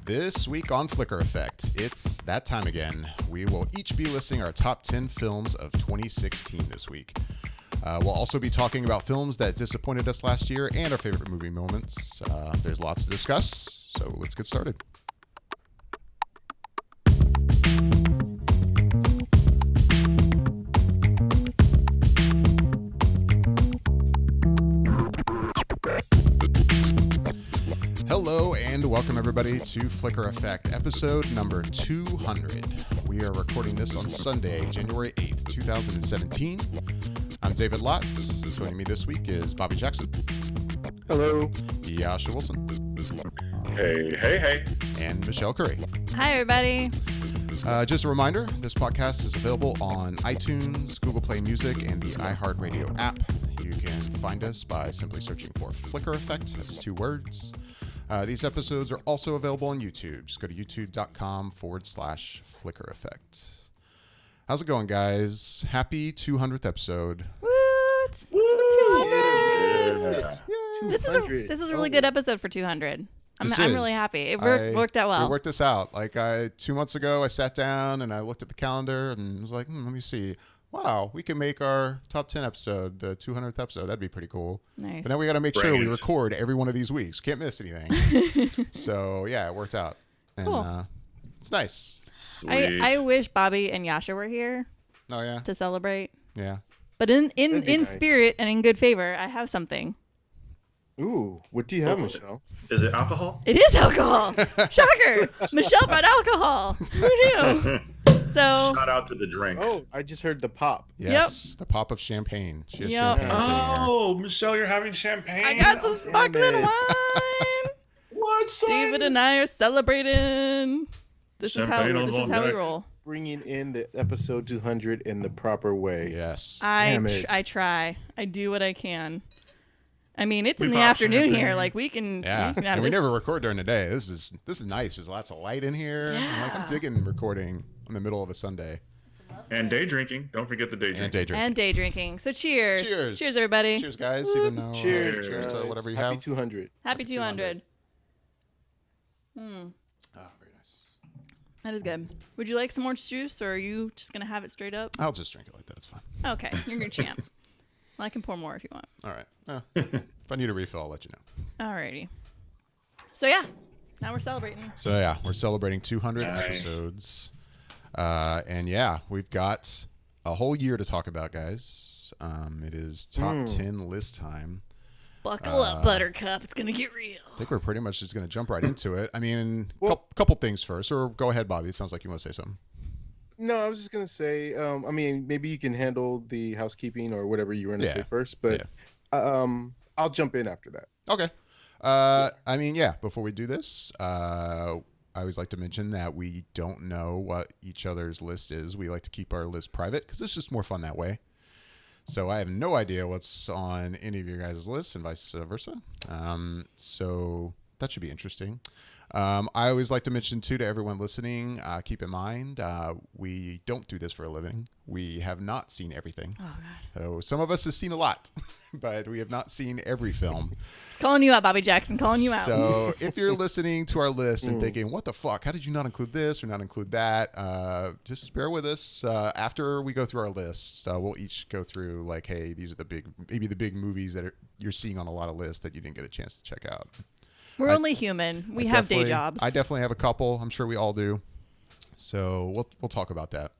This week on Flicker Effect, it's that time again. We will each be listing our top 10 films of 2016 this week. We'll also be talking about films that disappointed us last year and our favorite movie moments. There's lots to discuss, so let's get started. Hello and welcome everybody to Flicker Effect, episode number 200. We are recording this on Sunday, January 8th, 2017. I'm David Lott. Joining me this week is Bobby Jackson. Hello. Yasha Wilson. Hey. And Michelle Curry. Hi, everybody. Just a reminder, this podcast is available on iTunes, Google Play Music, and the iHeartRadio app. You can find us by simply searching for Flicker Effect. That's 2 words. These episodes are also available on YouTube. Just go to youtube.com/Flicker Effect. How's it going, guys? Happy 200th episode. Woot! 200! Yeah. This is a really good episode for 200. I'm really happy. It worked out well. We worked this out. Like 2 months ago, I sat down and I looked at the calendar and was like, let me see. Wow, we can make our top 10 episode, the 200th episode. That'd be pretty cool. Nice. But now we got to make sure we record every one of these weeks. Can't miss anything. So, yeah, it worked out. And cool. It's nice. I wish Bobby and Yasha were here Oh, yeah? to celebrate. Yeah. But in nice. spirit and in good favor, I have something. Ooh, what do you have, Michelle? Is it alcohol? It is alcohol. Shocker. Michelle brought alcohol. Who knew? So, Shout out to the drink. Oh, I just heard the pop. Yes, the pop of champagne. She has Yep. champagne sitting here. Oh, Michelle, you're having champagne. I got some sparkling it. wine. What, son? David and I are celebrating. This is how we roll. Bringing in the episode 200 in the proper way. Yes. Damn it. I try. I do what I can. I mean, it's We in the pop afternoon champagne. here. Like we can. Yeah. we can have And we this- never record during the day. This is nice. There's lots of light in here. Yeah. I'm digging recording in the middle of a Sunday. And day drinking. Don't forget the day drinking. And day drinking. And day drinking. So cheers. Cheers. Cheers, everybody. Cheers, guys. Even though Cheers. cheers to guys. whatever you Happy have. 200. Happy 200. Oh, very nice. That is good. Would you like some orange juice, or are you just gonna have it straight up? I'll just drink it like that. It's fine. Okay, you're your champ. Well, I can pour more if you want. All right. If I need a refill, I'll let you know. Alrighty. So yeah, now we're celebrating. So yeah, we're celebrating 200 Nice. episodes. And yeah, we've got a whole year to talk about, guys. It is top 10 list time. Buckle up, Buttercup. It's gonna get real. I think we're pretty much just going to jump right into it. I mean, Well- couple things first. Or go ahead, Bobby. It sounds like you want to say something. No, I was just going to say, I mean, maybe you can handle the housekeeping or whatever you were going to Yeah. say first, but I'll jump in after that. Okay. I mean, yeah, before we do this, I always like to mention that we don't know what each other's list is. We like to keep our list private because it's just more fun that way. So I have no idea what's on any of your guys' lists and vice versa. So that should be interesting. I always like to mention, too, to everyone listening, keep in mind, we don't do this for a living. We have not seen everything. Oh god. So some of us have seen a lot, but we have not seen every film. It's calling you out, Bobby Jackson. Calling you out. So if you're listening to our list and thinking, what the fuck? How did you not include this or not include that? Just bear with us. After we go through our list, we'll each go through like, hey, these are maybe the big movies that you're seeing on a lot of lists that you didn't get a chance to check out. We're only human. We have day jobs. I definitely have a couple. I'm sure we all do. So we'll talk about that.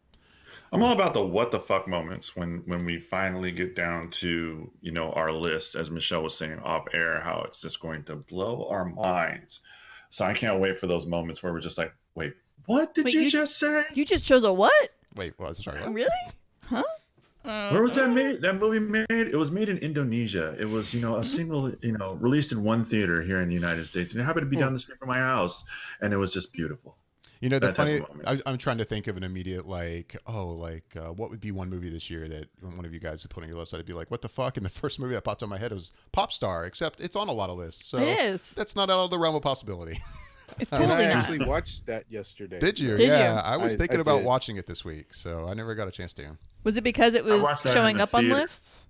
I'm all about the what the fuck moments when we finally get down to, our list, as Michelle was saying off air, how it's just going to blow our minds. So I can't wait for those moments where we're just like, wait, what did you just say? You just chose a what? Wait, sorry. What? Really? Huh? Where was that made? That movie made? It was made in Indonesia. It was, a single, released in one theater here in the United States, and it happened to be down the street from my house, and it was just beautiful. The That funny, type of moment. I'm trying to think of an immediate, what would be one movie this year that one of you guys would put on your list? I'd be like, what the fuck? And the first movie that popped in my head was Pop Star, except it's on a lot of lists. So It is. That's not out of the realm of possibility. It's And totally I not. actually watched that yesterday. Did you? Did yeah, you? I was I thinking about did. watching it this week, so I never got a chance to. Was it because it was watched that in showing the up on theater. lists?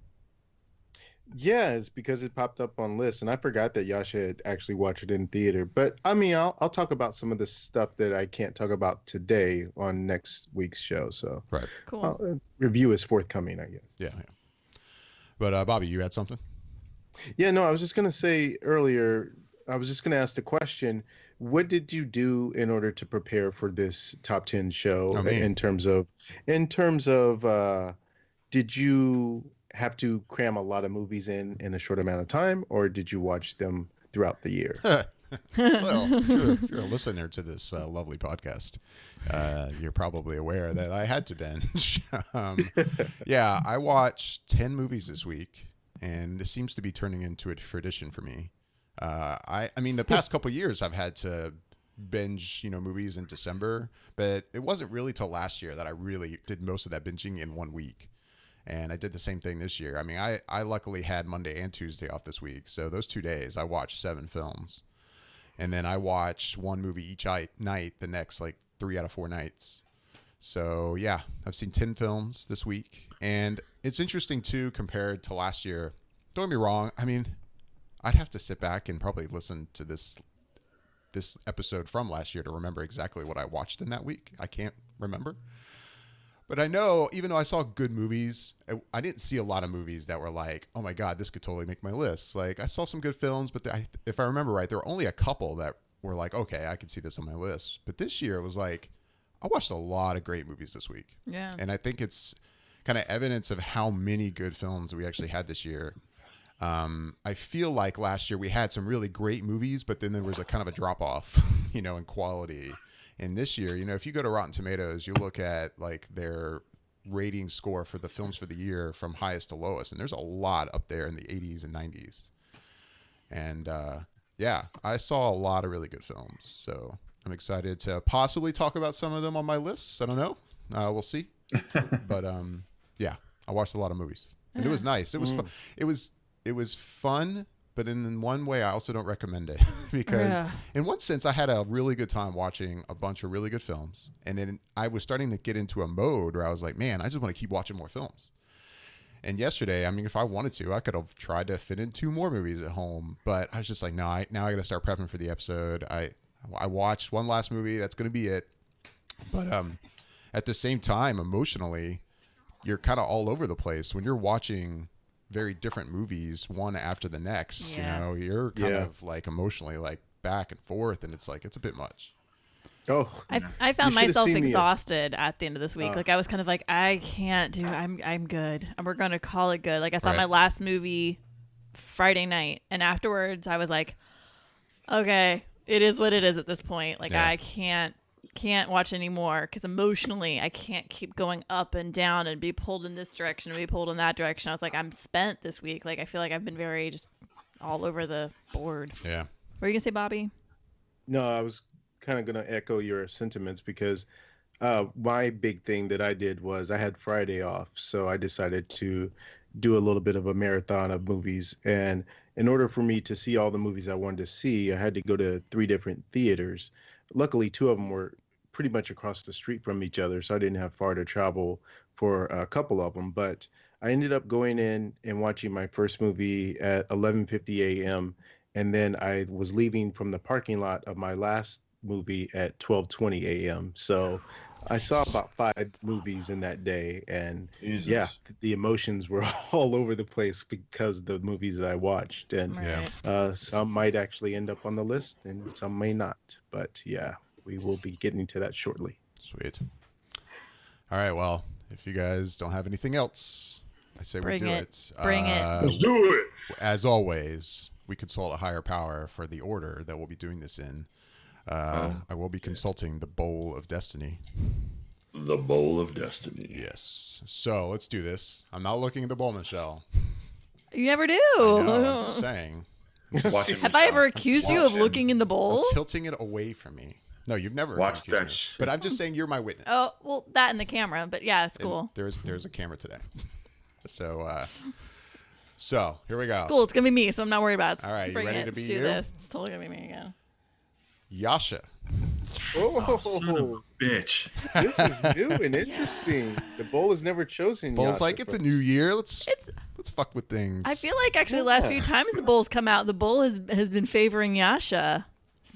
Yeah, it's because it popped up on lists, and I forgot that Yasha had actually watched it in theater. But I mean, I'll talk about some of the stuff that I can't talk about today on next week's show. So Right. Cool. review is forthcoming, I guess. Yeah. Yeah. But Bobby, you had something? Yeah, no, I was just gonna say earlier. I was just gonna ask the question: what did you do in order to prepare for this top 10 show? Oh, me. In terms of, did you have to cram a lot of movies in a short amount of time, or did you watch them throughout the year? Well, if you're a listener to this lovely podcast, you're probably aware that I had to binge. Yeah, I watched 10 movies this week, and this seems to be turning into a tradition for me. I mean, the past couple years I've had to binge, movies in December, but it wasn't really till last year that I really did most of that binging in one week. And I did the same thing this year. I mean, I luckily had Monday and Tuesday off this week. So those 2 days I watched 7 films. And then I watched one movie each night the next 3 out of 4 nights. So yeah, I've seen 10 films this week. And it's interesting too, compared to last year. Don't get me wrong. I mean, I'd have to sit back and probably listen to this episode from last year to remember exactly what I watched in that week. I can't remember. But I know, even though I saw good movies, I didn't see a lot of movies that were like, oh my God, this could totally make my list. Like, I saw some good films, but if I remember right, there were only a couple that were like, okay, I could see this on my list. But this year, it was like, I watched a lot of great movies this week. Yeah. And I think it's kind of evidence of how many good films we actually had this year. I feel like last year we had some really great movies, but then there was a kind of a drop off, in quality. And this year, if you go to Rotten Tomatoes, you look at their rating score for the films for the year from highest to lowest, and there's a lot up there in the 80s and 90s. And yeah, I saw a lot of really good films, so I'm excited to possibly talk about some of them on my list. I don't know, we'll see. But yeah, I watched a lot of movies, and it was nice. It was fun. It was fun. But in one way, I also don't recommend it because in one sense, I had a really good time watching a bunch of really good films. And then I was starting to get into a mode where I was like, man, I just want to keep watching more films. And yesterday, I mean, if I wanted to, I could have tried to fit in 2 more movies at home. But I was just like, no, now I got to start prepping for the episode. I watched one last movie. That's going to be it. But at the same time, emotionally, you're kind of all over the place when you're watching very different movies one after the next. You're kind of emotionally back and forth, and it's a bit much. I found myself exhausted at the end of this week. I was kind of like, I can't do. I'm good, and we're gonna call it good. I saw my last movie Friday night, and afterwards I was like, okay, it is what it is at this point. I can't watch anymore because emotionally I can't keep going up and down and be pulled in this direction and be pulled in that direction. I was like, I'm spent this week. I feel like I've been very just all over the board. Yeah. What were you gonna say, Bobby? No, I was kind of going to echo your sentiments because my big thing that I did was I had Friday off, so I decided to do a little bit of a marathon of movies. And in order for me to see all the movies I wanted to see, I had to go to 3 different theaters. Luckily, 2 of them were pretty much across the street from each other, so I didn't have far to travel for a couple of them. But I ended up going in and watching my first movie at 11:50 a.m. and then I was leaving from the parking lot of my last movie at 12:20 a.m. So I saw about 5 movies in that day, and Jesus. yeah, the emotions were all over the place because of the movies that I watched, and some might actually end up on the list, and some may not. But yeah, we will be getting to that shortly. Sweet. All right. Well, if you guys don't have anything else, I say we do it. Bring it. Let's do it. As always, we consult a higher power for the order that we'll be doing this in. I will be consulting the Bowl of Destiny. The Bowl of Destiny. Yes. So let's do this. I'm not looking at the bowl, Michelle. You never do. I'm just saying. Have I ever accused you of looking in the bowl? I'm tilting it away from me. No, you've never watched that. But I'm just saying you're my witness. Oh, well, that and the camera. But yeah, it's cool. And there's a camera today. So here we go. It's cool. It's going to be me, so I'm not worried about it. All right, you ready to be Let's do you? this. It's totally going to be me again. Yasha. Oh, son of a bitch! This is new and interesting. The Bull has never chosen. Bull's Yasha like, it's a first. new year. Let's fuck with things. I feel like actually the last few times the Bulls come out, the Bull has been favoring Yasha.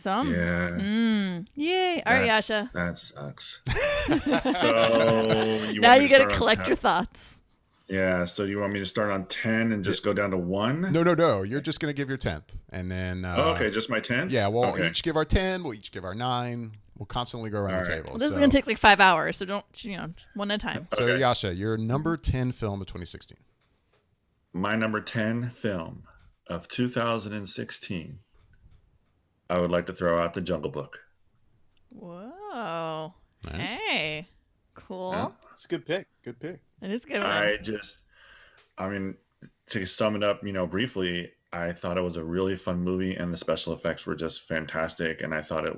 Yeah. Yay! All right, Yasha. That sucks. So Now you got to collect your thoughts. Yeah. So you want me to start on 10 and just go down to 1? No. You're just gonna give your 10th, and then. Okay, just my 10. Yeah, we'll each give our 10. We'll each give our 9. We'll constantly go around the table. Well, this is gonna take like 5 hours, so don't one at a time. So Yasha, your number 10 film of 2016. My number 10 film of 2016. I would like to throw out The Jungle Book. Whoa! Nice. Hey, cool. Yeah. It's a good pick. Good pick. It is a good one. I mean, to sum it up, briefly, I thought it was a really fun movie, and the special effects were just fantastic. And I thought it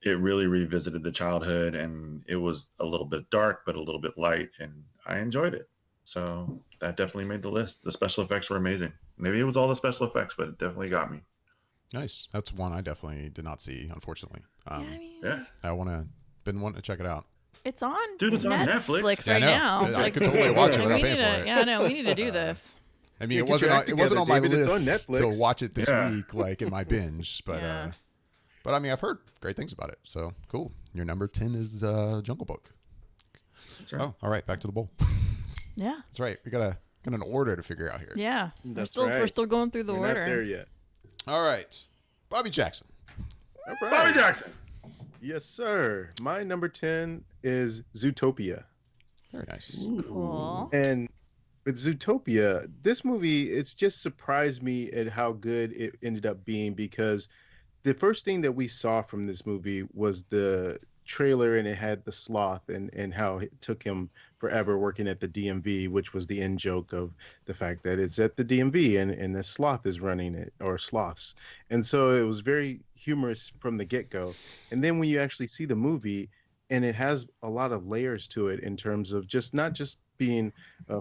really revisited the childhood, and it was a little bit dark, but a little bit light, and I enjoyed it. So that definitely made the list. The special effects were amazing. Maybe it was all the special effects, but it definitely got me. Nice. That's one I definitely did not see, unfortunately. Yeah. Been wanting to check it out. It's on. Dude, it's on Netflix right now. I could totally watch it without paying for it. Yeah, no, we need to do this. I mean, it wasn't on my list on to watch it this week, like in my binge. But I mean, I've heard great things about it. So cool. Your number 10 is Jungle Book. That's right. Oh, all right. Back to the bowl. Yeah. That's right. We got an order to figure out here. Yeah. That's We're still going through the We're order. not there yet. All right. Bobby Jackson. All right. Bobby Jackson. Yes, sir. My number 10 is Zootopia. Very nice. Cool. And with Zootopia, this movie, it's just surprised me at how good it ended up being, because the first thing that we saw from this movie was the trailer, and it had the sloth and how it took him forever working at the DMV, which was the end joke of the fact that it's at the DMV and the sloth is running it, or sloths. And so it was very humorous from the get-go. And then when you actually see the movie, and it has a lot of layers to it in terms of just not just being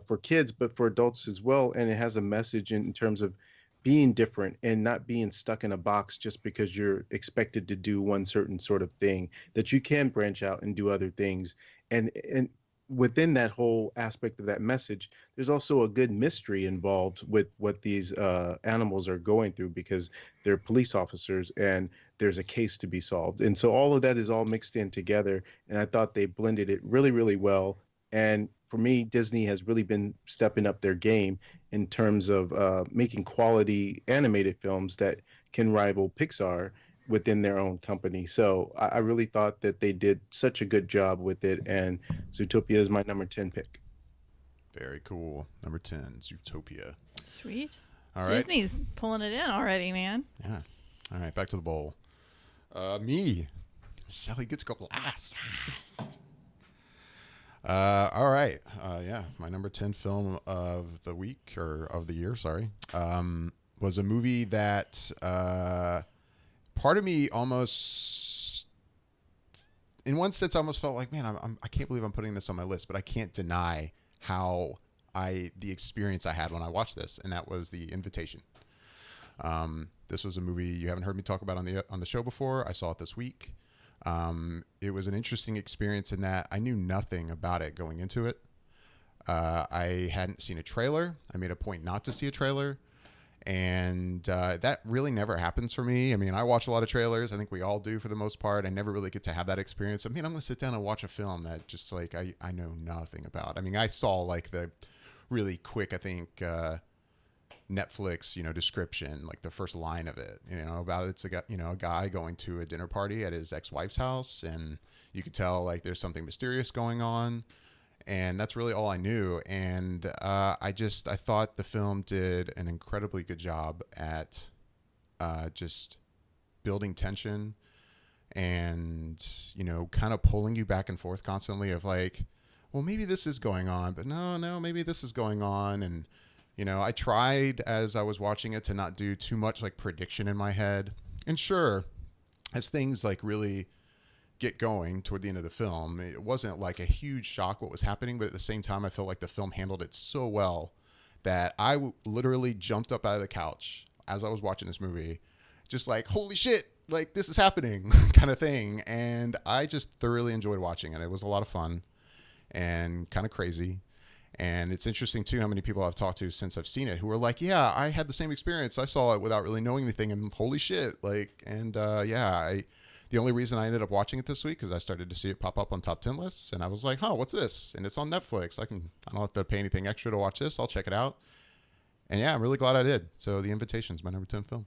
for kids, but for adults as well. And it has a message in terms of being different and not being stuck in a box just because you're expected to do one certain sort of thing, that you can branch out and do other things. And within that whole aspect of that message, there's also a good mystery involved with what these animals are going through, because they're police officers and there's a case to be solved. And so all of that is all mixed in together. And I thought they blended it really, really well. And for me, Disney has really been stepping up their game in terms of making quality animated films that can rival Pixar within their own company. So I really thought that they did such a good job with it, and Zootopia is my number 10 pick. Very cool. Number 10, Zootopia. Sweet. All right. Disney's pulling it in already, man. Yeah. All right, back to the bowl. Me. Shelly gets to go last. All right. Yeah, my number 10 film of the week, or of the year, sorry, was a movie that part of me almost, in one sense, I almost felt like, man, I can't believe I'm putting this on my list, but I can't deny how the experience I had when I watched this, and that was The Invitation. This was a movie you haven't heard me talk about on the show before. I saw it this week. It was an interesting experience in that I knew nothing about it going into it. I hadn't seen a trailer. I made a point not to see a trailer. And that really never happens for me. I mean, I watch a lot of trailers. I think we all do for the most part. I never really get to have that experience. I mean, I'm going to sit down and watch a film that just like I know nothing about. I mean, I saw like the really quick, I think, Netflix, description, like the first line of it, about it's a guy going to a dinner party at his ex-wife's house, and you could tell like there's something mysterious going on, and that's really all I knew. And I thought the film did an incredibly good job at just building tension and kind of pulling you back and forth constantly of like, well, maybe this is going on, but no, maybe this is going on. And I tried as I was watching it to not do too much like prediction in my head. And sure, as things like really get going toward the end of the film, it wasn't like a huge shock what was happening, but at the same time, I felt like the film handled it so well that I literally jumped up out of the couch as I was watching this movie, just like, holy shit, like this is happening kind of thing. And I just thoroughly enjoyed watching it. It was a lot of fun and kind of crazy. And it's interesting too how many people I've talked to since I've seen it who are like, yeah, I had the same experience. I saw it without really knowing anything, and holy shit. Like, and the only reason I ended up watching it this week is I started to see it pop up on top 10 lists, and I was like, huh, what's this? And it's on Netflix. I don't have to pay anything extra to watch this. I'll check it out. And yeah, I'm really glad I did. So The Invitation's my number 10 film.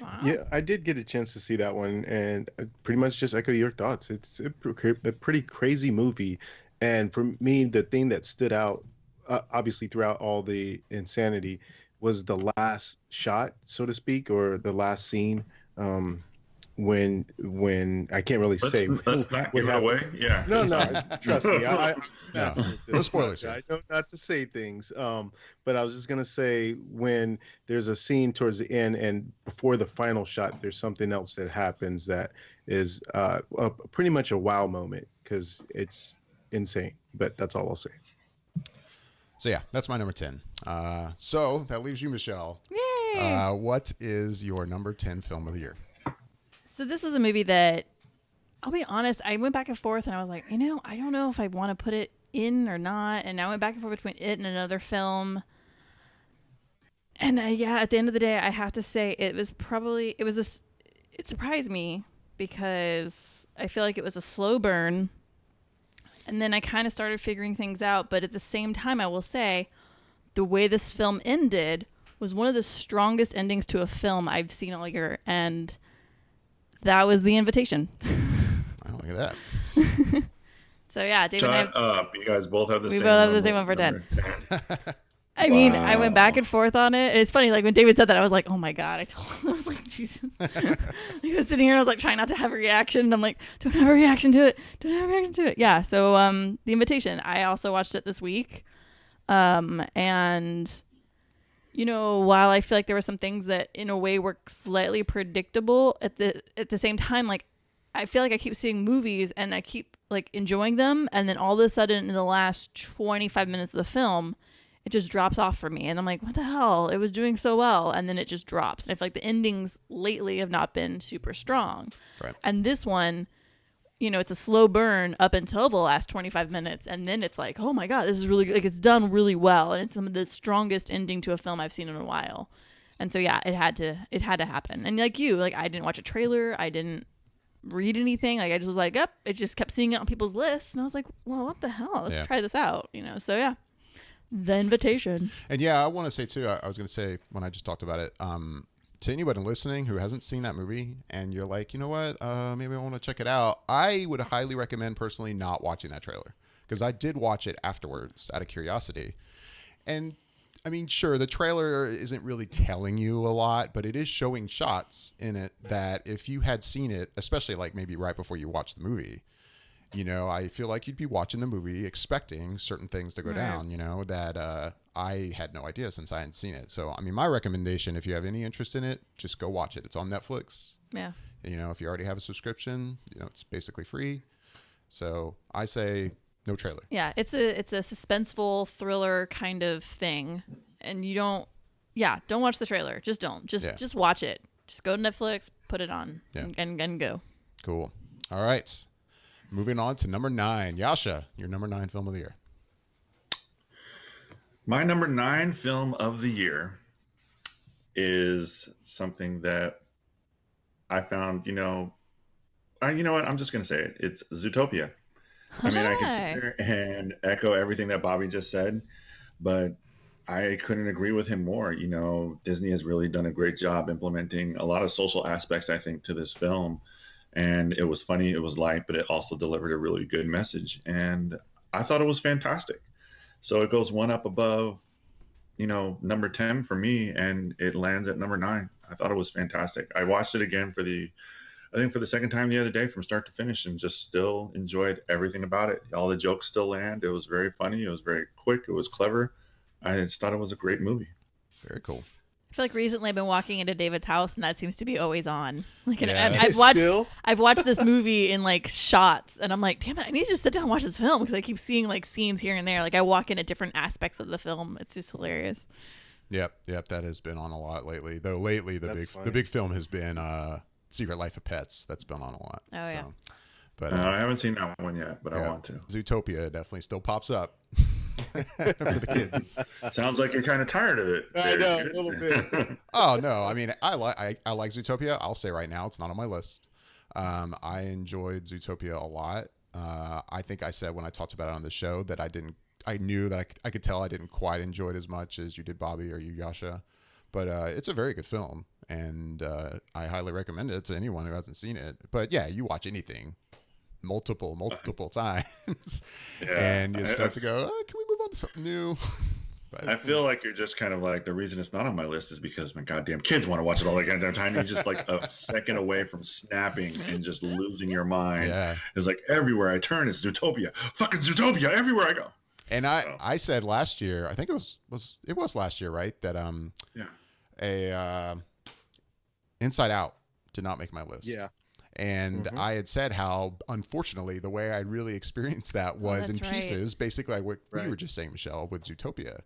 Wow. Yeah, I did get a chance to see that one, and I pretty much just echo your thoughts. It's a pretty crazy movie. And for me, the thing that stood out, obviously throughout all the insanity, was the last shot, so to speak, or the last scene. When I can't really say. Let's not give it away. Yeah. No, trust me. No spoilers. I know not to say things. But I was just gonna say, when there's a scene towards the end and before the final shot, there's something else that happens that is pretty much a wow moment, because it's insane. But that's all I'll say. So yeah, that's my number 10. So that leaves you, Michelle. Yay! What is your number 10 film of the year? So this is a movie that, I'll be honest, I went back and forth, and I was like, I don't know if I want to put it in or not. And I went back and forth between it and another film. And at the end of the day, I have to say it surprised me, because I feel like it was a slow burn. And then I kind of started figuring things out. But at the same time, I will say the way this film ended was one of the strongest endings to a film I've seen all year. And that was The Invitation. I don't look at that. So yeah, David Shut up. You guys both have the same one. We both have the same one for 10. I mean, I went back and forth on it. And it's funny, like when David said that, I was like, oh my God. I was like, Jesus. I was sitting here and I was like trying not to have a reaction. And I'm like, don't have a reaction to it. Yeah. So The Invitation, I also watched it this week. And while I feel like there were some things that in a way were slightly predictable, at the same time, like I feel like I keep seeing movies and I keep like enjoying them, and then all of a sudden in the last 25 minutes of the film, it just drops off for me, and I'm like, what the hell? It was doing so well, and then it just drops. And I feel like the endings lately have not been super strong. Right. And this one, it's a slow burn up until the last 25 minutes. And then it's like, oh my God, this is really good. Like, it's done really well. And it's some of the strongest ending to a film I've seen in a while. And so, yeah, it had to happen. And like you, like I didn't watch a trailer. I didn't read anything. Like I just was like, yep, it just kept seeing it on people's lists. And I was like, well, what the hell? Let's try this out. So yeah, The Invitation. And yeah, I want to say too, I was going to say when I just talked about it, to anybody listening who hasn't seen that movie and you're like, you know what, maybe I want to check it out, I would highly recommend personally not watching that trailer, because I did watch it afterwards out of curiosity. And I mean, sure, the trailer isn't really telling you a lot, but it is showing shots in it that if you had seen it, especially like maybe right before you watched the movie, I feel like you'd be watching the movie expecting certain things to go down, that I had no idea since I hadn't seen it. So, I mean, my recommendation, if you have any interest in it, just go watch it. It's on Netflix. Yeah. If you already have a subscription, it's basically free. So I say no trailer. Yeah, it's a suspenseful thriller kind of thing. And you don't watch the trailer. Just don't. Just watch it. Just go to Netflix, put it on, and go. Cool. All right. Moving on to number 9. Yasha, your number 9 film of the year. My number 9 film of the year is something that I found, you know what? I'm just going to say it. It's Zootopia. I mean, I can sit there and echo everything that Bobby just said, but I couldn't agree with him more. Disney has really done a great job implementing a lot of social aspects, I think, to this film. And it was funny, it was light, but it also delivered a really good message. And I thought it was fantastic. So it goes one up above, number 10 for me, and it lands at number 9. I thought it was fantastic. I watched it again for the second time the other day from start to finish, and just still enjoyed everything about it. All the jokes still land. It was very funny. It was very quick. It was clever. I just thought it was a great movie. Very cool. I feel like recently I've been walking into David's house and that seems to be always on. Like, yeah. I've watched this movie in like shots, and I'm like, damn it, I need to just sit down and watch this film, because I keep seeing like scenes here and there. Like I walk into different aspects of the film. It's just hilarious. Yep. That has been on a lot lately. Though lately the big film has been Secret Life of Pets. That's been on a lot. Oh, yeah. But I haven't seen that one yet, but yeah, I want to. Zootopia definitely still pops up for the kids. Sounds like you're kind of tired of it. I know, a little bit. Oh no, I mean I like Zootopia. I'll say right now it's not on my list. I enjoyed Zootopia a lot. I think I said when I talked about it on the show that I knew that I could tell I didn't quite enjoy it as much as you did, Bobby, or you, Yasha. But it's a very good film, and I highly recommend it to anyone who hasn't seen it. But yeah, you watch anything multiple times, and you start to go, can we move on to something new? But, I feel like you're just kind of like, the reason it's not on my list is because my goddamn kids want to watch it all the goddamn time. You're just like a second away from snapping and just losing your mind. Yeah. It's like everywhere I turn, it's Zootopia. Fucking Zootopia everywhere I go. And I said last year, I think it was last year, right? That Inside Out did not make my list. Yeah. And I had said how, unfortunately, the way I really experienced that was in pieces, basically like what you were just saying, Michelle, with Zootopia.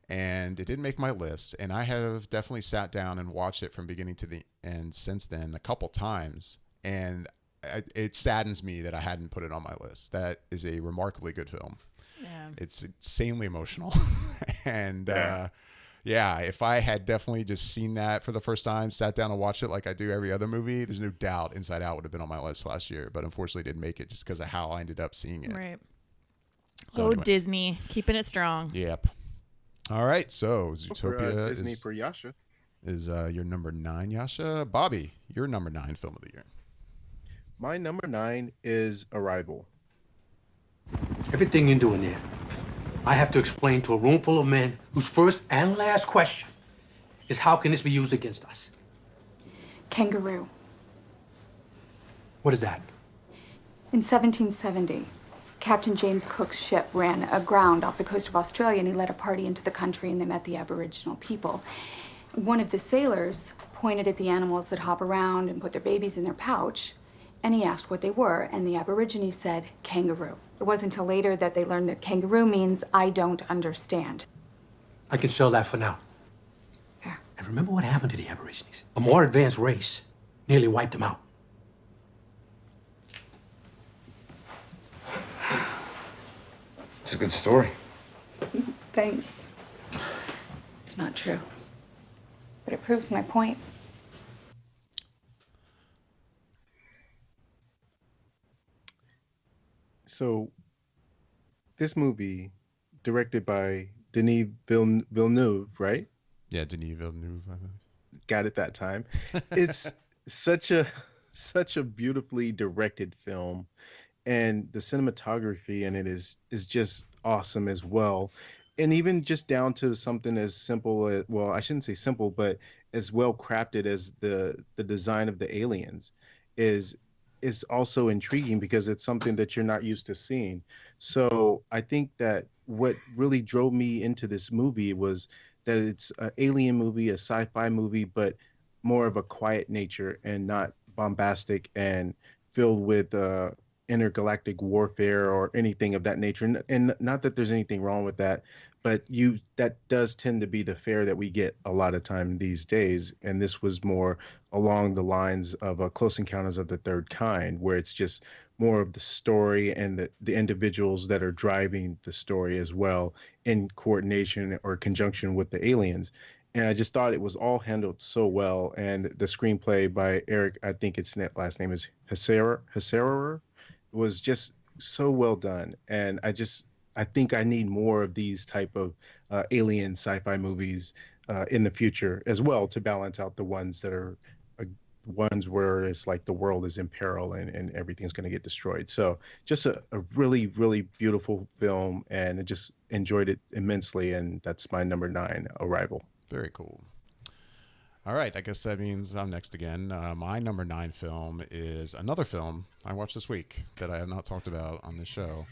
And it didn't make my list. And I have definitely sat down and watched it from beginning to the end since then a couple times. And it saddens me that I hadn't put it on my list. That is a remarkably good film. Yeah. It's insanely emotional. And if I had definitely just seen that for the first time, sat down and watched it like I do every other movie, there's no doubt Inside Out would have been on my list last year. But unfortunately didn't make it just because of how I ended up seeing it. Right. So anyway. Disney, keeping it strong. Yep. All right, so Zootopia Disney for Yasha is your number 9, Yasha. Bobby, your number 9 film of the year. My number 9 is Arrival. Everything you're doing there, I have to explain to a room full of men whose first and last question is how can this be used against us? Kangaroo. What is that? In 1770, Captain James Cook's ship ran aground off the coast of Australia, and he led a party into the country, and they met the Aboriginal people. One of the sailors pointed at the animals that hop around and put their babies in their pouch, and he asked what they were, and the Aborigines said, kangaroo. It wasn't until later that they learned that kangaroo means I don't understand. I can sell that for now. Fair. And remember what happened to the Aborigines? A more advanced race nearly wiped them out. It's a good story. Thanks. It's not true. But it proves my point. So, this movie, directed by Denis Villeneuve, right? Yeah, Denis Villeneuve. Got it that time. It's such a beautifully directed film, and the cinematography in it is just awesome as well. And even just down to something as simple as, well, I shouldn't say simple, but as well crafted as the design of the aliens is also intriguing because it's something that you're not used to seeing. So I think that what really drove me into this movie was that it's an alien movie, a sci-fi movie, but more of a quiet nature and not bombastic and filled with intergalactic warfare or anything of that nature. And not that there's anything wrong with that, but that does tend to be the fare that we get a lot of time these days. And this was more along the lines of Close Encounters of the Third Kind, where it's just more of the story and the individuals that are driving the story as well in coordination or conjunction with the aliens. And I just thought it was all handled so well. And the screenplay by Eric, I think its last name is Hesserer, was just so well done. And I think I need more of these type of alien sci-fi movies in the future as well, to balance out the ones that are ones where it's like the world is in peril and everything's going to get destroyed. So just a really, really beautiful film, and I just enjoyed it immensely. And that's my number 9, Arrival. Very cool. All right, I guess that means I'm next again. My number 9 film is another film I watched this week that I have not talked about on this show.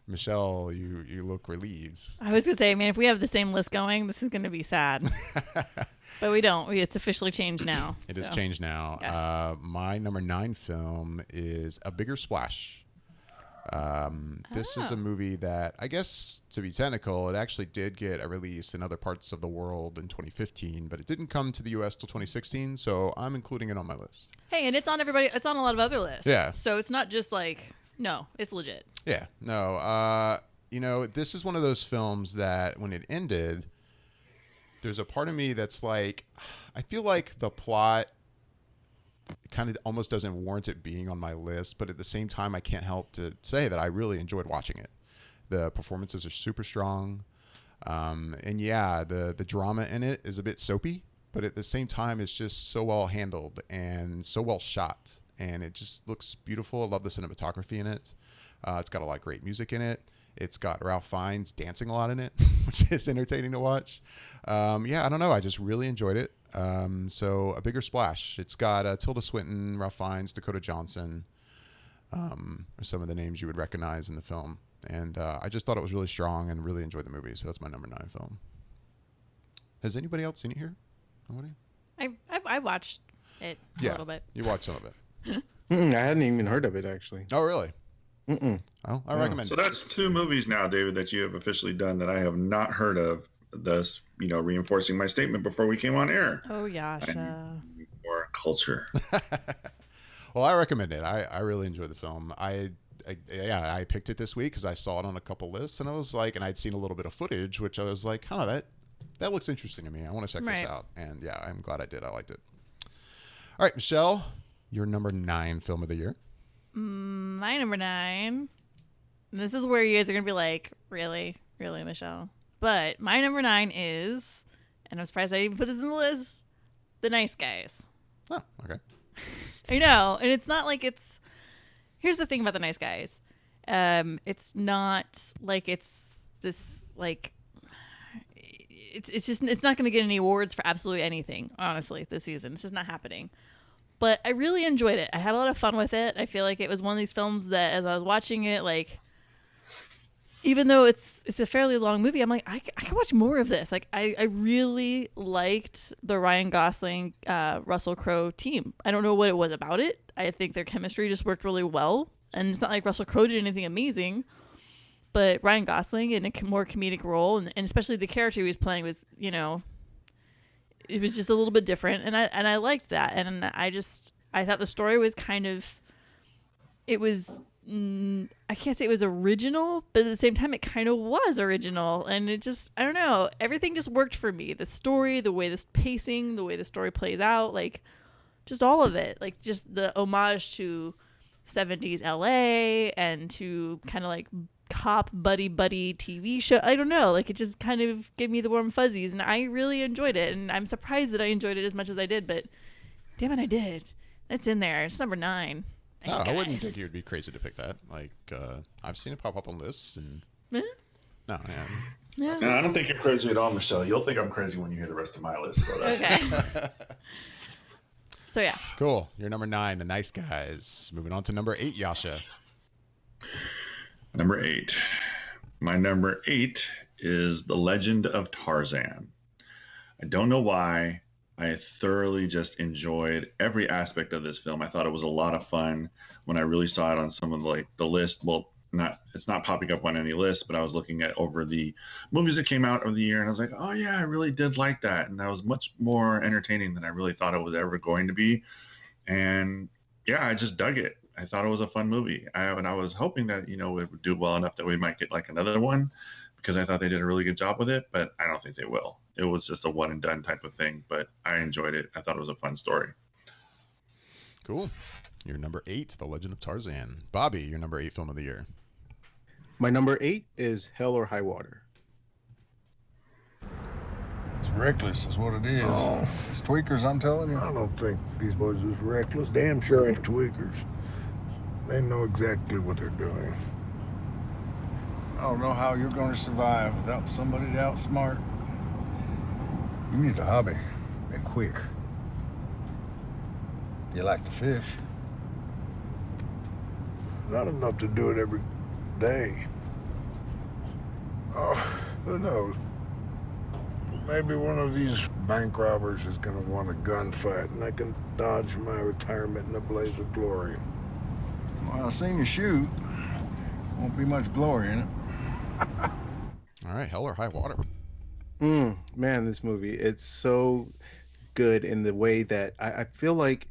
Michelle, you look relieved. I was going to say, I mean, if we have the same list going, this is going to be sad. But we don't. It's officially changed now. It is changed now. Yeah. My number 9 film is A Bigger Splash. This is a movie that, I guess, to be technical, it actually did get a release in other parts of the world in 2015, but it didn't come to the U.S. till 2016, so I'm including it on my list. Hey, and it's on a lot of other lists. Yeah. So it's not just like, no, it's legit. Yeah. No. This is one of those films that when it ended, there's a part of me that's like, I feel like the plot kind of almost doesn't warrant it being on my list, but at the same time, I can't help to say that I really enjoyed watching it. The performances are super strong. And yeah, the drama in it is a bit soapy, but at the same time, it's just so well handled and so well shot. And it just looks beautiful. I love the cinematography in it. It's got a lot of great music in it. It's got Ralph Fiennes dancing a lot in it, which is entertaining to watch. I don't know. I just really enjoyed it. So A Bigger Splash. It's got Tilda Swinton, Ralph Fiennes, Dakota Johnson, are some of the names you would recognize in the film. And I just thought it was really strong and really enjoyed the movie. So that's my number 9 film. Has anybody else seen it here? Nobody? I watched it a little bit. You watched some of it. I hadn't even heard of it, actually. Oh, really? Oh, I recommend it. So it. that's 2 movies now, David, that you have officially done that I have not heard of, thus, reinforcing my statement before we came on air. Oh, Yasha. More culture. Well, I recommend it. I really enjoyed the film. I picked it this week because I saw it on a couple lists, and I was like, and I'd seen a little bit of footage, which I was like, that looks interesting to me. I want to check this out. And yeah, I'm glad I did. I liked it. All right, Michelle, your number 9 film of the year. My number 9. This is where you guys are going to be like, really, Michelle? But my number 9 is, and I'm surprised I even put this in the list, The Nice Guys. Oh, okay. I know. And it's not like it's, here's the thing about The Nice Guys. It's not like it's this, like, it's not going to get any awards for absolutely anything, honestly, this season. It's just not happening. But I really enjoyed it. I had a lot of fun with it. I feel like it was one of these films that, as I was watching it, like, even though it's a fairly long movie, I'm like, I can watch more of this. Like, I really liked the Ryan Gosling, Russell Crowe team. I don't know what it was about it. I think their chemistry just worked really well. And it's not like Russell Crowe did anything amazing, but Ryan Gosling in a more comedic role, and especially the character he was playing was, it was just a little bit different, and I liked that, and I thought the story was kind of, it was, I can't say it was original, but at the same time it kind of was original, and it just, I don't know, everything just worked for me. The story, the way this pacing, the way the story plays out, like just all of it, like just the homage to 70s LA and to kind of like cop buddy TV show. I don't know, like it just kind of gave me the warm fuzzies, and I really enjoyed it, and I'm surprised that I enjoyed it as much as I did, but damn it, I did. It's in there. It's number 9. Nice I wouldn't think you would be crazy to pick that. Like, I've seen it pop up on lists, and no, yeah. No, I don't think you're crazy at all, Michelle. You'll think I'm crazy when you hear the rest of my list. So okay. So yeah. Cool. You're number 9, The Nice Guys. Moving on to number 8, Yasha. Number 8. My number 8 is The Legend of Tarzan. I don't know why. I thoroughly just enjoyed every aspect of this film. I thought it was a lot of fun when I really saw it on some of the list. Well, it's not popping up on any list, but I was looking at over the movies that came out of the year, and I was like, oh yeah, I really did like that. And that was much more entertaining than I really thought it was ever going to be. And yeah, I just dug it. I thought it was a fun movie. And I was hoping that, it would do well enough that we might get like another one, because I thought they did a really good job with it, but I don't think they will. It was just a one and done type of thing, but I enjoyed it. I thought it was a fun story. Cool. Your number 8, The Legend of Tarzan. Bobby, your number 8 film of the year. My number 8 is Hell or High Water. It's reckless is what it is. Oh. It's tweakers, I'm telling you. I don't think these boys is reckless. Damn sure it's tweakers. They know exactly what they're doing. I don't know how you're going to survive without somebody to outsmart. You need a hobby, and quick. You like to fish. Not enough to do it every day. Oh, who knows? Maybe one of these bank robbers is going to want a gunfight, and I can dodge my retirement in a blaze of glory. Well, I seen you shoot. Won't be much glory in it. All right, Hell or High Water. Man, this movie, it's so good in the way that I feel like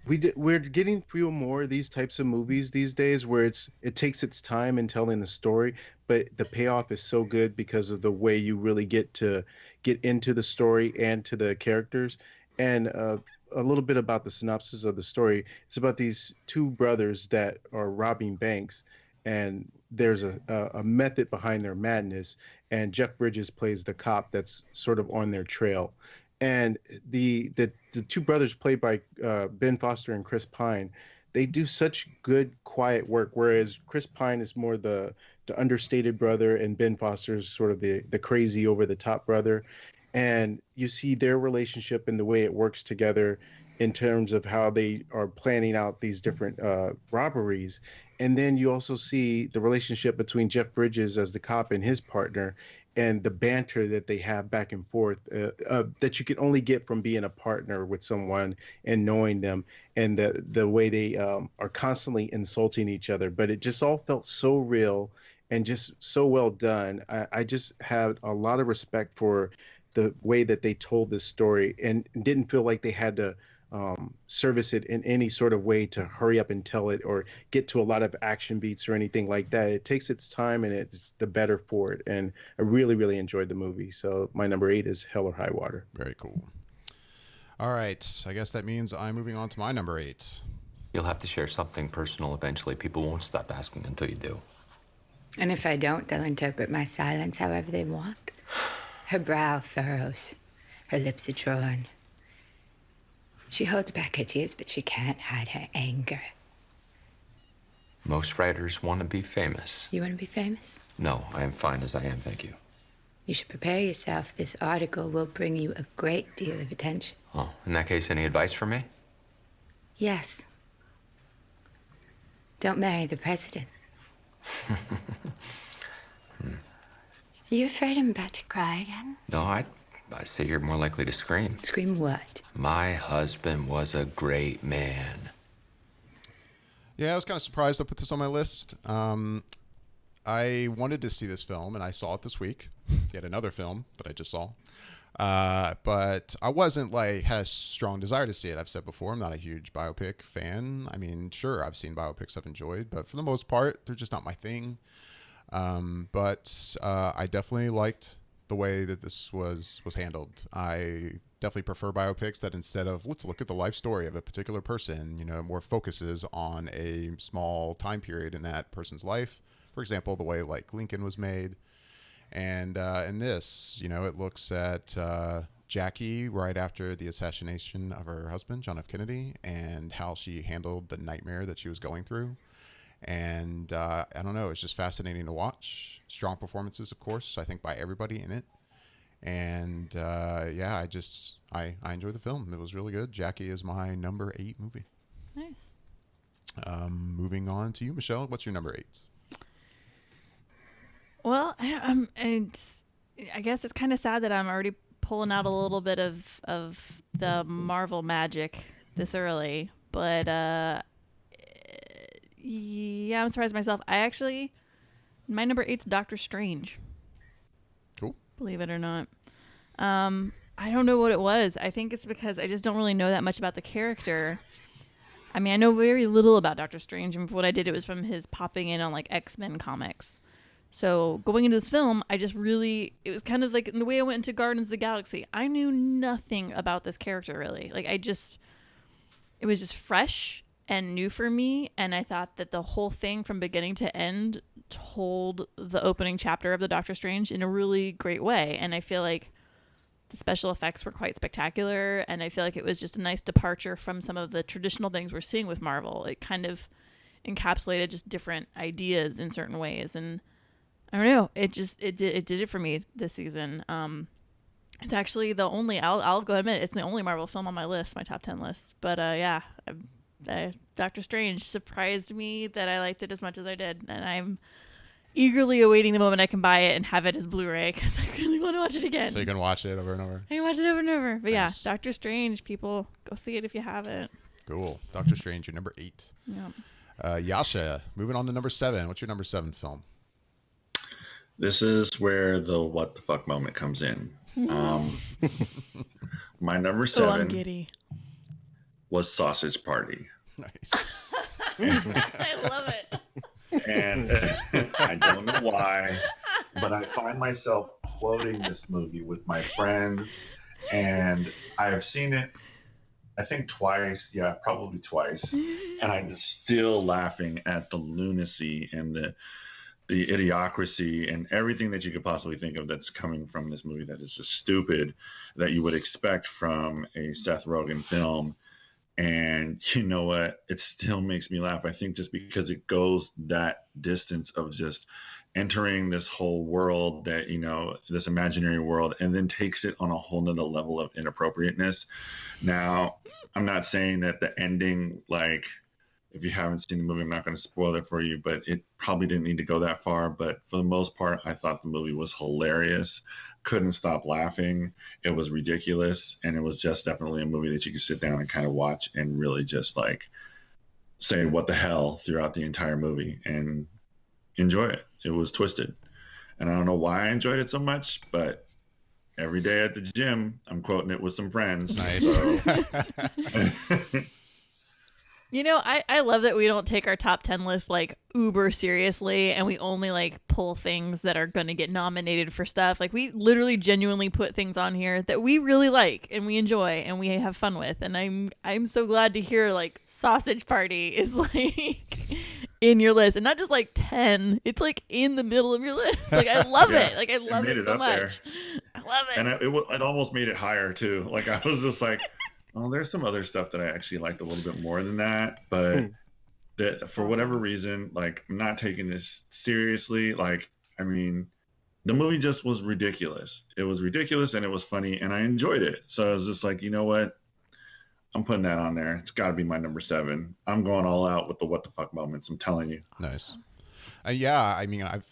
we're getting few more of these types of movies these days where it takes its time in telling the story, but the payoff is so good because of the way you really get into the story and to the characters. And a little bit about the synopsis of the story. It's about these two brothers that are robbing banks, and there's a method behind their madness, and Jeff Bridges plays the cop that's sort of on their trail. And the two brothers played by Ben Foster and Chris Pine, they do such good, quiet work, whereas Chris Pine is more the understated brother, and Ben Foster is sort of the crazy, over-the-top brother. And you see their relationship and the way it works together in terms of how they are planning out these different robberies. And then you also see the relationship between Jeff Bridges as the cop and his partner, and the banter that they have back and forth that you can only get from being a partner with someone and knowing them, and the way they are constantly insulting each other. But it just all felt so real and just so well done. I just had a lot of respect for the way that they told this story, and didn't feel like they had to service it in any sort of way to hurry up and tell it or get to a lot of action beats or anything like that. It takes its time, and it's the better for it. And I really, really enjoyed the movie. So my number 8 is Hell or High Water. Very cool. All right. I guess that means I'm moving on to my number 8. You'll have to share something personal eventually. People won't stop asking until you do. And if I don't, they'll interpret my silence however they want. Her brow furrows. Her lips are drawn. She holds back her tears, but she can't hide her anger. Most writers want to be famous. You want to be famous? No, I am fine as I am, thank you. You should prepare yourself. This article will bring you a great deal of attention. Oh, in that case, any advice for me? Yes. Don't marry the president. Are you afraid I'm about to cry again? No, I say you're more likely to scream. Scream what? My husband was a great man. Yeah, I was kind of surprised I put this on my list. I wanted to see this film, and I saw it this week. Yet another film that I just saw. But I wasn't had a strong desire to see it. I've said before, I'm not a huge biopic fan. I mean, sure, I've seen biopics I've enjoyed, but for the most part, they're just not my thing. But I definitely liked the way that this was handled. I definitely prefer biopics that instead of let's look at the life story of a particular person, more focuses on a small time period in that person's life. For example, the way Lincoln was made. And in this, it looks at Jackie right after the assassination of her husband, John F. Kennedy, and how she handled the nightmare that she was going through. And I don't know, it's just fascinating to watch. Strong performances, of course, I think by everybody in it. And yeah, I enjoyed the film. It was really good. Jackie is my number 8 movie. Nice. Moving on to you, Michelle. What's your number 8? Well, I guess it's kind of sad that I'm already pulling out a little bit of the Marvel magic this early, but yeah, I'm surprised myself. My number 8's Doctor Strange. Cool. Believe it or not. I don't know what it was. I think it's because I just don't really know that much about the character. I mean, I know very little about Doctor Strange, and what I did, it was from his popping in on X-Men comics. So going into this film, it was kind of like in the way I went into Guardians of the Galaxy. I knew nothing about this character, really. It was just fresh and new for me, and I thought that the whole thing from beginning to end told the opening chapter of the Doctor Strange in a really great way. And I feel like the special effects were quite spectacular, and I feel like it was just a nice departure from some of the traditional things we're seeing with Marvel. It kind of encapsulated just different ideas in certain ways, and I don't know, it did it for me this season. It's actually the only, I'll go admit, it's the only Marvel film on my list, my top 10 list. But yeah, Doctor Strange surprised me that I liked it as much as I did, and I'm eagerly awaiting the moment I can buy it and have it as Blu-ray, because I really want to watch it again. So you can watch it over and over. I can watch it over and over. But nice. Yeah, Doctor Strange, people, go see it if you haven't. Cool. Doctor Strange, your number 8. Yeah. Yasha, moving on to number 7. What's your number 7 film? This is where the what the fuck moment comes in. My number 7 was Sausage Party. Nice. I love it. And I don't know why, but I find myself quoting this movie with my friends, and I have seen it, I think twice. Yeah, probably twice. And I'm still laughing at the lunacy and the idiocracy and everything that you could possibly think of that's coming from this movie that is just stupid, that you would expect from a Seth Rogen film. And you know what? It still makes me laugh. I think just because it goes that distance of just entering this whole world that, you know, this imaginary world, and then takes it on a whole nother level of inappropriateness. Now, I'm not saying that the ending, like, if you haven't seen the movie, I'm not going to spoil it for you, but it probably didn't need to go that far. But for the most part, I thought the movie was hilarious. Couldn't stop laughing. It was ridiculous. And it was just definitely a movie that you could sit down and kind of watch and really just like say what the hell throughout the entire movie and enjoy it. It was twisted. And I don't know why I enjoyed it so much, but every day at the gym, I'm quoting it with some friends. Nice. So. You know, I love that we don't take our top 10 list like uber seriously, and we only like pull things that are going to get nominated for stuff. Like, we literally genuinely put things on here that we really like and we enjoy and we have fun with. And I'm so glad to hear like Sausage Party is like in your list, and not just like 10. It's like in the middle of your list. Like, I love it. Like, I love it so much. There. I love it. And it almost made it higher too. Like, I was just like, oh, there's some other stuff that I actually liked a little bit more than that, but that for whatever reason, like, I'm not taking this seriously. Like, I mean, the movie just was ridiculous. It was ridiculous and it was funny and I enjoyed it. So I was just like, you know what? I'm putting that on there. It's got to be my number 7. I'm going all out with the what the fuck moments. I'm telling you. Nice. Yeah, I mean, I've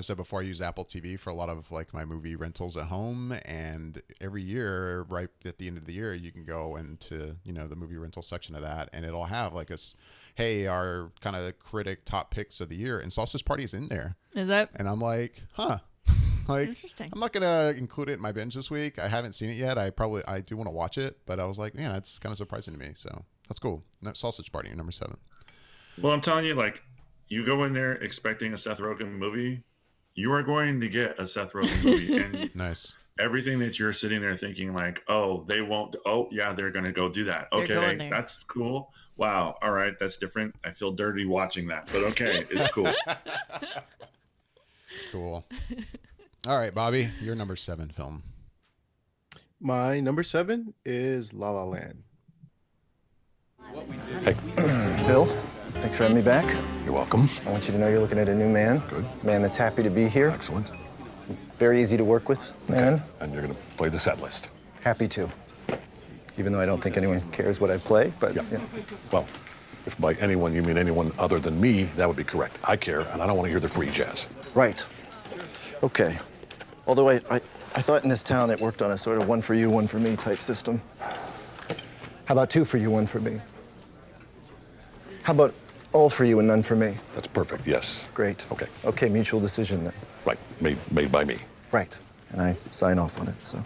said before, I use Apple TV for a lot of like my movie rentals at home, and every year, right at the end of the year, you can go into, you know, the movie rental section of that, and it'll have like hey, our kind of critic top picks of the year, and Sausage Party is in there. Is that? And I'm like, huh. Like, interesting. I'm not gonna include it in my binge this week. I haven't seen it yet. I do want to watch it, but I was like, man, that's kind of surprising to me. So that's cool. Sausage Party, number 7. Well, I'm telling you, like, you go in there expecting a Seth Rogen movie, you are going to get a Seth Rogen movie. And nice. Everything that you're sitting there thinking like, oh, they won't. Oh, yeah, they're going to go do that. Okay, that's cool. Wow. All right, that's different. I feel dirty watching that, but okay, it's cool. Cool. All right, Bobby, your number 7 film. My number 7 is La La Land. Hey, Bill, thanks for having me back. You're welcome. I want you to know you're looking at a new man. Good. Man that's happy to be here. Excellent. Very easy to work with, man. Okay. And you're going to play the set list. Happy to. Even though I don't think anyone cares what I play, but yeah. Well, if by anyone you mean anyone other than me, that would be correct. I care, and I don't want to hear the free jazz. Right. Okay. Although I thought in this town it worked on a sort of one for you, one for me type system. How about 2 for you, 1 for me? How about all for you and none for me? That's perfect, yes. Great. Okay. Okay, mutual decision then. Right, made by me. Right, and I sign off on it, so.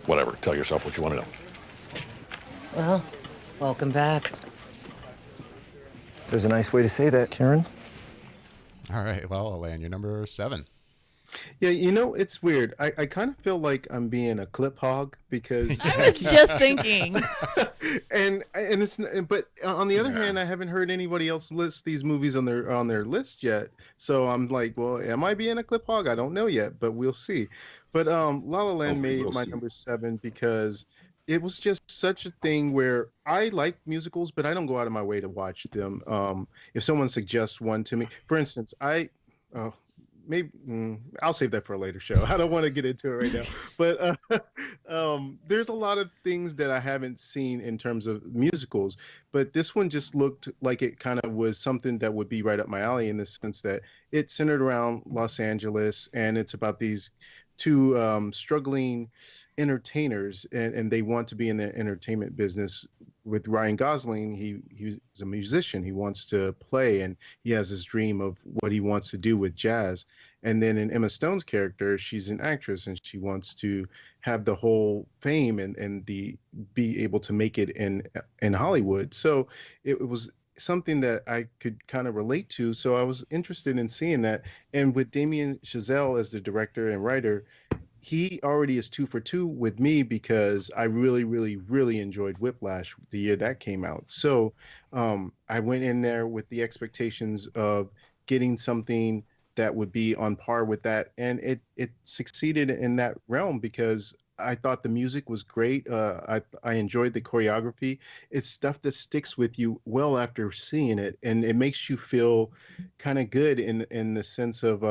Whatever, tell yourself what you want to know. Well, welcome back. There's a nice way to say that, Karen. All right, La La Land, you're number 7. Yeah, you know, it's weird. I kind of feel like I'm being a clip hog because I was just thinking. and it's, but on the other hand, I haven't heard anybody else list these movies on their list yet. So I'm like, well, am I being a clip hog? I don't know yet, but we'll see. But La La Land made my number 7 because it was just such a thing where I like musicals, but I don't go out of my way to watch them. If someone suggests one to me, for instance, maybe I'll save that for a later show. I don't want to get into it right now, but there's a lot of things that I haven't seen in terms of musicals, but this one just looked like it kind of was something that would be right up my alley in the sense that it's centered around Los Angeles and it's about these 2 struggling entertainers and they want to be in the entertainment business with Ryan Gosling, he's a musician. He wants to play, and he has this dream of what he wants to do with jazz. And then in Emma Stone's character, she's an actress, and she wants to have the whole fame and be able to make it in Hollywood. So it was something that I could kind of relate to. So I was interested in seeing that. And with Damien Chazelle as the director and writer, he already is 2 for 2 with me because I really, really, really enjoyed Whiplash the year that came out. So I went in there with the expectations of getting something that would be on par with that. And it succeeded in that realm because I thought the music was great. I enjoyed the choreography. It's stuff that sticks with you well after seeing it. And it makes you feel kind of good in the sense of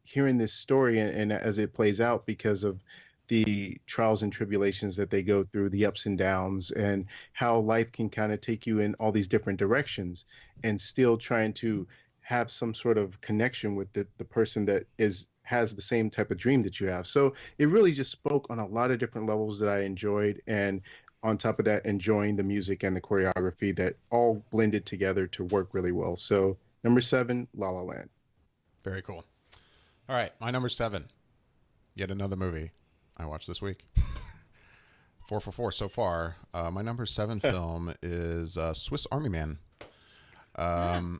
hearing this story and as it plays out because of the trials and tribulations that they go through, the ups and downs, and how life can kind of take you in all these different directions and still trying to have some sort of connection with the person that has the same type of dream that you have. So it really just spoke on a lot of different levels that I enjoyed. And on top of that, enjoying the music and the choreography that all blended together to work really well. So number 7, La La Land. Very cool. All right, my number 7, yet another movie I watched this week. 4 for 4 so far. My number 7 film is Swiss Army Man. I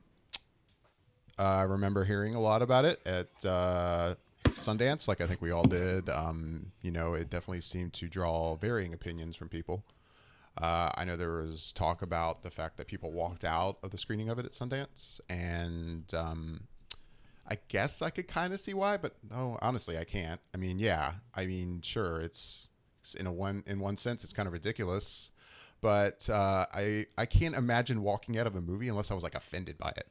remember hearing a lot about it at Sundance, like I think we all did. It definitely seemed to draw varying opinions from people. I know there was talk about the fact that people walked out of the screening of it at Sundance, and I guess I could kind of see why, but no, honestly, I can't. I mean, yeah. I mean, sure, it's in one sense, it's kind of ridiculous, but I can't imagine walking out of a movie unless I was like offended by it.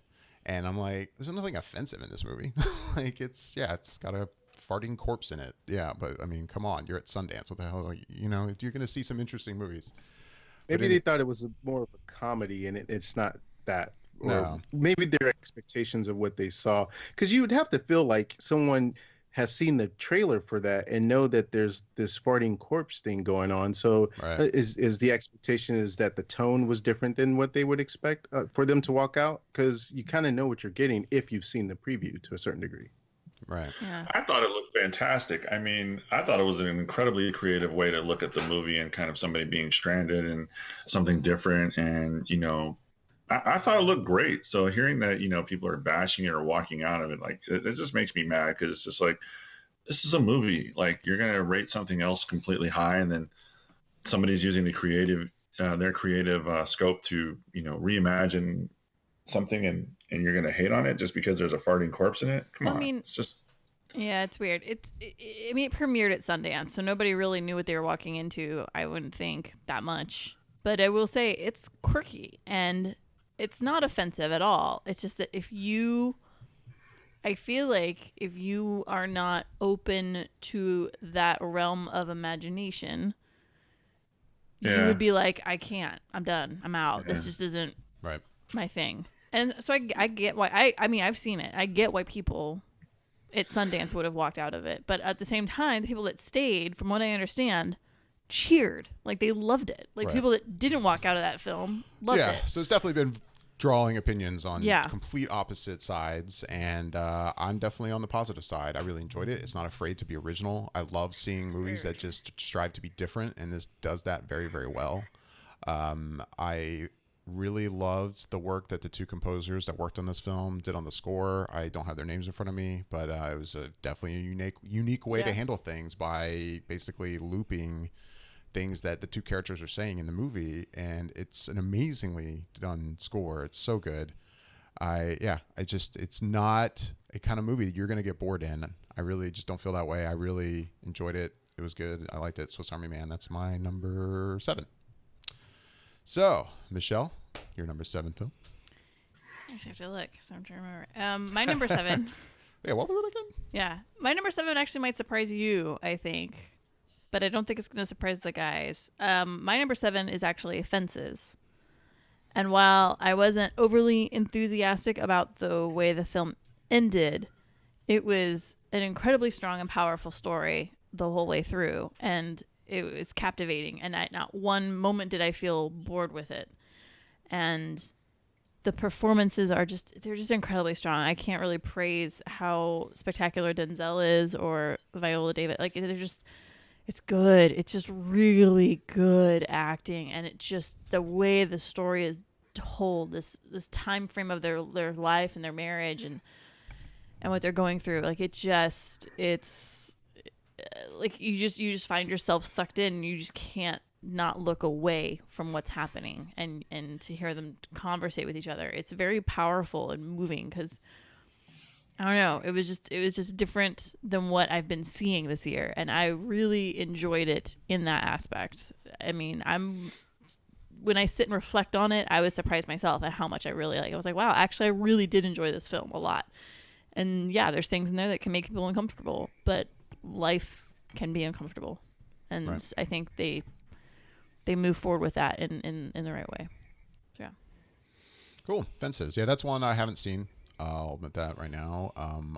And I'm like, there's nothing offensive in this movie. Like it's got a farting corpse in it. Yeah, but I mean, come on, you're at Sundance. What the hell? You're going to see some interesting movies. Maybe they thought it was more of a comedy, and it's not that. Or No. maybe their expectations of what they saw, because you would have to feel like someone has seen the trailer for that and know that there's this farting corpse thing going on. So Right. is the expectation is that the tone was different than what they would expect for them to walk out? Because you kind of know what you're getting if you've seen the preview to a certain degree. Right. Yeah. I thought it looked fantastic. I mean, I thought it was an incredibly creative way to look at the movie and kind of somebody being stranded and something different. And, I thought it looked great. So hearing that, people are bashing it or walking out of it, like it just makes me mad because it's just like, this is a movie. Like you're going to rate something else completely high, and then somebody's using their creative scope to, reimagine something, and you're going to hate on it just because there's a farting corpse in it. Come on. I mean, it's just. Yeah, it's weird. It premiered at Sundance, so nobody really knew what they were walking into, I wouldn't think, that much. But I will say it's quirky, and it's not offensive at all. It's just that I feel like if you are not open to that realm of imagination, you would be like, I can't. I'm done. I'm out. This just isn't right my thing. And so I get why, I mean, I've seen it. I get why people at Sundance would have walked out of it. But at the same time, the people that stayed, from what I understand, cheered. Like, they loved it. Like, Right. people that didn't walk out of that film loved it. So it's definitely been drawing opinions on Yeah. complete opposite sides, and I'm definitely on the positive side. I really enjoyed it. It's not afraid to be original. I love seeing movies that just strive to be different, and this does that very, very well. I really loved the work that the two composers that worked on this film did on the score. I don't have their names in front of me, but it was definitely a unique way to handle things by basically looping things that the two characters are saying in the movie, and it's an amazingly done score. It's so good. It's not a kind of movie you're going to get bored in. I really just don't feel that way. I really enjoyed it. It was good. I liked it. Swiss Army Man. That's my number 7. So, Michelle, your number 7 film. I actually have to look, so I'm trying to remember. My number 7. Yeah, what was it again? Yeah. My number 7 actually might surprise you, I think. But I don't think it's going to surprise the guys. My number 7 is actually Fences. And while I wasn't overly enthusiastic about the way the film ended, it was an incredibly strong and powerful story the whole way through. And it was captivating, and not one moment did I feel bored with it. And the performances are they're just incredibly strong. I can't really praise how spectacular Denzel is or Viola Davis. Like, it's good. It's just really good acting, and it just the way the story is told, this time frame of their life and their marriage and what they're going through. Like, it's like you just find yourself sucked in, and you just can't not look away from what's happening, and to hear them conversate with each other. It's very powerful and moving, because I don't know, it was just different than what I've been seeing this year, and I really enjoyed it in that aspect. I mean, when I sit and reflect on it, I was surprised myself at how much I really like. I was like, wow, actually I really did enjoy this film a lot. And yeah, there's things in there that can make people uncomfortable, but life can be uncomfortable, and right. I think they move forward with that in the right way. So, yeah. Cool. Fences. Yeah, that's one I haven't seen. I'll admit that right now.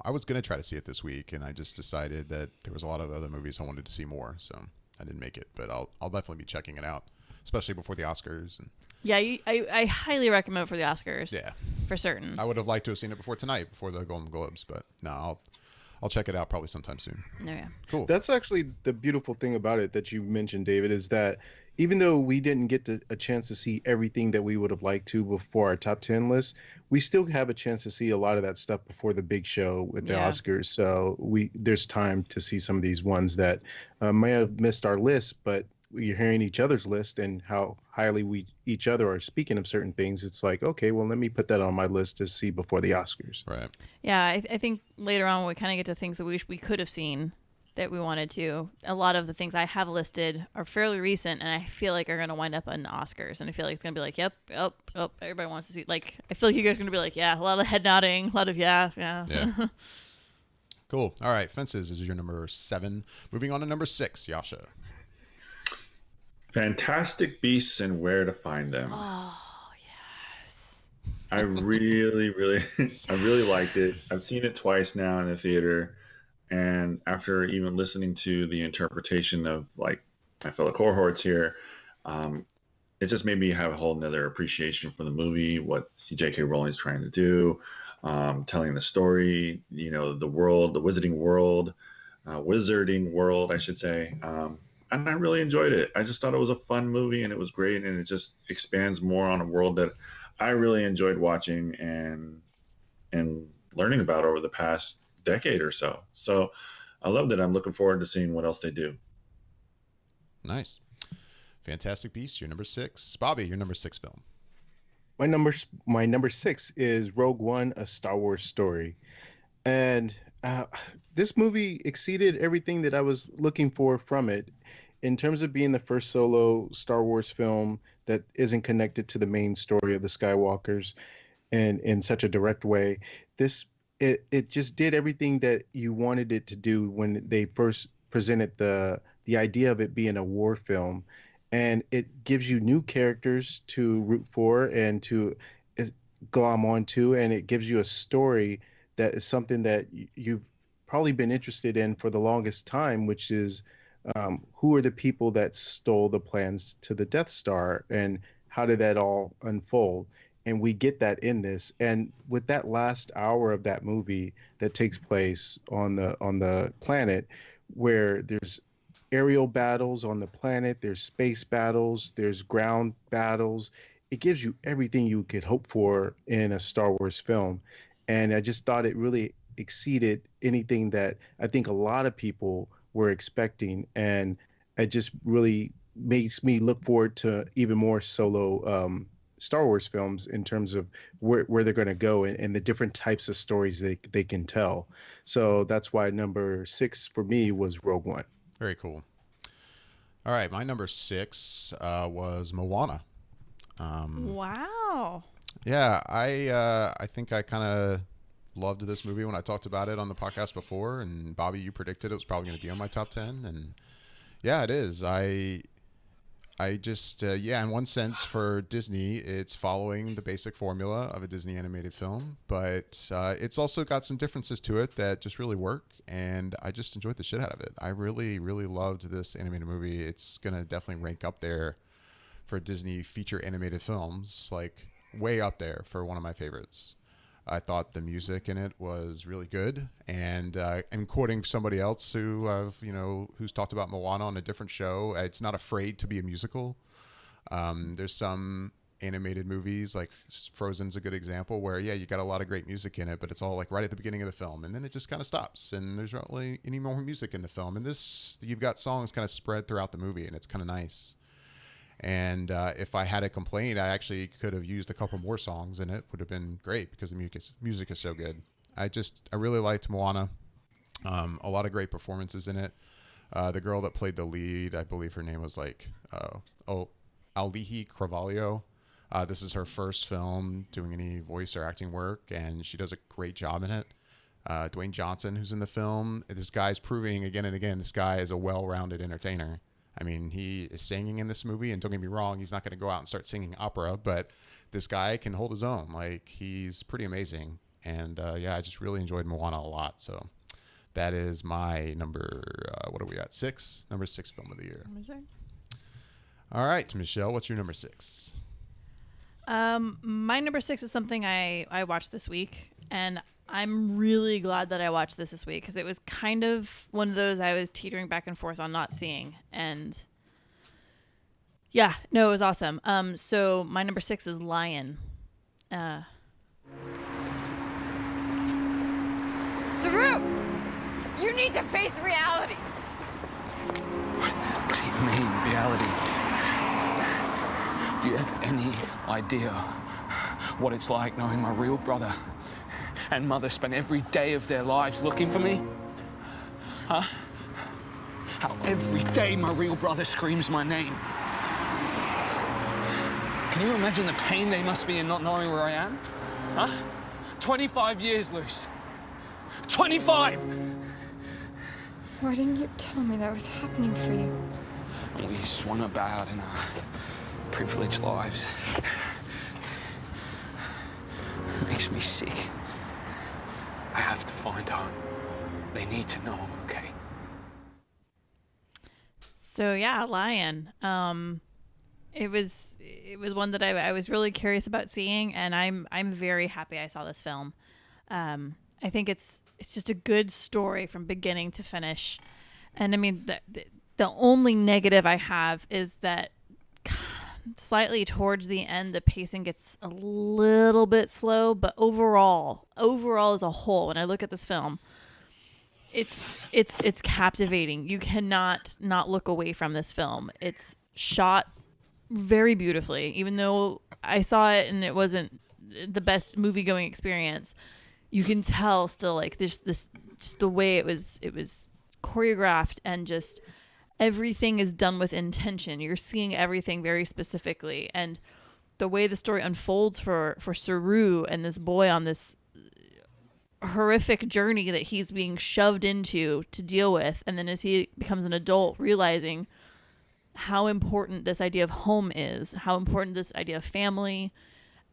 I was going to try to see it this week, and I just decided that there was a lot of other movies I wanted to see more, so I didn't make it. But I'll definitely be checking it out, especially before the Oscars. And yeah, I highly recommend it for the Oscars. Yeah. For certain. I would have liked to have seen it before tonight, before the Golden Globes, but no, I'll check it out probably sometime soon. Oh, yeah. Cool. That's actually the beautiful thing about it that you mentioned, David, is that even though we didn't get a chance to see everything that we would have liked to before our top 10 list, we still have a chance to see a lot of that stuff before the big show with the Oscars. So there's time to see some of these ones that may have missed our list, but you're hearing each other's list and how highly we each other are speaking of certain things. It's like, okay, well, let me put that on my list to see before the Oscars. Right. Yeah, I think later on we kind of get to things that we could have seen that we wanted to. A lot of the things I have listed are fairly recent, and I feel like are going to wind up on Oscars. And I feel like it's going to be like, yep, everybody wants to see. Like, I feel like you guys are going to be like, yeah, a lot of head nodding, a lot of yeah. Cool. All right, Fences is your number 7. Moving on to number 6, Yasha. Fantastic Beasts and Where to Find Them. Oh, yes. I really, really, I really liked it. I've seen it twice now in the theater. And after even listening to the interpretation of like my fellow cohorts here, it just made me have a whole nother appreciation for the movie, what J.K. Rowling is trying to do, telling the story, the world, the wizarding world, I should say. And I really enjoyed it. I just thought it was a fun movie, and it was great, and it just expands more on a world that I really enjoyed watching and learning about over the past decade or so. So I loved it. I'm looking forward to seeing what else they do. Nice. Fantastic Beasts, your number 6. Bobby, your number 6 film. My number 6 is Rogue One, A Star Wars Story. And this movie exceeded everything that I was looking for from it. In terms of being the first solo Star Wars film that isn't connected to the main story of the Skywalkers and in such a direct way, it just did everything that you wanted it to do when they first presented the idea of it being a war film. And it gives you new characters to root for and to glom onto, and it gives you a story that is something that you've probably been interested in for the longest time, which is who are the people that stole the plans to the Death Star, and how did that all unfold? And we get that in this. And with that last hour of that movie that takes place on the planet, where there's aerial battles on the planet, there's space battles, there's ground battles, it gives you everything you could hope for in a Star Wars film. And I just thought it really exceeded anything that I think a lot of people were expecting. And it just really makes me look forward to even more solo Star Wars films in terms of where they're going to go and the different types of stories they can tell. So that's why number 6 for me was Rogue One. Very cool. All right, my number 6 was Moana. Wow. Yeah, I think I kind of loved this movie when I talked about it on the podcast before, and Bobby, you predicted it was probably going to be on my top 10, and yeah, it is. I I just, in one sense for Disney, it's following the basic formula of a Disney animated film, but it's also got some differences to it that just really work, and I just enjoyed the shit out of it. I really, really loved this animated movie. It's going to definitely rank up there for Disney feature animated films, like way up there for one of my favorites. I thought the music in it was really good, and I'm quoting somebody else who's talked about Moana on a different show. It's not afraid to be a musical. There's some animated movies, like Frozen's a good example, where you got a lot of great music in it, but it's all like right at the beginning of the film, and then it just kind of stops, and there's not really any more music in the film. And this, you've got songs kind of spread throughout the movie, and it's kind of nice. And if I had a complaint, I actually could have used a couple more songs, and it would have been great because the music is so good. I really liked Moana. A lot of great performances in it. The girl that played the lead, I believe her name was Auli'i Cravalho. This is her first film doing any voice or acting work, and she does a great job in it. Dwayne Johnson, who's in the film, this guy's proving again and again, this guy is a well-rounded entertainer. I mean, he is singing in this movie, and don't get me wrong, he's not going to go out and start singing opera, but this guy can hold his own. Like, he's pretty amazing. And I just really enjoyed Moana a lot. So that is my number, what are we at? 6? Number 6 film of the year. All right, Michelle, what's your number 6? My number 6 is something I watched this week, and I'm really glad that I watched this week because it was kind of one of those I was teetering back and forth on not seeing, and it was awesome. So my number 6 is Lion. Saru, you need to face reality. What do you mean, reality? Do you have any idea what it's like knowing my real brother and mother spent every day of their lives looking for me? Huh? How every day my real brother screams my name. Can you imagine the pain they must be in not knowing where I am? Huh? 25 years, Luce. 25! Why didn't you tell me that was happening for you? We swung about in our privileged lives. It makes me sick. I have to find home. They need to know I'm okay. So Lion. It was one that I was really curious about seeing, and I'm very happy I saw this film. I think it's just a good story from beginning to finish. And I mean, the only negative I have is that slightly towards the end, the pacing gets a little bit slow, but overall as a whole, when I look at this film, it's captivating. You cannot not look away from this film. It's shot very beautifully, even though I saw it and it wasn't the best movie going experience. You can tell still, like, this just the way it was choreographed, and just everything is done with intention. You're seeing everything very specifically, and the way the story unfolds for Saru and this boy on this horrific journey that he's being shoved into to deal with, and then as he becomes an adult, realizing how important this idea of home is, how important this idea of family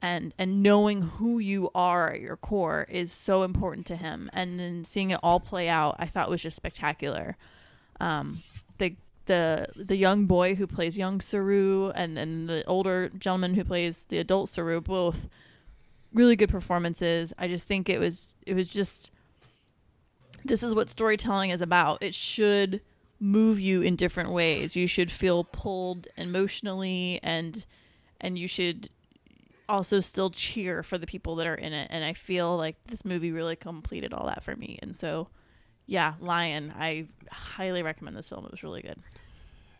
and knowing who you are at your core is so important to him. And then seeing it all play out, I thought was just spectacular. The young boy who plays young Saru and then the older gentleman who plays the adult Saru, both really good performances. I just think it was just, this is what storytelling is about. It should move you in different ways. You should feel pulled emotionally, and you should also still cheer for the people that are in it. And I feel like this movie really completed all that for me. And so, Lion, I highly recommend this film. It was really good.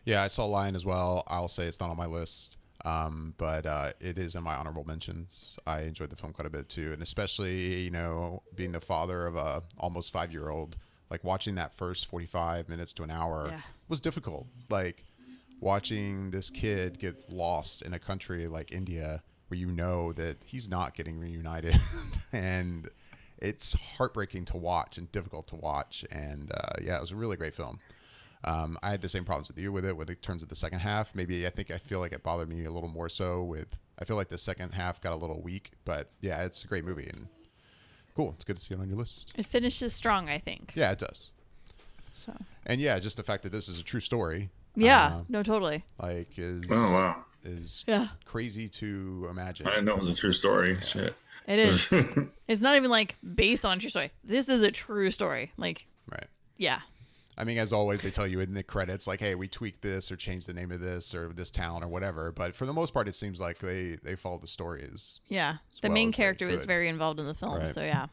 Yeah, I saw Lion as well. I'll say it's not on my list, but it is in my honorable mentions. I enjoyed the film quite a bit too, and especially, being the father of a almost 5-year-old, like watching that first 45 minutes to an hour was difficult. Like watching this kid get lost in a country like India, where that he's not getting reunited, and it's heartbreaking to watch and difficult to watch. And it was a really great film. I had the same problems with you with it when it turns to the second half. Maybe I feel like it bothered me a little more so with. I feel like the second half got a little weak, but yeah, it's a great movie and cool. It's good to see it on your list. It finishes strong, I think. Yeah, it does. So. And yeah, just the fact that this is a true story. Yeah, no, totally. Like is crazy to imagine. I didn't know it was a true story. Shit. It is. It's not even like based on a true story. This is a true story. Like, right. Yeah. I mean, as always, they tell you in the credits, like, hey, we tweaked this or changed the name of this or this town or whatever. But for the most part, it seems like they followed the story as the main character was very involved in the film. Right. So, yeah.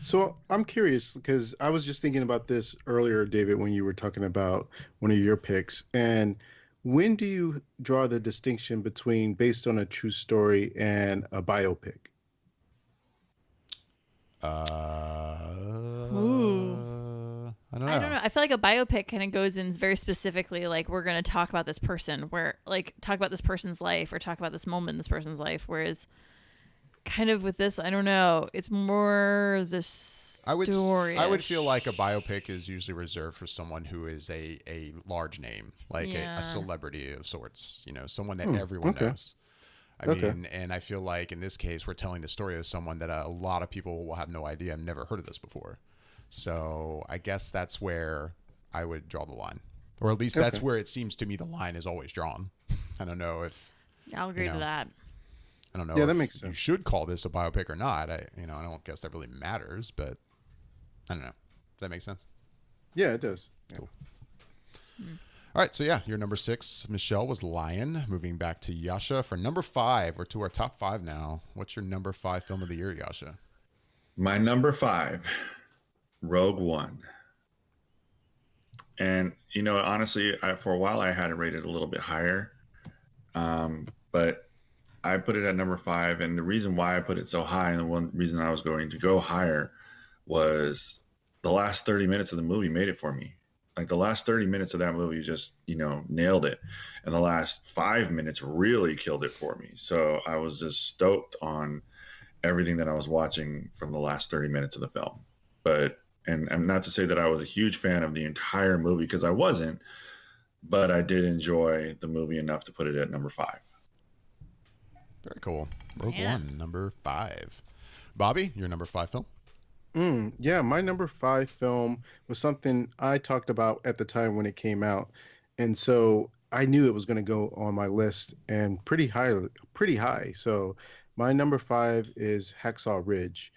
So I'm curious because I was just thinking about this earlier, David, when you were talking about one of your picks. And when do you draw the distinction between based on a true story and a biopic? I don't know. I feel like a biopic kind of goes in very specifically, like we're going to talk about this person, where like talk about this person's life or talk about this moment in this person's life. Whereas, kind of with this, I don't know, it's more the story. I would feel like a biopic is usually reserved for someone who is a large name, like a celebrity of sorts. You know, someone that everyone knows. I mean, and I feel like in this case, we're telling the story of someone that a lot of people will have no idea. I've never heard of this before. So I guess that's where I would draw the line, or at least that's where it seems to me the line is always drawn. I don't know if I'll agree to that. I don't know. Yeah, that makes sense. You should call this a biopic or not. I don't guess that really matters, but I don't know. Does that make sense? Yeah, it does. Cool. All right, so yeah, your number 6, Michelle, was Lion. Moving back to Yasha for number 5. We're to our top 5 now. What's your number 5 film of the year, Yasha? My number 5, Rogue One. And, honestly, for a while I had it rated a little bit higher. But I put it at number 5. And the reason why I put it so high, and the one reason I was going to go higher, was the last 30 minutes of the movie made it for me. Like the last 30 minutes of that movie just, nailed it. And the last 5 minutes really killed it for me. So I was just stoked on everything that I was watching from the last 30 minutes of the film. And not to say that I was a huge fan of the entire movie, because I wasn't, but I did enjoy the movie enough to put it at number 5. Very cool. Rogue One, number 5. Bobby, your number 5 film? Yeah, my number 5 film was something I talked about at the time when it came out. And so I knew it was going to go on my list and pretty high. So my number 5 is Hacksaw Ridge.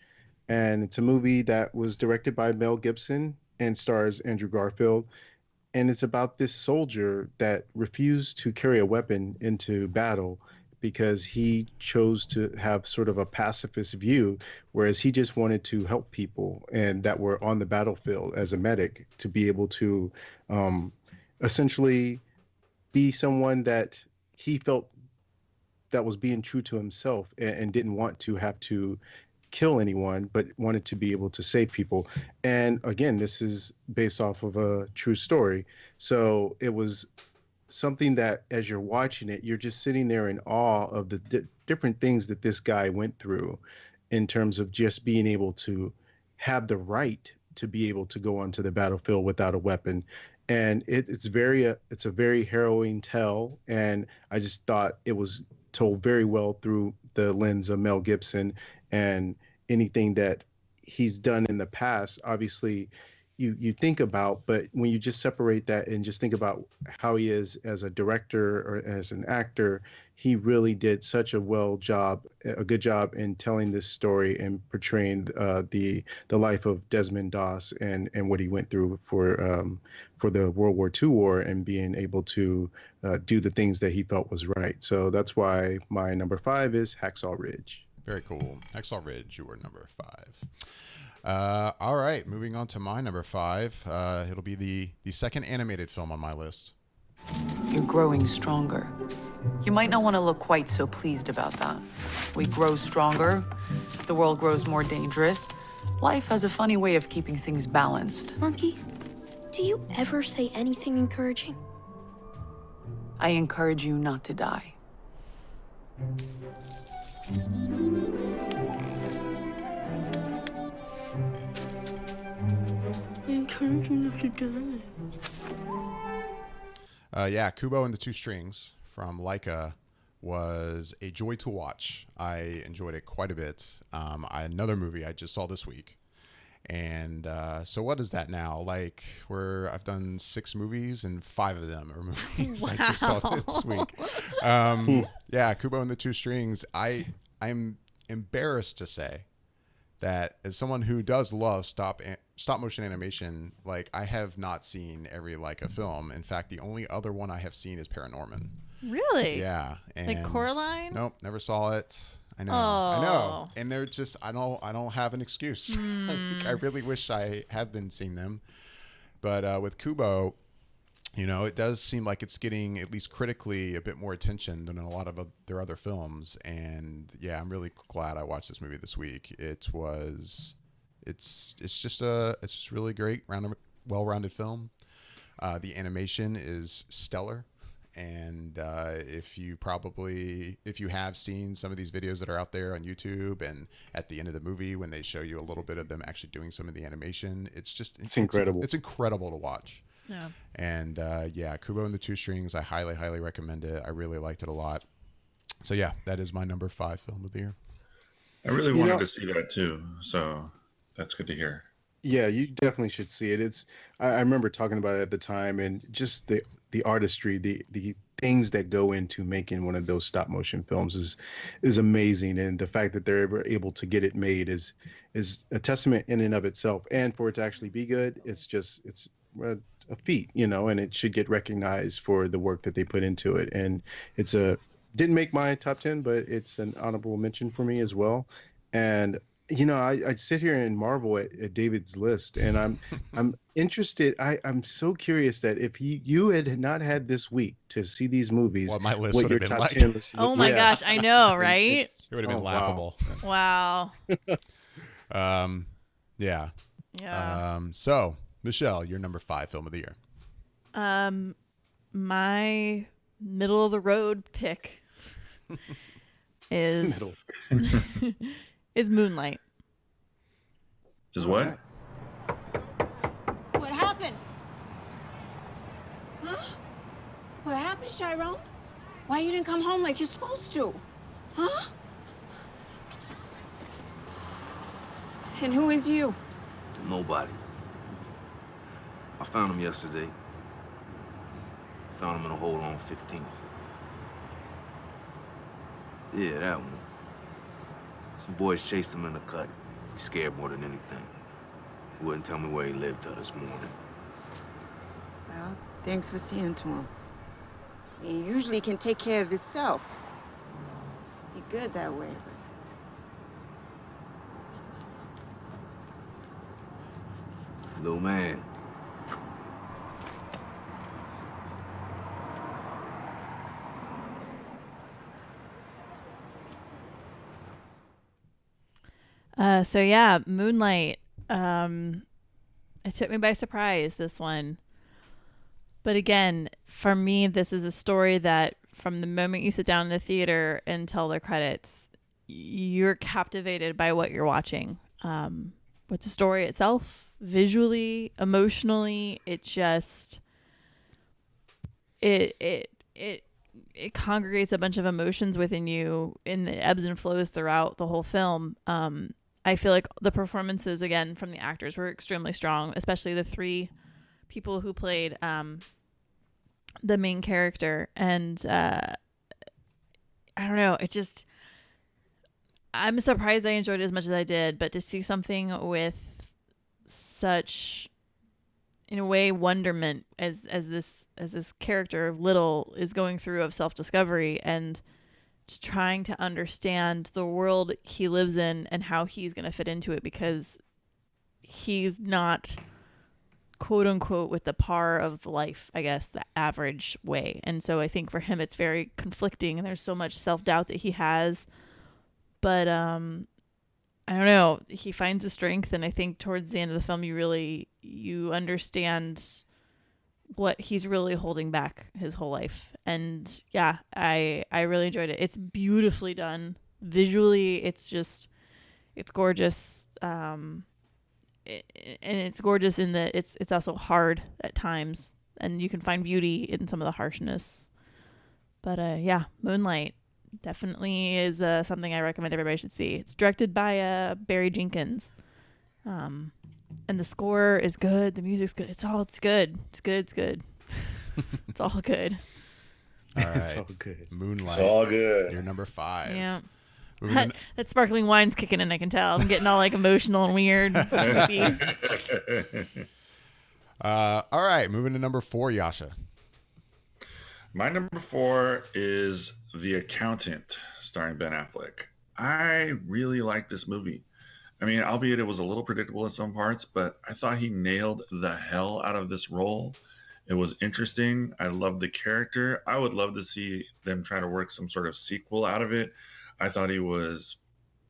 And it's a movie that was directed by Mel Gibson and stars Andrew Garfield. And it's about this soldier that refused to carry a weapon into battle because he chose to have sort of a pacifist view, whereas he just wanted to help people and that were on the battlefield as a medic to be able to essentially be someone that he felt that was being true to himself and didn't want to have to kill anyone, but wanted to be able to save people. And again, this is based off of a true story. So it was something that as you're watching it, you're just sitting there in awe of the different things that this guy went through in terms of just being able to have the right to be able to go onto the battlefield without a weapon. And it's a very harrowing tale. And I just thought it was told very well through the lens of Mel Gibson, and anything that he's done in the past, obviously you think about, but when you just separate that and just think about how he is as a director or as an actor, he really did such a good job in telling this story and portraying the life of Desmond Doss and what he went through for the World War II war and being able to do the things that he felt was right. So that's why my number 5 is Hacksaw Ridge. Very cool. Hacksaw Ridge, you were number 5. All right, moving on to my number 5. It'll be the second animated film on my list. You're growing stronger. You might not want to look quite so pleased about that. We grow stronger, the world grows more dangerous. Life has a funny way of keeping things balanced. Monkey, do you ever say anything encouraging? I encourage you not to die. I encourage you not to die. Yeah, Kubo and the Two Strings from Laika was a joy to watch. I enjoyed it quite a bit. Another movie I just saw this week. And so what is that now? Like I've done 6 movies and 5 of them are movies I just saw this week. Yeah, Kubo and the Two Strings. I'm embarrassed to say that as someone who does love stop motion animation, like I have not seen every Laika film. In fact, the only other one I have seen is Paranorman. Really? Yeah. And like Coraline? Nope, never saw it. I know. Oh. I know. And they're just I don't have an excuse. Like, I really wish I have been seeing them. But with Kubo, you know, it does seem like it's getting, at least critically, a bit more attention than a lot of their other films. And yeah, I'm really glad I watched this movie this week. It's just really great, well-rounded film. The animation is stellar. And if you have seen some of these videos that are out there on YouTube, and at the end of the movie when they show you a little bit of them actually doing some of the animation, it's incredible. It's incredible to watch. Yeah. And yeah, Kubo and the Two Strings, I highly, highly recommend it. I really liked it a lot. So yeah, that is my number 5 film of the year. I really wanted to see that too, so that's good to hear. Yeah, you definitely should see it. I remember talking about it at the time, and just the artistry, the things that go into making one of those stop motion films is amazing, and the fact that they're ever able to get it made is a testament in and of itself. And for it to actually be good, it's a feat, you know, and it should get recognized for the work that they put into it. And didn't make my top 10, but it's an honorable mention for me as well. And you know, I sit here and marvel at David's list, and I'm interested. I'm so curious that if you had not had this week to see these movies, what my list would have been like. Oh my gosh, I know, right? It would have been laughable. Wow. Yeah. Yeah. So, Michelle, your number 5 film of the year. My middle of the road pick is is Moonlight. Is what? What happened? Huh? What happened, Chiron? Why you didn't come home like you're supposed to? Huh? And who is you? Nobody. I found him yesterday. Found him in a hole on 15. Yeah, that one. Some boys chased him in the cut. He scared more than anything. He wouldn't tell me where he lived till this morning. Well, thanks for seeing to him. He usually can take care of himself. He good that way, but... Little man. So yeah, Moonlight. It took me by surprise, this one. But again, for me, this is a story that from the moment you sit down in the theater until the credits, you're captivated by what you're watching. With the story itself, visually, emotionally, it just it congregates a bunch of emotions within you, and it ebbs and flows throughout the whole film. I feel like the performances, again, from the actors were extremely strong, especially the 3 people who played the main character. And I don't know, I'm surprised I enjoyed it as much as I did, but to see something with such, in a way, wonderment as this character, Little, is going through of self-discovery and just trying to understand the world he lives in and how he's going to fit into it, because he's not, quote unquote, with the par of life, I guess, the average way. And so I think for him it's very conflicting, and there's so much self-doubt that he has. But I don't know, he finds a strength, and I think towards the end of the film you understand what he's really holding back his whole life. And yeah, I really enjoyed it. It's beautifully done visually. It's gorgeous. And it's gorgeous in that it's also hard at times. and you can find beauty in some of the harshness. But yeah, Moonlight definitely is something I recommend everybody should see. It's directed by Barry Jenkins, and the score is good. The music's good. It's good. It's good. It's all good. All right, it's all good. Moonlight. It's all good. You're number 5. Yeah. That sparkling wine's kicking in. I can tell. I'm getting all like emotional and weird. All right, moving to number 4, Yasha. My number 4 is The Accountant, starring Ben Affleck. I really like this movie. I mean, albeit it was a little predictable in some parts, but I thought he nailed the hell out of this role. It was interesting. I loved the character. I would love to see them try to work some sort of sequel out of it. I thought he was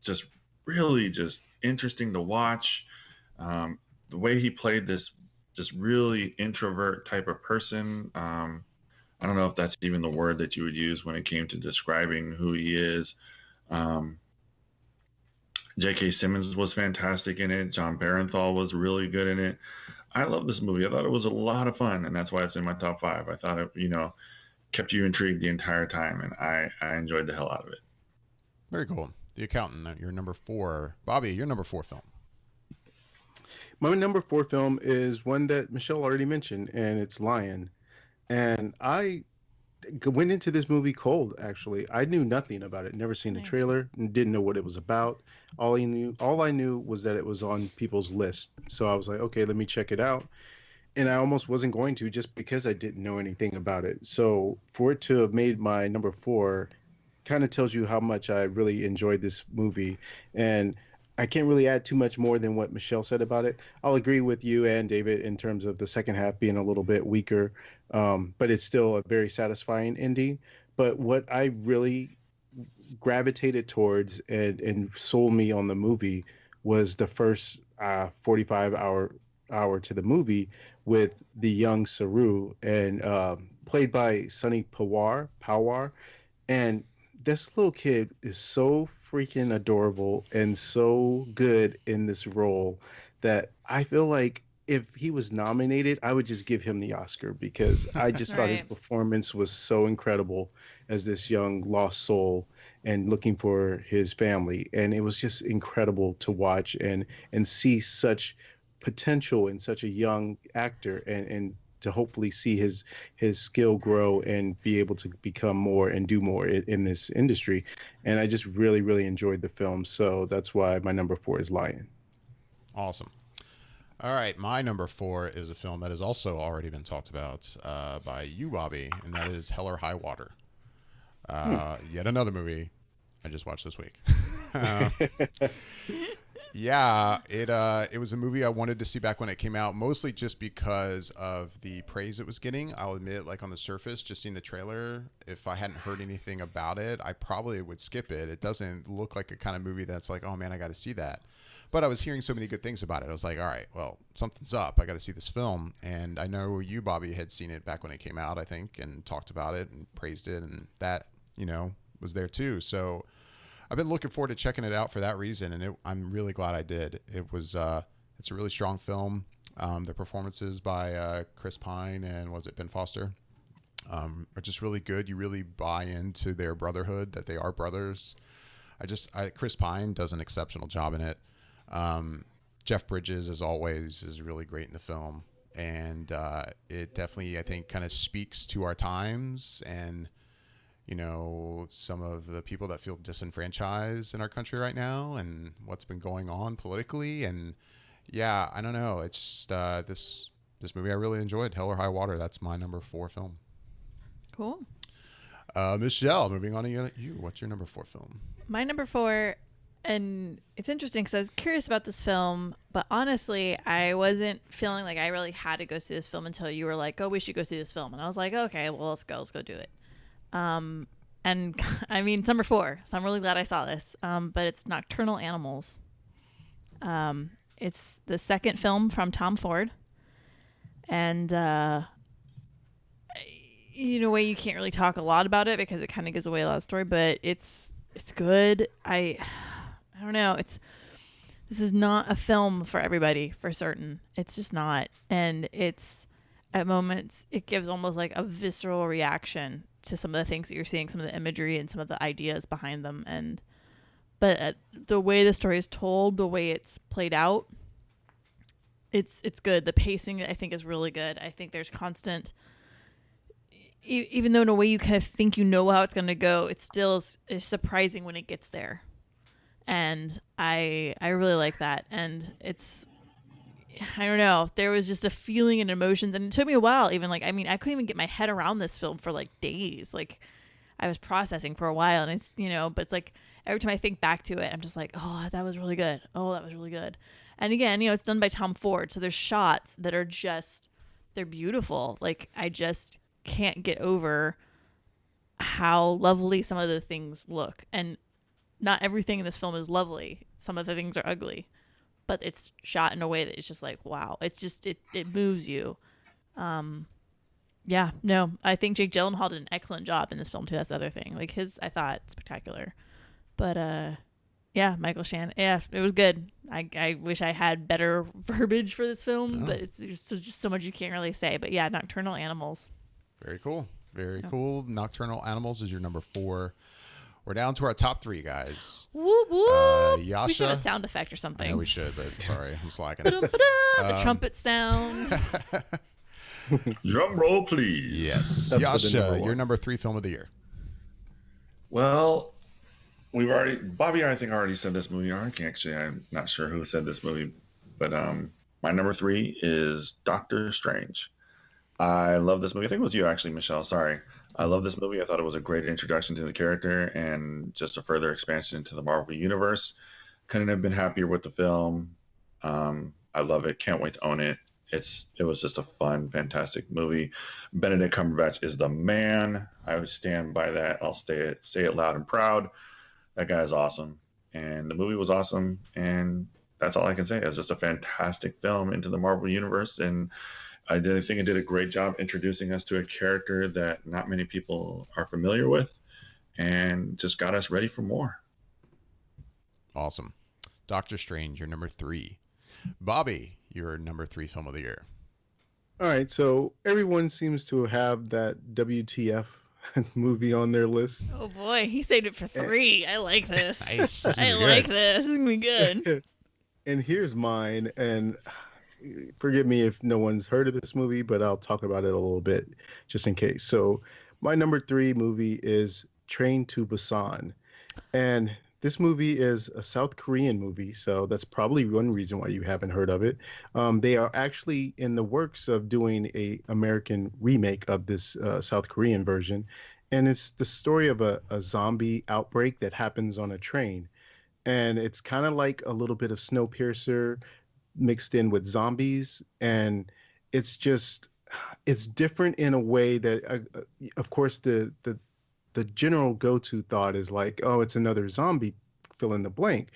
just really just interesting to watch. The way he played this just really introvert type of person. I don't know if that's even the word that you would use when it came to describing who he is. J.K. Simmons was fantastic in it. John Barenthal was really good in it. I love this movie. I thought it was a lot of fun, and that's why it's in my top 5. I thought it, kept you intrigued the entire time, and I enjoyed the hell out of it. Very cool. The Accountant, your number 4. Bobby, your number 4 film. My number 4 film is one that Michelle already mentioned, and it's Lion. And I went into this movie cold, actually. I knew nothing about it. Never seen the trailer, and didn't know what it was about. All I knew was that it was on people's list. So I was like, okay, let me check it out. And I almost wasn't going to, just because I didn't know anything about it. So for it to have made my number 4 kind of tells you how much I really enjoyed this movie. And I can't really add too much more than what Michelle said about it. I'll agree with you and David in terms of the second half being a little bit weaker, but it's still a very satisfying ending. But what I really gravitated towards and sold me on the movie was the first 45 hour to the movie with the young Saru, and played by Sonny Pawar. And this little kid is so freaking adorable and so good in this role that I feel like if he was nominated, I would just give him the Oscar, because I just thought his performance was so incredible as this young lost soul and looking for his family. And it was just incredible to watch and see such potential in such a young actor, and to hopefully see his skill grow and be able to become more and do more in this industry. And I just really, really enjoyed the film. So that's why my number 4 is Lion. Awesome. All right. My number 4 is a film that has also already been talked about by you, Bobby, and that is Hell or High Water. Yet another movie I just watched this week. Yeah, it was a movie I wanted to see back when it came out, mostly just because of the praise it was getting. I'll admit, like on the surface, just seeing the trailer, if I hadn't heard anything about it, I probably would skip it. It doesn't look like a kind of movie that's like, oh man, I got to see that. But I was hearing so many good things about it. I was like, all right, well, something's up. I got to see this film. And I know you, Bobby, had seen it back when it came out, I think, and talked about it and praised it, and that, was there too. So I've been looking forward to checking it out for that reason, and I'm really glad I did. It was it's a really strong film. The performances by Chris Pine and was it Ben Foster are just really good. You really buy into their brotherhood, that they are brothers. Chris Pine does an exceptional job in it. Jeff Bridges, as always, is really great in the film, and it definitely, I think, kind of speaks to our times and some of the people that feel disenfranchised in our country right now and what's been going on politically. And yeah, I don't know. It's just this movie I really enjoyed, Hell or High Water. That's my number 4 film. Cool. Michelle, moving on to you. What's your number 4 film? My number 4, and it's interesting because I was curious about this film, but honestly, I wasn't feeling like I really had to go see this film until you were like, oh, we should go see this film. And I was like, okay, well, let's go do it. And I mean, it's number 4, so I'm really glad I saw this. But it's Nocturnal Animals. It's the second film from Tom Ford, and in a way, you can't really talk a lot about it because it kind of gives away a lot of the story. But it's good. I don't know. This is not a film for everybody, for certain. It's just not, and at moments it gives almost like a visceral reaction to some of the things that you're seeing, some of the imagery and some of the ideas behind them. But the way the story is told, the way it's played out, it's good. The pacing, I think, is really good. I think there's constant, even though in a way you kind of think you know how it's going to go, it still is surprising when it gets there. And I really like that. And I don't know, there was just a feeling and emotions, and it took me a while. Even like, I mean, I couldn't even get my head around this film for like days. Like, I was processing for a while, and it's, but it's like every time I think back to it, I'm just like, oh, that was really good. Oh, that was really good. And again, it's done by Tom Ford, so there's shots that are just, they're beautiful. Like, I just can't get over how lovely some of the things look. And not everything in this film is lovely. Some of the things are ugly. But it's shot in a way that it's just like, wow. It's just, it moves you. Yeah, no, I think Jake Gyllenhaal did an excellent job in this film too. That's the other thing. Like I thought spectacular. But yeah, Michael Shannon. Yeah, it was good. I wish I had better verbiage for this film, but it's just so much you can't really say. But yeah, Nocturnal Animals. Very cool. Very cool. Nocturnal Animals is your number 4. We're down to our top 3, guys. Whoop, whoop. Yasha. We should have a sound effect or something. I know we should, but sorry, I'm slacking. The trumpet sound. Drum roll, please. Yes. Yasha, your number 3 film of the year. Well, Bobby, I think, already said this movie. Actually, I'm not sure who said this movie, but my number 3 is Doctor Strange. I love this movie. I think it was you, actually, Michelle. Sorry. I love this movie. I thought it was a great introduction to the character and just a further expansion into the Marvel Universe. Couldn't have been happier with the film. I love it. Can't wait to own it. It was just a fun, fantastic movie. Benedict Cumberbatch is the man. I would stand by that. I'll say it loud and proud. That guy is awesome. And the movie was awesome. And that's all I can say. It's just a fantastic film into the Marvel Universe. And I think it did a great job introducing us to a character that not many people are familiar with, and just got us ready for more. Awesome. Doctor Strange, your number 3. Bobby, your number 3 film of the year. All right, so everyone seems to have that WTF movie on their list. Oh boy, he saved it for 3. I like this. Nice. I like this. This is gonna be good. And here's mine, and forgive me if no one's heard of this movie, but I'll talk about it a little bit just in case. So my number 3 movie is Train to Busan. And this movie is a South Korean movie, so that's probably one reason why you haven't heard of it. They are actually in the works of doing a American remake of this South Korean version. And it's the story of a zombie outbreak that happens on a train. And it's kind of like a little bit of Snowpiercer mixed in with zombies, and it's different in a way that of course the general go-to thought is like, oh, it's another zombie, fill in the blank,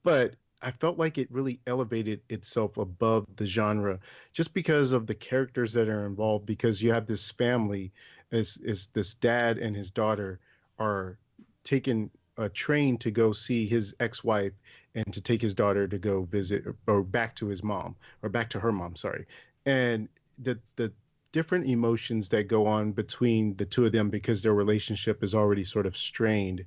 but I felt like it really elevated itself above the genre just because of the characters that are involved, because you have this family, is this dad and his daughter are taking a train to go see his ex-wife and to take his daughter to go visit or back to his mom, or back to her mom, sorry. And the different emotions that go on between the two of them, because their relationship is already sort of strained,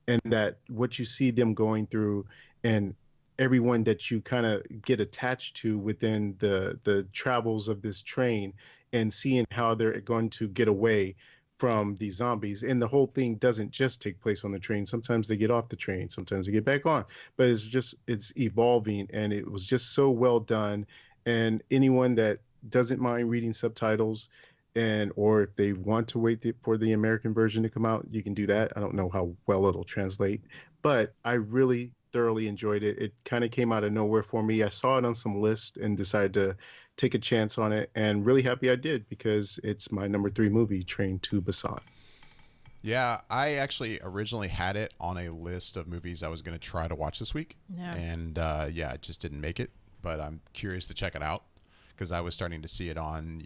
and that what you see them going through, and everyone that you kind of get attached to within the travels of this train, and seeing how they're going to get away from these zombies. And the whole thing doesn't just take place on the train. Sometimes they get off the train, sometimes they get back on, but it's evolving, and it was just so well done. And anyone that doesn't mind reading subtitles, or if they want to wait for the American version to come out, you can do that. I don't know how well it'll translate, but I really thoroughly enjoyed it. It kind of came out of nowhere for me. I saw it on some list and decided to take a chance on it, and really happy I did, because it's my number 3 movie, Train to Busan. Yeah, I actually originally had it on a list of movies I was going to try to watch this week. Yeah. And it just didn't make it, but I'm curious to check it out, because I was starting to see it on,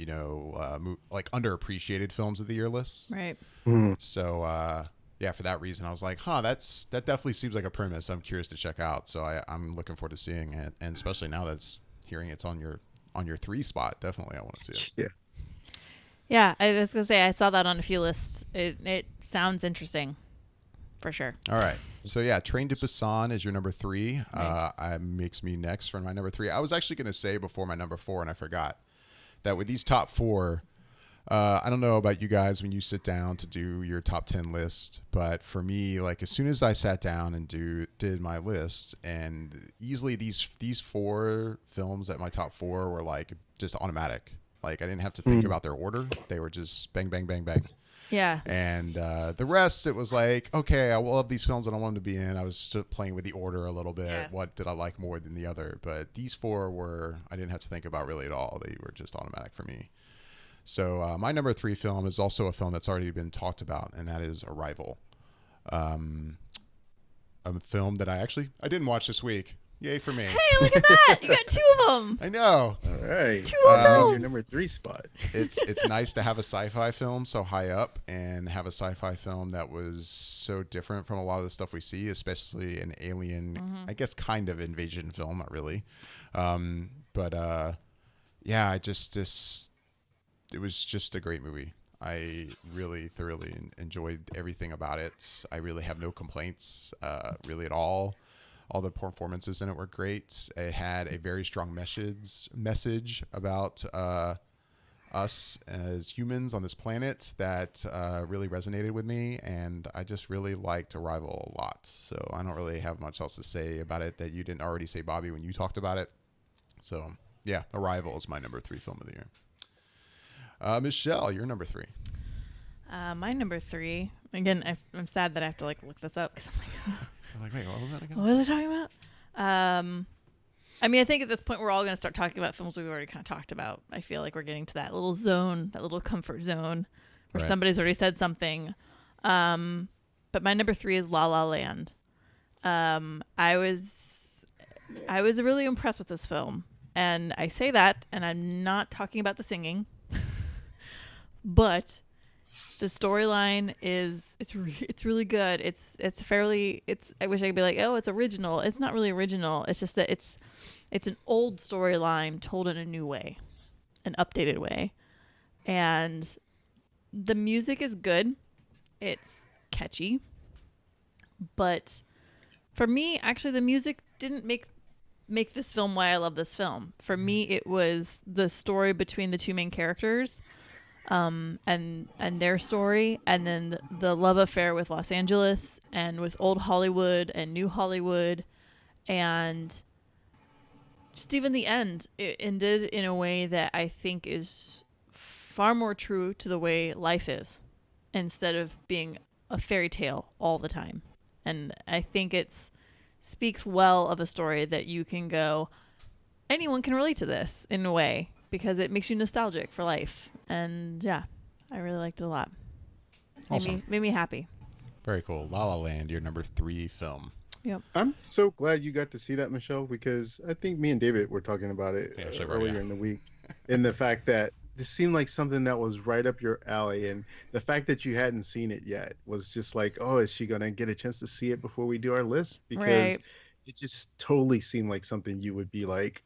like underappreciated films of the year lists. Right. Mm-hmm. So, for that reason, I was like, that definitely seems like a premise I'm curious to check out. So I'm looking forward to seeing it. And especially now hearing it's on your 3 spot, definitely I want to see it. Yeah. Yeah, I was gonna say I saw that on a few lists. It sounds interesting, for sure. All right. So yeah, Train to Busan is your number 3. Makes me next for my number 3. I was actually going to say before my number 4, and I forgot that with these top 4, I don't know about you guys when you sit down to do your top 10 list, but for me, like as soon as I sat down and did my list, and easily these 4 films at my top 4 were like just automatic. Like I didn't have to think about their order; they were just bang, bang, bang, bang. Yeah. And the rest, it was like, okay, I love these films and I want them to be in. I was still playing with the order a little bit. Yeah. What did I like more than the other? But these 4 were, I didn't have to think about really at all. They were just automatic for me. So my number 3 film is also a film that's already been talked about, and that is Arrival. A film that I didn't watch this week. Yay for me. Hey, look at that. You got 2 of them. I know. All right. 2 of them. Your number 3 spot. It's nice to have a sci-fi film so high up and have a sci-fi film that was so different from a lot of the stuff we see, especially an alien, I guess kind of invasion film, not really. Yeah, it was just a great movie. I really thoroughly enjoyed everything about it. I really have no complaints really at all. All the performances in it were great. It had a very strong message about us as humans on this planet that really resonated with me, and I just really liked Arrival a lot. So I don't really have much else to say about it that you didn't already say, Bobby, when you talked about it. So yeah, Arrival is my number 3 film of the year. Michelle, your number 3. My number 3. Again, I'm sad that I have to look this up because I'm like, wait, what was that again? What was I talking about? I mean, I think at this point we're all going to start talking about films we've already kind of talked about. I feel like we're getting to that little zone, that little comfort zone where somebody's already said something. But my number 3 is La La Land. I was really impressed with this film, and I say that, and I'm not talking about the singing, but the storyline it's really good. I wish I could be like, oh, it's original. It's not really original. It's just that it's an old storyline told in a new way, an updated way. And the music is good. It's catchy. But for me, actually the music didn't make this film why I love this film. For me, it was the story between the 2 main characters. And their story, and then the love affair with Los Angeles and with old Hollywood and new Hollywood, and just even the end, it ended in a way that I think is far more true to the way life is, instead of being a fairy tale all the time. And I think speaks well of a story that you can go, anyone can relate to this in a way, because it makes you nostalgic for life. And yeah, I really liked it a lot. Awesome. Made me happy. Very cool. La La Land, your number 3 film. Yep. I'm so glad you got to see that, Michelle, because I think me and David were talking about it earlier in the week. And the fact that this seemed like something that was right up your alley. And the fact that you hadn't seen it yet was just like, oh, is she going to get a chance to see it before we do our list? Because it just totally seemed like something you would be like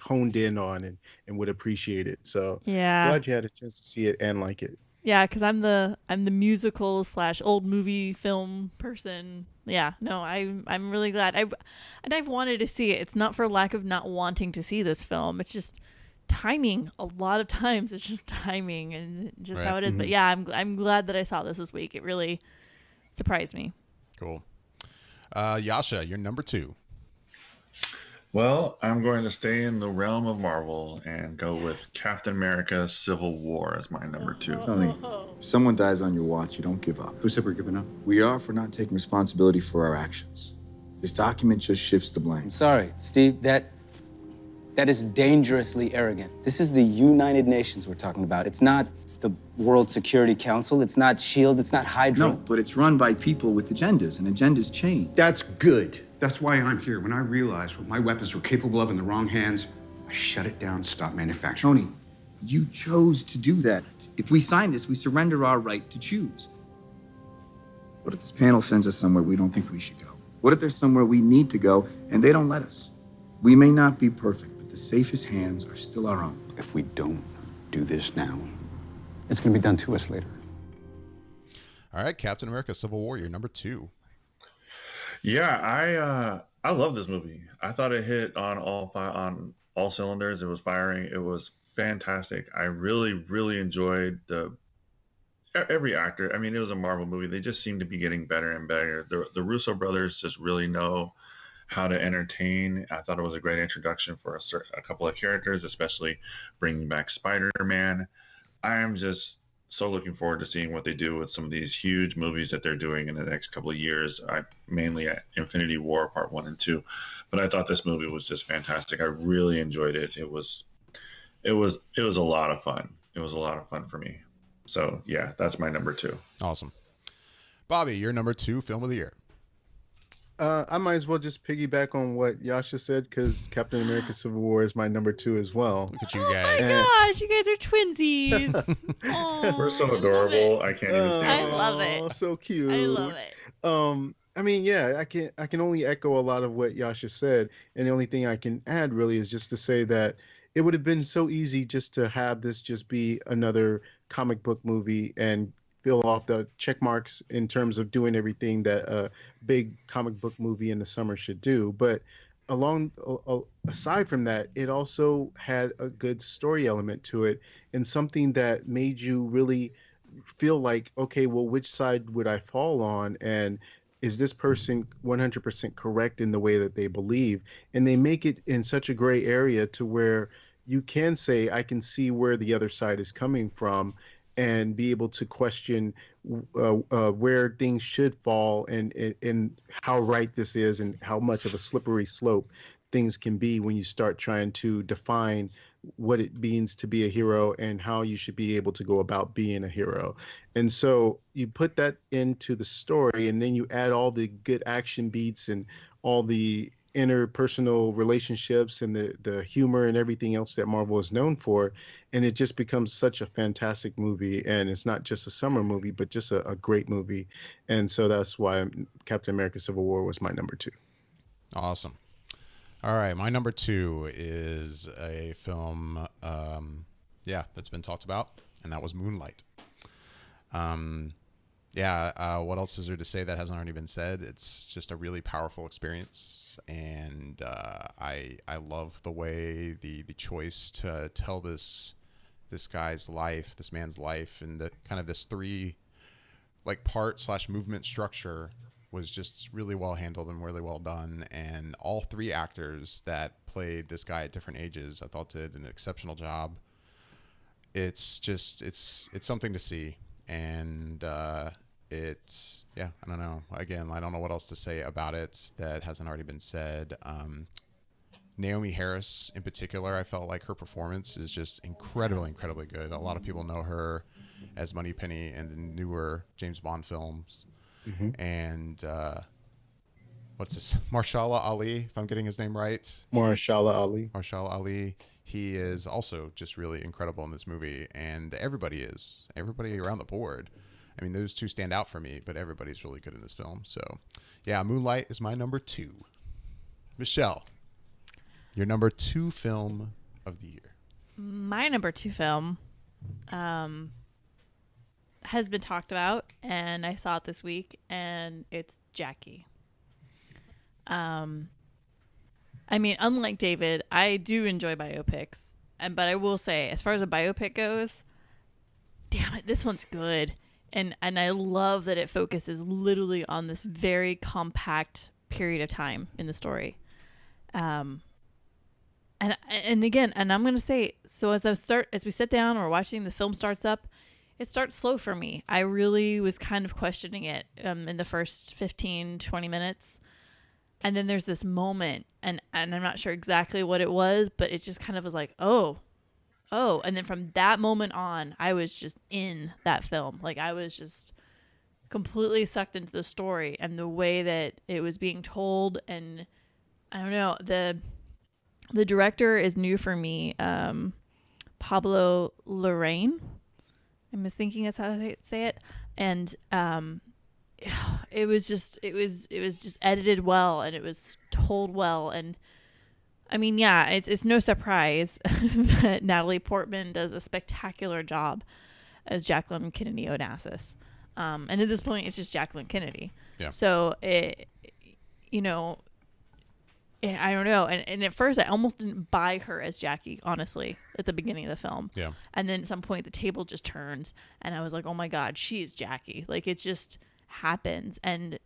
honed in on and would appreciate it. So yeah, glad you had a chance to see it and like it. Yeah, because I'm the musical / old movie film person. Yeah, no, I'm really glad. I've wanted to see it. It's not for lack of not wanting to see this film. It's just timing. A lot of times it's just timing and just how it is. But yeah, I'm glad that I saw this week. It really surprised me. Cool. Yasha, you're number 2. Well, I'm going to stay in the realm of Marvel and go with Captain America: Civil War as my number 2. Tony, if someone dies on your watch, you don't give up. Who said we're giving up? We are for not taking responsibility for our actions. This document just shifts the blame. I'm sorry, Steve, that is dangerously arrogant. This is the United Nations we're talking about. It's not the World Security Council. It's not SHIELD. It's not Hydra. No, but it's run by people with agendas, and agendas change. That's good. That's why I'm here. When I realized what my weapons were capable of in the wrong hands, I shut it down, stopped manufacturing. Tony, you chose to do that. If we sign this, we surrender our right to choose. What if this panel sends us somewhere we don't think we should go? What if there's somewhere we need to go and they don't let us? We may not be perfect, but the safest hands are still our own. If we don't do this now, It's going to be done to us later. All right, Captain America: Civil War, your number 2. Yeah, I love this movie. I thought it hit on all cylinders. It was firing. It was fantastic. I really enjoyed every actor. I mean, it was a Marvel movie. They just seem to be getting better and better. The Russo brothers just really know how to entertain. I thought it was a great introduction for a couple of characters, especially bringing back Spider-Man. I am just so looking forward to seeing what they do with some of these huge movies that they're doing in the next couple of years. Mainly at Infinity War Part 1 and 2, but I thought this movie was just fantastic. I really enjoyed it. It was a lot of fun. It was a lot of fun for me. So yeah, that's my number 2. Awesome. Bobby, your number 2 film of the year. I might as well just piggyback on what Yasha said, because Captain America: Civil War is my number 2 as well. Look at you guys. Oh my gosh, you guys are twinsies. Oh, we're so adorable. I can't even stand I love it. So cute. I love it. I mean, yeah, I can only echo a lot of what Yasha said, and the only thing I can add really is just to say that it would have been so easy just to have this just be another comic book movie and fill off the check marks in terms of doing everything that a big comic book movie in the summer should do. But aside from that, it also had a good story element to it, and something that made you really feel like, okay, well, which side would I fall on? And is this person 100% correct in the way that they believe? And they make it in such a gray area to where you can say, I can see where the other side is coming from, and be able to question where things should fall, and how right this is, and how much of a slippery slope things can be when you start trying to define what it means to be a hero and how you should be able to go about being a hero. And so you put that into the story, and then you add all the good action beats and all the interpersonal relationships and the humor and everything else that Marvel is known for, and it just becomes such a fantastic movie. And it's not just a summer movie, but just a great movie. And so that's why Captain America: Civil War was my number 2. Awesome. All right, my number 2 is a film that's been talked about, and that was Moonlight. What else is there to say that hasn't already been said? It's just a really powerful experience, and I love the way the choice to tell this guy's life, this man's life, and the kind of this 3 part / movement structure was just really well handled and really well done. And all 3 actors that played this guy at different ages, I thought did an exceptional job. It's something to see. And I don't know. Again, I don't know what else to say about it that hasn't already been said. Naomi Harris, in particular, I felt like her performance is just incredibly good. A lot of people know her as Moneypenny in the newer James Bond films. Mm-hmm. And what's this? Mahershala Ali, if I'm getting his name right. Mahershala Ali. He is also just really incredible in this movie, and everybody around the board. I mean, those 2 stand out for me, but everybody's really good in this film. So, yeah, Moonlight is my number 2. Michelle, your number 2 film of the year. My number 2 film has been talked about, and I saw it this week, and it's Jackie. I mean, unlike David, I do enjoy biopics, but I will say, as far as a biopic goes, damn it, this one's good. And I love that it focuses literally on this very compact period of time in the story. And again, and I'm going to say, so as we sit down or watching the film starts up, it starts slow for me. I really was kind of questioning it in the first 15, 20 minutes. And then there's this moment, and I'm not sure exactly what it was, but it just kind of was like, oh. And then from that moment on, I was just in that film. Like, I was just completely sucked into the story and the way that it was being told. And I don't know, the director is new for me, Pablo Larraín. I'm thinking that's how I say it. And it was just edited well, and it was told well. And I mean, yeah, it's no surprise that Natalie Portman does a spectacular job. as Jacqueline Kennedy Onassis. And at this point, it's just Jacqueline Kennedy. Yeah. So, I don't know. And at first, I almost didn't buy her as Jackie, honestly, at the beginning of the film. Yeah. And then at some point, the table just turns, and I was like, oh my God, she's Jackie. Like, it just happens. And,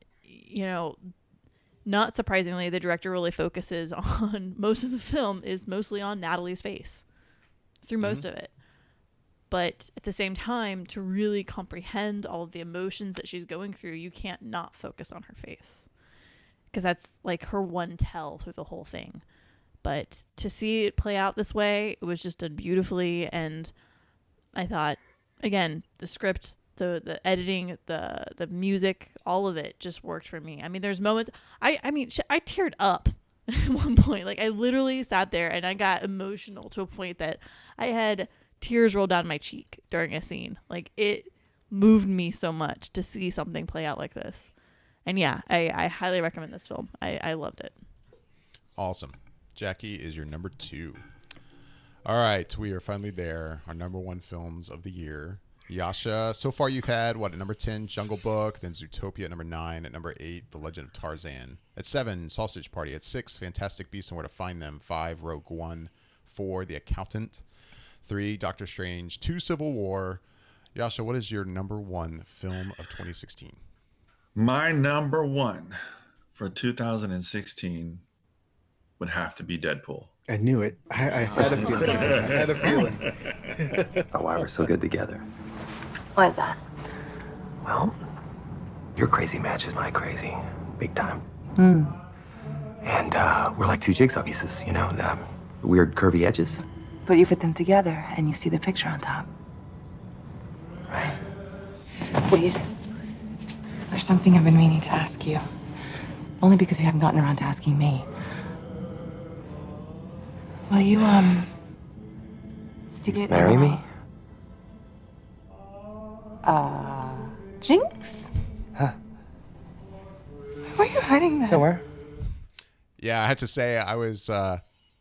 not surprisingly, the director really focuses on most of the film is mostly on Natalie's face through most of it. But at the same time, to really comprehend all of the emotions that she's going through, you can't not focus on her face. Because that's like her one tell through the whole thing. But to see it play out this way, it was just done beautifully. And I thought, again, the script, the editing, the music, all of it just worked for me. I mean, there's moments, I teared up at one point. Like, I literally sat there and I got emotional to a point that I had tears roll down my cheek during a scene. Like, it moved me so much to see something play out like this. And yeah, I highly recommend this film. I loved it. Awesome. Jackie is your number 2. All right, we are finally there. Our number 1 films of the year. Yasha, so far you've had, at number 10, Jungle Book, then Zootopia at number 9, at number 8, The Legend of Tarzan. At 7, Sausage Party. At 6, Fantastic Beasts and Where to Find Them. 5, Rogue One. 4, The Accountant. 3, Doctor Strange. 2, Civil War. Yasha, what is your number 1 film of 2016? My number 1 for 2016 would have to be Deadpool. I knew it. I had a feeling. I had a feeling. Oh, why we're so good together. Why is that? Well, your crazy matches my crazy. Big time. And we're like 2 jigsaw pieces, the weird curvy edges. But you put them together and you see the picture on top. Right. Wait. There's something I've been meaning to ask you. Only because you haven't gotten around to asking me. Will you, stick it Marry me? Jinx? Huh. Why are you hiding that? Nowhere. Yeah, I had to say, I was,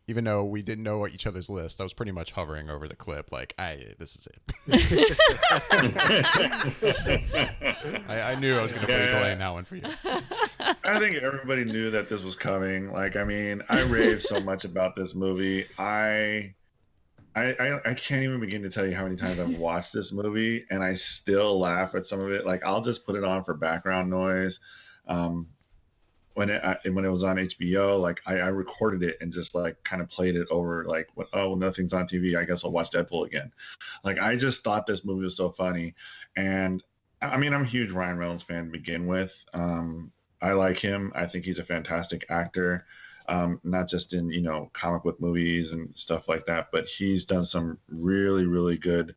even though we didn't know each other's list, I was pretty much hovering over the clip, like, this is it. I knew I was going to blame that one for you. I think everybody knew that this was coming. Like, I mean, I raved so much about this movie. I can't even begin to tell you how many times I've watched this movie, and I still laugh at some of it. Like, I'll just put it on for background noise. When it was on HBO, like I recorded it and just like kind of played it over. Like, nothing's on TV, I guess I'll watch Deadpool again. Like, I just thought this movie was so funny, and I mean, I'm a huge Ryan Reynolds fan to begin with. I like him. I think he's a fantastic actor. Not just in, comic book movies and stuff like that, but he's done some really, really good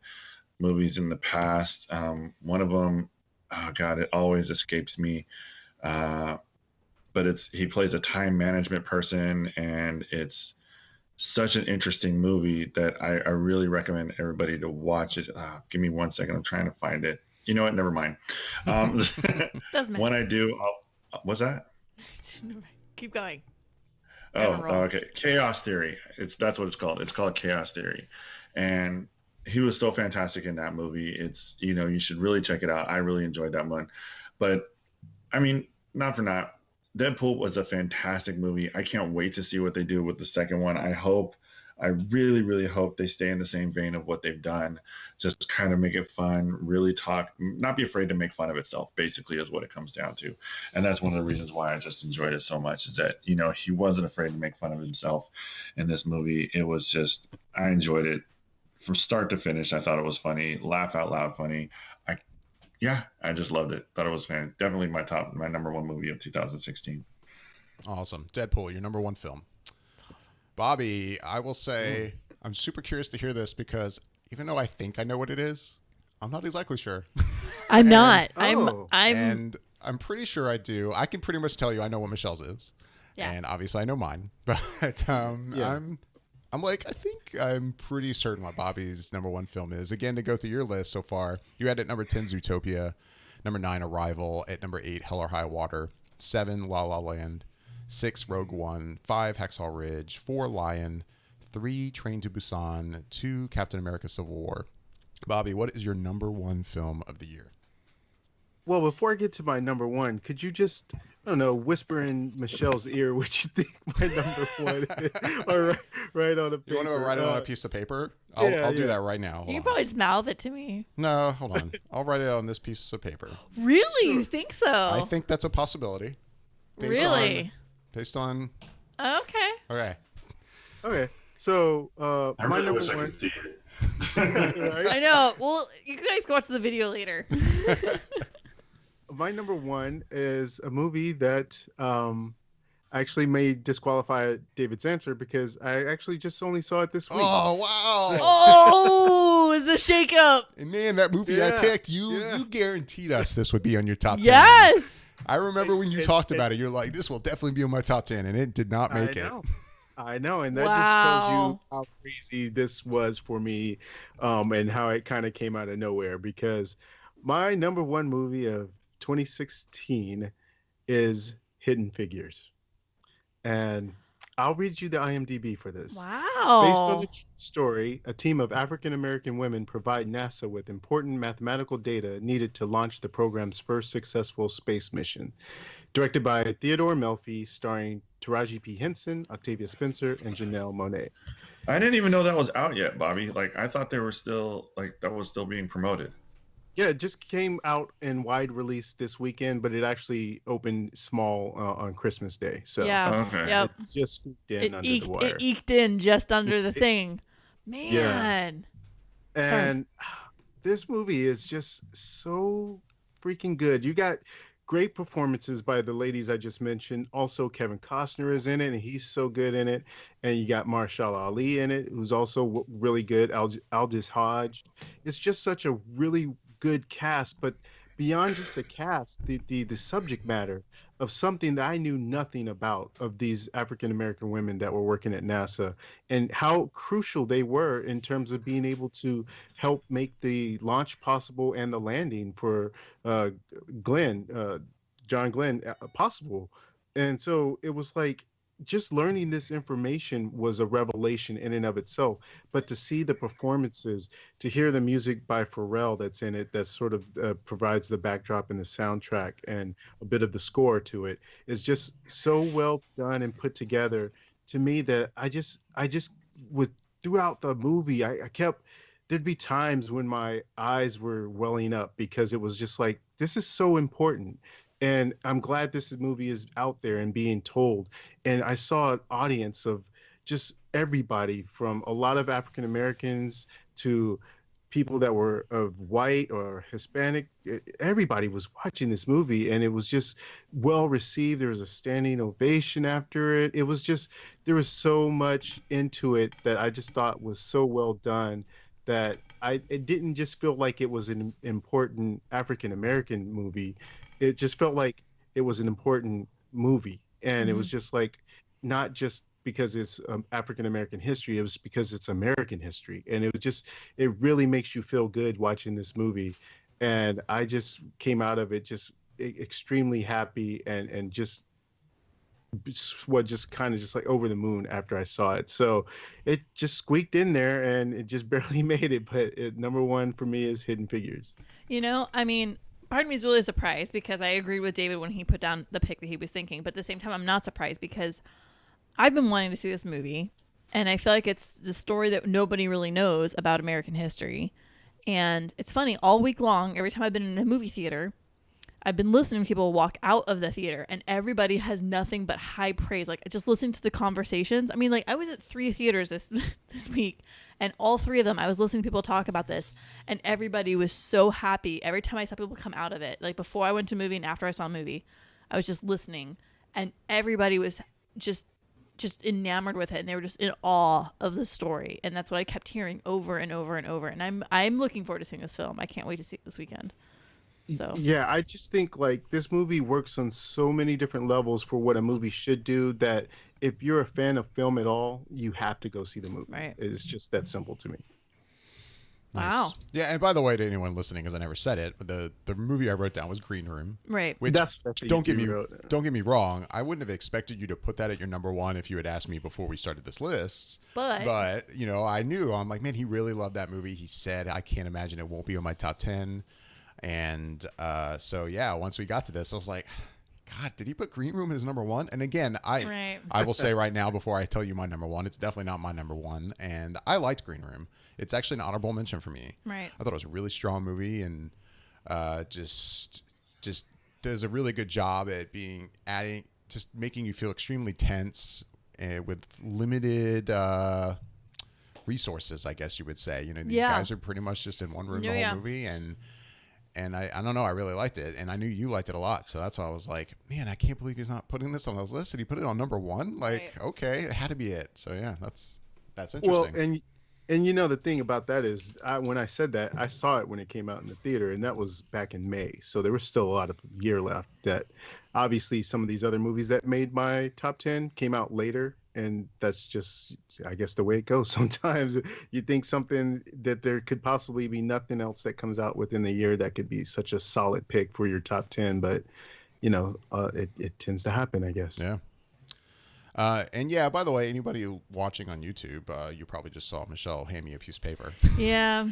movies in the past. One of them, oh God, it always escapes me. But he plays a time management person, and it's such an interesting movie that I really recommend everybody to watch it. Give me 1 second. I'm trying to find it. You know what? Never mind. Doesn't matter. When I do, what's that? Keep going. Oh, okay. Chaos Theory. That's what it's called. It's called Chaos Theory. And he was so fantastic in that movie. It's, you should really check it out. I really enjoyed that one. But I mean, not for naught, Deadpool was a fantastic movie. I can't wait to see what they do with the second one. I really, really hope they stay in the same vein of what they've done. Just kind of make it fun, really not be afraid to make fun of itself, basically, is what it comes down to. And that's one of the reasons why I just enjoyed it so much, is that, he wasn't afraid to make fun of himself in this movie. It was just, I enjoyed it from start to finish. I thought it was funny, laugh out loud funny. I just loved it. Thought it was definitely my number 1 movie of 2016. Awesome. Deadpool, your number 1 film. Bobby, I will say I'm super curious to hear this, because even though I think I know what it is, I'm not exactly sure. I'm not. And I'm pretty sure I do. I can pretty much tell you I know what Michelle's is. Yeah. And obviously I know mine. But I'm like, I think I'm pretty certain what Bobby's number 1 film is. Again, to go through your list so far, you had at number 10, Zootopia. Number 9, Arrival. At number 8, Hell or High Water. 7, La La Land. 6, Rogue One. 5, Hacksaw Ridge. 4, Lion. 3, Train to Busan. 2, Captain America Civil War. Bobby, what is your number one film of the year? Well, before I get to my number one, could you just, I don't know, whisper in Michelle's ear what you think my number one is? Or right on a paper. You want to write it on a piece of paper? I'll do that right now. You can probably just mouth it to me. No, hold on. I'll write it on this piece of paper. Really? You think so? I think that's a possibility. Based on. Okay. Okay. So, I my really number wish I one. could see it. Right? I know. Well, you guys can watch the video later. My number one is a movie that actually may disqualify David's answer because I actually just only saw it this week. Oh, wow. Oh, it's a shakeup. And man, that movie I picked, you guaranteed us this would be on your top 10. Yes. I remember when you talked about it, you're like, this will definitely be on my top 10, and it did not make it. I know, and that just tells you how crazy this was for me, and how it kind of came out of nowhere. Because my number one movie of 2016 is Hidden Figures, and I'll read you the IMDb for this. Wow! Based on the true story, a team of African-American women provide NASA with important mathematical data needed to launch the program's first successful space mission. Directed by Theodore Melfi, starring Taraji P. Henson, Octavia Spencer, and Janelle Monáe. I didn't even know that was out yet, Bobby. Like, I thought they were still, that was still being promoted. Yeah, it just came out in wide release this weekend, but it actually opened small on Christmas Day. So Yep. It just scooped in under the wire. It eked in just under the thing. Man. Yeah. And this movie is just so freaking good. You got great performances by the ladies I just mentioned. Also, Kevin Costner is in it, and he's so good in it. And you got Mahershala Ali in it, who's also really good. Aldis Hodge. It's just such a really good cast. But beyond just the cast, the subject matter of something that I knew nothing about, of these African-American women that were working at NASA, and how crucial they were in terms of being able to help make the launch possible and the landing for John Glenn possible. And so it was like, just learning this information was a revelation in and of itself. But to see the performances, to hear the music by Pharrell that's in it, that sort of provides the backdrop and the soundtrack and a bit of the score to it, is just so well done and put together to me that I just with throughout the movie, I kept, there'd be times when my eyes were welling up because it was just like, this is so important. And I'm glad this movie is out there and being told. And I saw an audience of just everybody, from a lot of African Americans to people that were of white or Hispanic. Everybody was watching this movie, and it was just well received. There was a standing ovation after it. It was just, there was so much into it that I just thought was so well done that it didn't just feel like it was an important African American movie. It just felt like it was an important movie. And it was just like, not just because it's African American history, it was because it's American history. And it was just, it really makes you feel good watching this movie. And I just came out of it just extremely happy and just kind of just like over the moon after I saw it. So it just squeaked in there, and it just barely made it. But number one for me is Hidden Figures. You know, I mean, part of me is really surprised because I agreed with David when he put down the pick that he was thinking. But at the same time, I'm not surprised because I've been wanting to see this movie, and I feel like it's the story that nobody really knows about American history. And it's funny, all week long, every time I've been in a movie theater, I've been listening to people walk out of the theater, and everybody has nothing but high praise. Like, just listening to the conversations. I mean, like, I was at 3 theaters this week, and all 3 of them, I was listening to people talk about this, and everybody was so happy. Every time I saw people come out of it, like before I went to a movie and after I saw a movie, I was just listening, and everybody was just enamored with it, and they were just in awe of the story. And that's what I kept hearing over and over and over. And I'm looking forward to seeing this film. I can't wait to see it this weekend. So yeah, I just think like this movie works on so many different levels for what a movie should do, that if you're a fan of film at all, you have to go see the movie. Right. It's just that simple to me. Nice. Wow. Yeah, and by the way, to anyone listening, because I never said it, the movie I wrote down was Green Room. Right. Which That's don't get me wrong. I wouldn't have expected you to put that at your number one if you had asked me before we started this list. But you know, I'm like, man, he really loved that movie. He said, I can't imagine it won't be on my top 10. And so yeah, once we got to this, I was like, God, did he put Green Room as number one? And again, I will say right now, before I tell you my number one, it's definitely not my number one. And I liked Green Room. It's actually an honorable mention for me. Right. I thought it was a really strong movie, and just does a really good job at just making you feel extremely tense with limited resources, I guess you would say. You know, these guys are pretty much just in one room the whole movie, and I don't know, I really liked it, and I knew you liked it a lot, so that's why I was like, man, I can't believe he's not putting this on his list. Did he put it on number one? Like, okay, it had to be it. So yeah, that's interesting. Well, and you know, the thing about that is, when I said that, I saw it when it came out in the theater, and that was back in May. So there was still a lot of year left. That obviously some of these other movies that made my top 10 came out later, and that's just, I guess, the way it goes. Sometimes you think something that there could possibly be nothing else that comes out within the year that could be such a solid pick for your top 10, but you know, it tends to happen, I guess. Yeah. And yeah, by the way, anybody watching on YouTube, you probably just saw Michelle hand me a piece of paper. Yeah.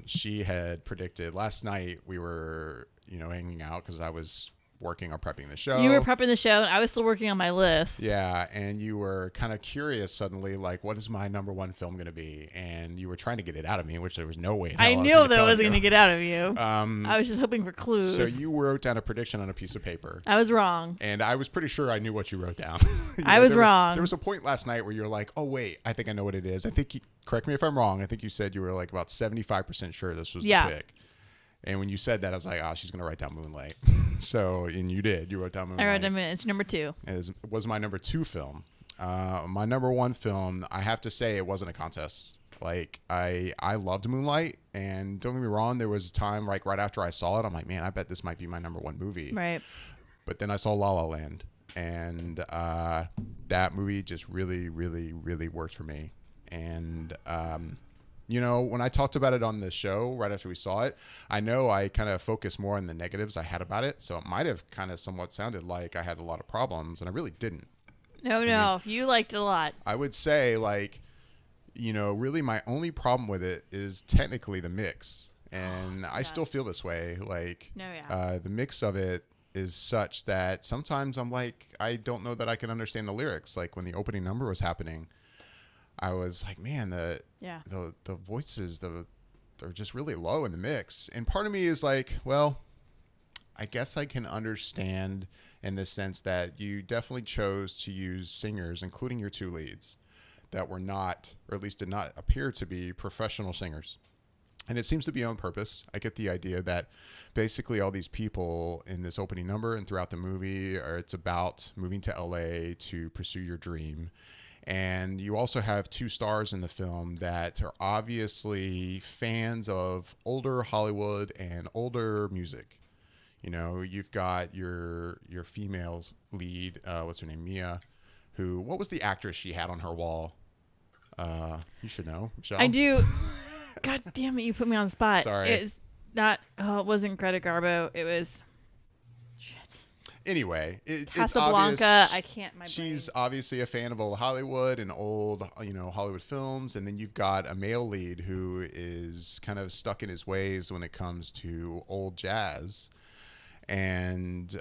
She had predicted last night. We were, hanging out because I was working on prepping the show. You were prepping the show, and I was still working on my list. Yeah, and you were kind of curious suddenly, like, what is my number one film going to be? And you were trying to get it out of me, which there was no way. I knew that I wasn't going to get out of you. I was just hoping for clues. So you wrote down a prediction on a piece of paper. I was wrong. And I was pretty sure I knew what you wrote down. I was wrong. There was a point last night where you're like, oh, wait, I think I know what it is. I think, correct me if I'm wrong, I think you said you were like about 75% sure this was the pick. And when you said that, I was like, she's going to write down Moonlight. So, and you did. You wrote down Moonlight. I wrote down Moonlight. It's number 2. It was my number 2 film. My number 1 film, I have to say, it wasn't a contest. Like, I loved Moonlight. And don't get me wrong, there was a time, like, right after I saw it, I'm like, man, I bet this might be my number 1 movie. Right. But then I saw La La Land. And that movie just really, really, really worked for me. And, when I talked about it on the show right after we saw it, I know I kind of focused more on the negatives I had about it. So it might have kind of somewhat sounded like I had a lot of problems, and I really didn't. No, you liked it a lot. I would say, like, really my only problem with it is technically the mix. And I still feel this way. Like, the mix of it is such that sometimes I'm like, I don't know that I can understand the lyrics. Like, when the opening number was happening, I was like, man, the voices, they're just really low in the mix. And part of me is like, well, I guess I can understand in the sense that you definitely chose to use singers, including your 2 leads, that were not, or at least did not appear to be professional singers. And it seems to be on purpose. I get the idea that basically all these people in this opening number and throughout the movie, it's about moving to LA to pursue your dream. And you also have 2 stars in the film that are obviously fans of older Hollywood and older music. You've got your female lead, what's her name, Mia, who, what was the actress she had on her wall? You should know, Michelle. I do. God damn it, you put me on the spot. Sorry. It wasn't Greta Garbo. It was... Anyway, Casablanca, it's obvious. I can't. She's obviously a fan of old Hollywood and old, Hollywood films, and then you've got a male lead who is kind of stuck in his ways when it comes to old jazz, and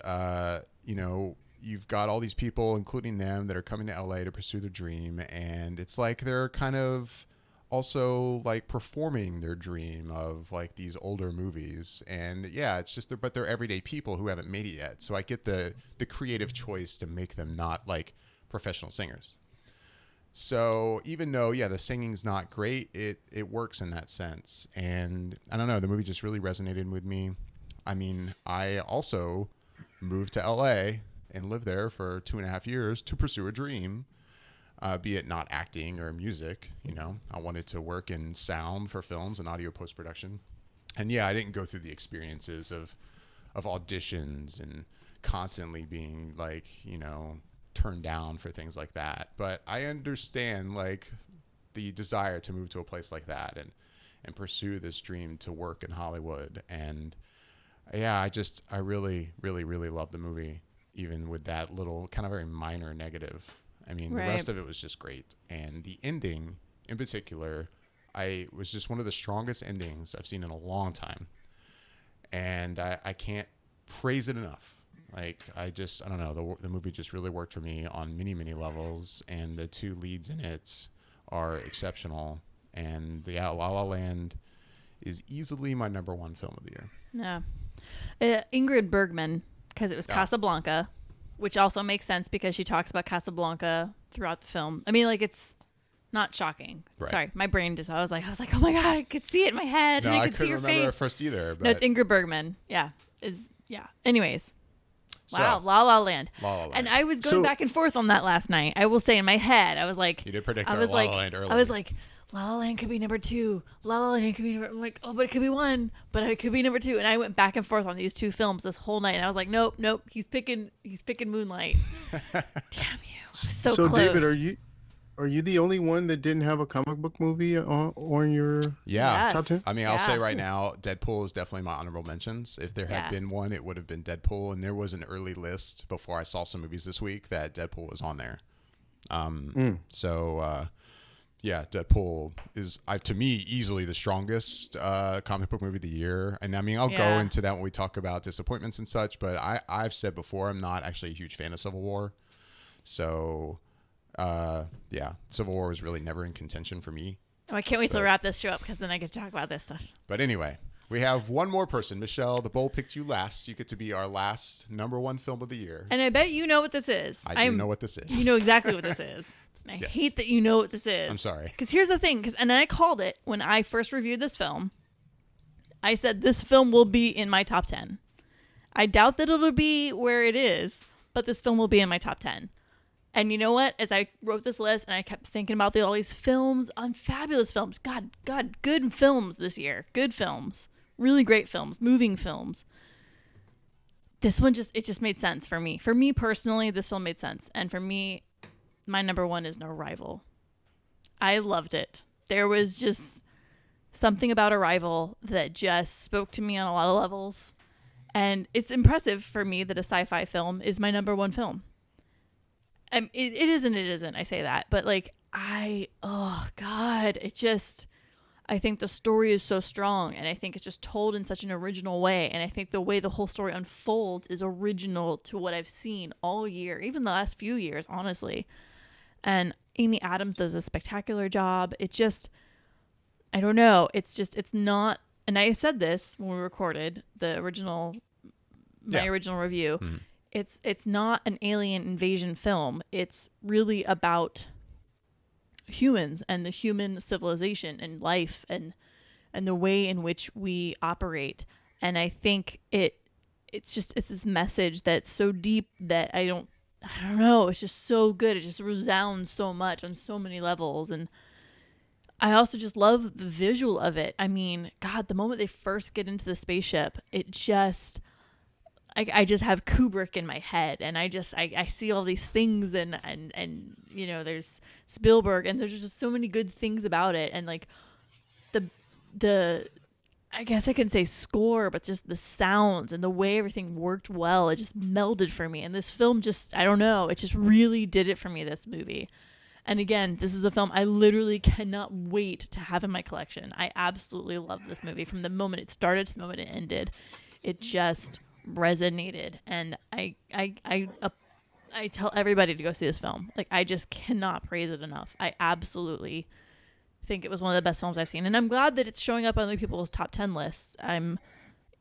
you've got all these people, including them, that are coming to LA to pursue their dream, and it's like they're kind of also like performing their dream of like these older movies. And yeah, it's just but they're everyday people who haven't made it yet. So I get the creative choice to make them not like professional singers. So even though, the singing's not great, it works in that sense. And I don't know, the movie just really resonated with me. I mean, I also moved to LA and lived there for 2.5 years to pursue a dream. Be it not acting or music, I wanted to work in sound for films and audio post-production. And yeah, I didn't go through the experiences of auditions and constantly being like, turned down for things like that. But I understand like the desire to move to a place like that. and pursue this dream to work in Hollywood. And yeah, I really, really, really love the movie, even with that little kind of very minor negative. I mean, the rest of it was just great. And the ending in particular, was just one of the strongest endings I've seen in a long time. And I can't praise it enough. Like, I don't know, the movie just really worked for me on many, many levels. And the two leads in it are exceptional. And yeah, La La Land is easily my number one film of the year. Yeah. Ingrid Bergman, because it was Casablanca, which also makes sense because she talks about Casablanca throughout the film. I mean, like, it's not shocking. Right. Sorry, my brain just, I was like, oh my God, I could see it in my head. No, and I could see your couldn't remember face. at first either. But... No, it's Ingrid Bergman. Yeah. Anyways. Wow, La La Land. La La Land. And I was going back and forth on that last night. I will say in my head, I was like, you did predict La La Land early. I was like, La La Land could be number 2. La La Land could be number. I'm like, oh, but it could be 1, but it could be number 2. And I went back and forth on these two films this whole night, and I was like, nope. He's picking Moonlight. Damn you. So close. David, are you the only one that didn't have a comic book movie on your top 10? I mean, I'll say right now, Deadpool is definitely my honorable mentions. If there had been one, it would have been Deadpool. And there was an early list before I saw some movies this week that Deadpool was on there. So, yeah, Deadpool is, to me, easily the strongest comic book movie of the year. And I mean, I'll go into that when we talk about disappointments and such. But I've said before, I'm not actually a huge fan of Civil War. So... Civil War was really never in contention for me. Oh, I can't wait to wrap this show up because then I get to talk about this stuff. But anyway, we have one more person. Michelle, the bowl picked you last. You get to be our last number one film of the year. And I bet you know what this is. I do know what this is. You know exactly what this is. And I hate that you know what this is. I'm sorry. Because here's the thing. And I called it when I first reviewed this film. I said this film will be in my top 10. I doubt that it'll be where it is, but this film will be in my top 10. And you know what? As I wrote this list and I kept thinking about all these films, fabulous films. God, good films this year. Good films. Really great films. Moving films. This one it just made sense for me. For me personally, this film made sense. And for me, my number one is Arrival. I loved it. There was just something about Arrival that just spoke to me on a lot of levels. And it's impressive for me that a sci-fi film is my number one film. It isn't, I say that, but like, I think the story is so strong, and I think it's just told in such an original way, and I think the way the whole story unfolds is original to what I've seen all year, even the last few years, honestly. And Amy Adams does a spectacular job. It just, I don't know, it's not, and I said this when we recorded my original review. Mm-hmm. It's not an alien invasion film. It's really about humans and the human civilization and life and the way in which we operate. And I think it's this message that's so deep that I don't know. It's just so good. It just resounds so much on so many levels. And I also just love the visual of it. I mean, God, the moment they first get into the spaceship, it just... I just have Kubrick in my head, and I see all these things, and you know, there's Spielberg, and there's just so many good things about it, and like the I guess I can say score, but just the sounds and the way everything worked well, it just melded for me. And this film just, I don't know, it just really did it for me, this movie. And again, this is a film I literally cannot wait to have in my collection. I absolutely love this movie from the moment it started to the moment it ended. It just resonated, and I tell everybody to go see this film. Like, I just cannot praise it enough. I absolutely think it was one of the best films I've seen, and I'm glad that it's showing up on other people's top 10 lists.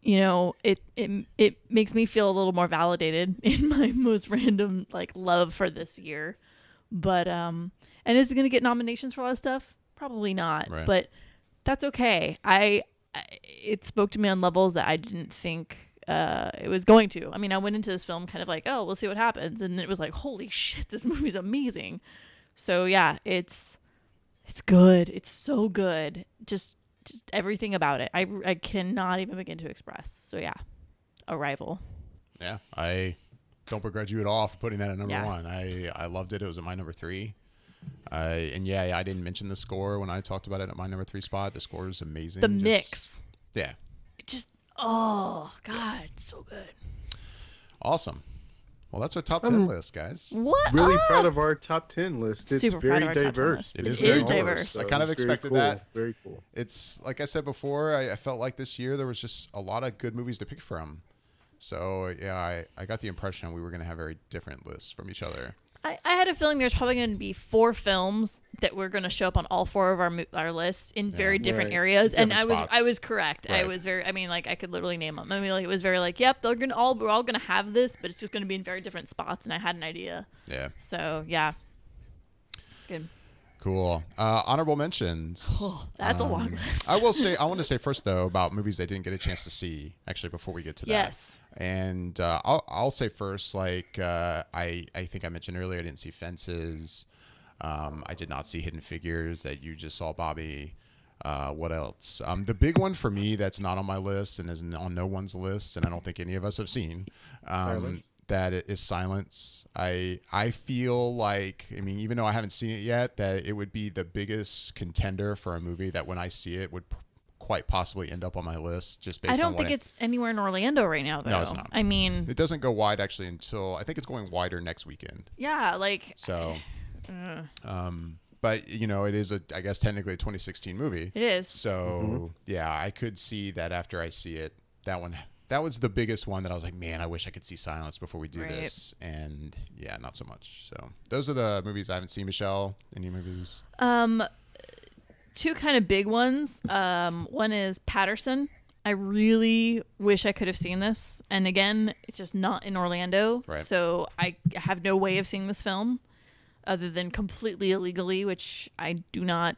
It makes me feel a little more validated in my most random like love for this year. But and is it going to get nominations for a lot of stuff? Probably not, right. But that's okay. It spoke to me on levels that I didn't think it was going to. I mean, I went into this film kind of like, oh, we'll see what happens, and it was like, holy shit, this movie's amazing. So yeah, it's good. It's so good. Just everything about it. I cannot even begin to express. So yeah, Arrival. Yeah, I don't begrudge you at all for putting that at number one. I loved it. It was at my number 3. And yeah, I didn't mention the score when I talked about it at my number 3 spot. The score is amazing. The mix. Yeah. It just, oh, God, so good. Awesome. Well, that's our top 10 list, guys. What? Really proud of our top 10 list. It's Super very proud of our top 10 diverse. list. It is It very is diverse. diverse. I kind of expected that. Very cool. It's like I said before, I felt like this year there was just a lot of good movies to pick from. So, yeah, I got the impression we were going to have very different lists from each other. I had a feeling there's probably going to be 4 films that were going to show up on all 4 of our lists in very different areas, Different and spots. I was correct. Right. I was very. I mean, like I could literally name them. I mean, like it was very like, yep, we're all going to have this, but it's just going to be in very different spots, and I had an idea. Yeah. So yeah, it's good. Cool. Honorable mentions. Oh, that's a long list. I want to say first though about movies I didn't get a chance to see. Actually, before we get to that. Yes. And I'll say first, like I think I mentioned earlier, I didn't see Fences. I did not see Hidden Figures that you just saw, Bobby. What else? The big one for me that's not on my list and is on no one's list, and I don't think any of us have seen. That is Silence. I feel like, I mean, even though I haven't seen it yet, that it would be the biggest contender for a movie that when I see it would quite possibly end up on my list just based on I don't think it's anywhere in Orlando right now, though. No, it's not. I mean, it doesn't go wide actually until I think it's going wider next weekend. yeah, like So, but you know, it is I guess technically a 2016 movie. It is. So yeah, I could see that after I see it, that was the biggest one that I was like, man, I wish I could see Silence before we do this. And yeah, not so much. So those are the movies I haven't seen. Michelle, any movies? 2 kind of big ones. One is Patterson. I really wish I could have seen this. And again, it's just not in Orlando. Right. So I have no way of seeing this film other than completely illegally, which I do not